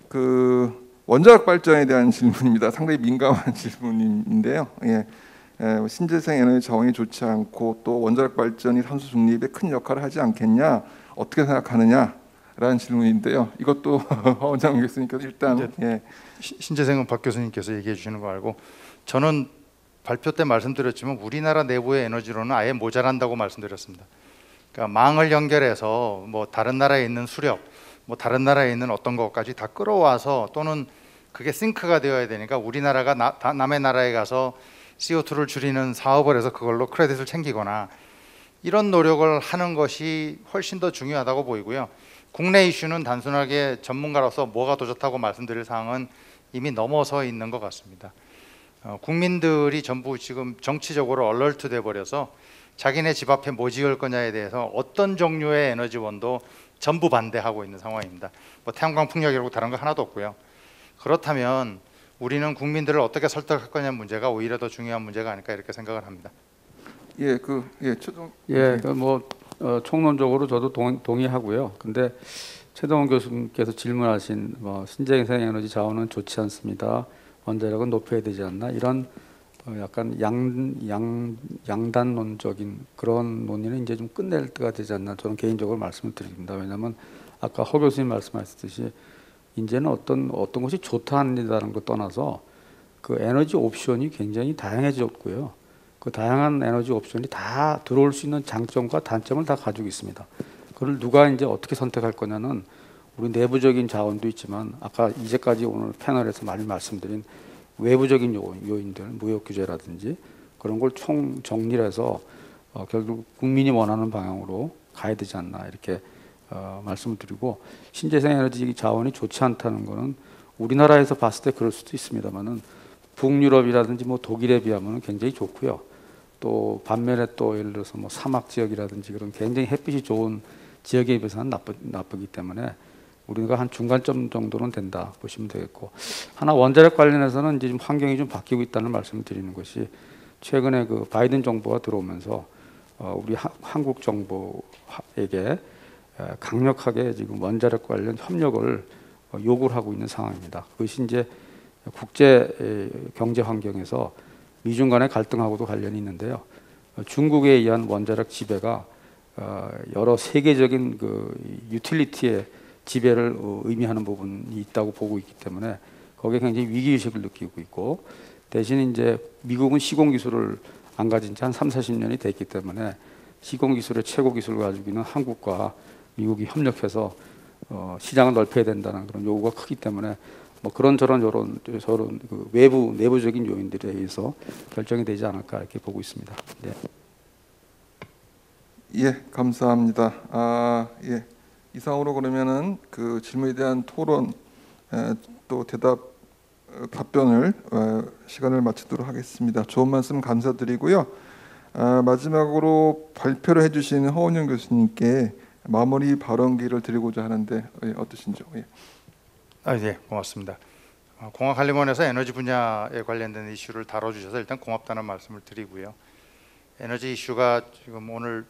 그 원자력 발전에 대한 질문입니다. 상당히 민감한 질문인데요. 신재생 에너지 자원이 좋지 않고 또 원자력 발전이 탄소 중립에 큰 역할을 하지 않겠냐? 어떻게 생각하느냐라는 질문인데요. 이것도 허원장 교수님께서 일단 신재생 박 교수님께서 얘기해 주시는 거 알고 저는 발표 때 말씀드렸지만 우리나라 내부의 에너지로는 아예 모자란다고 말씀드렸습니다. 그러니까 망을 연결해서 뭐 다른 나라에 있는 수력 뭐 다른 나라에 있는 어떤 것까지 다 끌어와서 또는 그게 싱크가 되어야 되니까 우리나라가 남의 나라에 가서 CO2를 줄이는 사업을 해서 그걸로 크레딧을 챙기거나 이런 노력을 하는 것이 훨씬 더 중요하다고 보이고요. 국내 이슈는 단순하게 전문가로서 뭐가 더 좋다고 말씀드릴 사항은 이미 넘어서 있는 것 같습니다. 국민들이 전부 지금 정치적으로 얼얼트 돼 버려서 자기네 집 앞에 뭐 지을 거냐에 대해서 어떤 종류의 에너지원도 전부 반대하고 있는 상황입니다. 뭐 태양광 풍력이라고 다른 거 하나도 없고요. 그렇다면 우리는 국민들을 어떻게 설득할 거냐 문제가 오히려 더 중요한 문제가 아닐까 이렇게 생각을 합니다. 최종 총론적으로 저도 동의하고요. 근데 최동원 교수님께서 질문하신 신재생 에너지 자원은 좋지 않습니다. 원자력은 높여야 되지 않나 이런 약간 양단론적인 그런 논의는 이제 좀 끝낼 때가 되지 않나 저는 개인적으로 말씀을 드립니다. 왜냐하면 아까 허 교수님 말씀하셨듯이 이제는 어떤 것이 좋다는 것 떠나서 그 에너지 옵션이 굉장히 다양해졌고요. 그 다양한 에너지 옵션이 다 들어올 수 있는 장점과 단점을 다 가지고 있습니다. 그걸 누가 이제 어떻게 선택할 거냐는 우리 내부적인 자원도 있지만 아까 이제까지 오늘 패널에서 많이 말씀드린 외부적인 요인들, 무역 규제라든지 그런 걸 총 정리를 해서 결국 국민이 원하는 방향으로 가야 되지 않나 이렇게 말씀을 드리고 신재생 에너지 자원이 좋지 않다는 거는 우리나라에서 봤을 때 그럴 수도 있습니다만은 북유럽이라든지 뭐 독일에 비하면 굉장히 좋고요. 또 반면에 또 예를 들어서 뭐 사막 지역이라든지 그런 굉장히 햇빛이 좋은 지역에 비해서는 나쁘기 때문에 우리가 한 중간점 정도는 된다 보시면 되겠고 하나 원자력 관련해서는 이제 좀 환경이 좀 바뀌고 있다는 말씀을 드리는 것이 최근에 그 바이든 정부가 들어오면서 우리 한국 정부에게 강력하게 지금 원자력 관련 협력을 요구를 하고 있는 상황입니다. 그것이 이제 국제 경제 환경에서 미중 간의 갈등하고도 관련이 있는데요. 중국에 의한 원자력 지배가 여러 세계적인 그 유틸리티의 지배를 의미하는 부분이 있다고 보고 있기 때문에 거기에 굉장히 위기의식을 느끼고 있고 대신 이제 미국은 시공 기술을 안 가진 지 한 30-40년이 됐기 때문에 시공 기술의 최고 기술을 가지고 있는 한국과 미국이 협력해서 시장을 넓혀야 된다는 그런 요구가 크기 때문에 뭐 그런저런 그 내부적인 요인들에 의해서 결정이 되지 않을까 이렇게 보고 있습니다. 네. 예, 감사합니다. 이상으로 그러면은 그 질문에 대한 토론 또 답변을 시간을 마치도록 하겠습니다. 좋은 말씀 감사드리고요. 마지막으로 발표를 해주신 허은영 교수님께 마무리 발언기를 드리고자 하는데 어떠신지요? 예, 고맙습니다. 공학한림원에서 에너지 분야에 관련된 이슈를 다뤄주셔서 일단 고맙다는 말씀을 드리고요. 에너지 이슈가 지금 오늘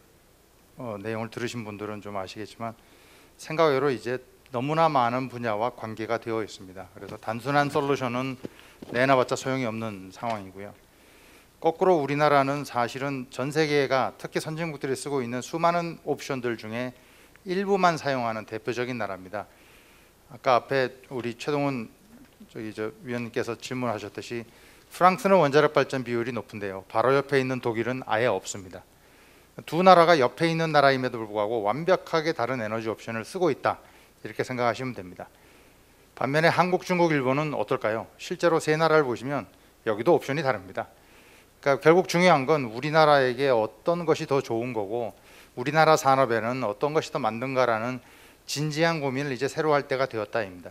내용을 들으신 분들은 좀 아시겠지만 생각외로 이제 너무나 많은 분야와 관계가 되어 있습니다. 그래서 단순한 솔루션은 내놔봤자 소용이 없는 상황이고요. 거꾸로 우리나라는 사실은 전 세계가 특히 선진국들이 쓰고 있는 수많은 옵션들 중에 일부만 사용하는 대표적인 나라입니다. 아까 앞에 우리 최동훈 위원님께서 질문하셨듯이 프랑스는 원자력 발전 비율이 높은데요. 바로 옆에 있는 독일은 아예 없습니다. 두 나라가 옆에 있는 나라임에도 불구하고 완벽하게 다른 에너지 옵션을 쓰고 있다. 이렇게 생각하시면 됩니다. 반면에 한국, 중국, 일본은 어떨까요? 실제로 세 나라를 보시면 여기도 옵션이 다릅니다. 그러니까 결국 중요한 건 우리나라에게 어떤 것이 더 좋은 거고 우리나라 산업에는 어떤 것이 더 맞는가라는 진지한 고민을 이제 새로 할 때가 되었다입니다.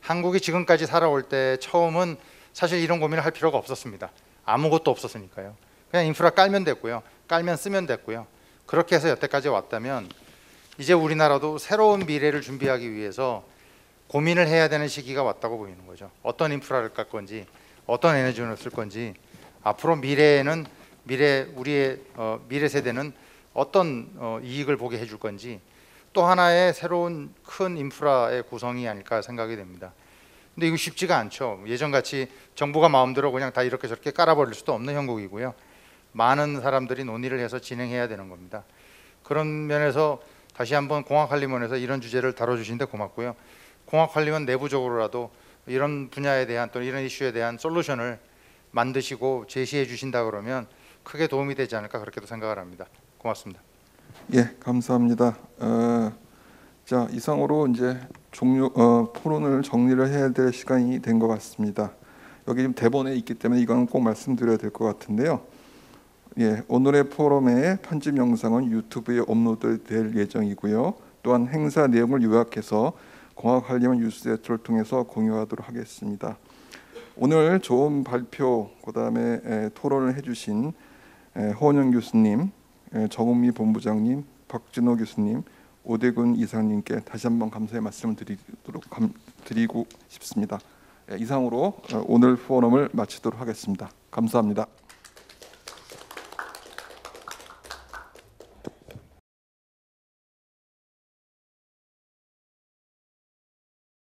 한국이 지금까지 살아올 때 처음은 사실 이런 고민을 할 필요가 없었습니다. 아무것도 없었으니까요. 그냥 인프라 깔면 됐고요. 깔면 쓰면 됐고요. 그렇게 해서 여태까지 왔다면 이제 우리나라도 새로운 미래를 준비하기 위해서 고민을 해야 되는 시기가 왔다고 보이는 거죠. 어떤 인프라를 깔 건지, 어떤 에너지원을 쓸 건지, 앞으로 미래에는 우리의 미래 세대는 어떤 이익을 보게 해줄 건지 또 하나의 새로운 큰 인프라의 구성이 아닐까 생각이 됩니다. 근데 이거 쉽지가 않죠. 예전같이 정부가 마음대로 그냥 다 이렇게 저렇게 깔아버릴 수도 없는 형국이고요. 많은 사람들이 논의를 해서 진행해야 되는 겁니다. 그런 면에서 다시 한번 공학한림원에서 이런 주제를 다뤄주신데 고맙고요. 공학한림원 내부적으로라도 이런 분야에 대한 또 이런 이슈에 대한 솔루션을 만드시고 제시해 주신다 그러면 크게 도움이 되지 않을까 그렇게도 생각을 합니다. 고맙습니다. 예, 감사합니다. 자, 이상으로 이제 토론을 정리를 해야 될 시간이 된 것 같습니다. 여기 지금 대본에 있기 때문에 이건 꼭 말씀드려야 될 것 같은데요. 예, 오늘의 포럼의 편집 영상은 유튜브에 업로드될 예정이고요. 또한 행사 내용을 요약해서 공학관리원 뉴스레터를 통해서 공유하도록 하겠습니다. 오늘 좋은 발표, 그다음에 토론을 해주신 허원영 교수님, 정은미 본부장님, 박진호 교수님, 오대군 이사님께 다시 한번 감사의 말씀을 드리고 싶습니다. 이상으로 오늘 포럼을 마치도록 하겠습니다. 감사합니다.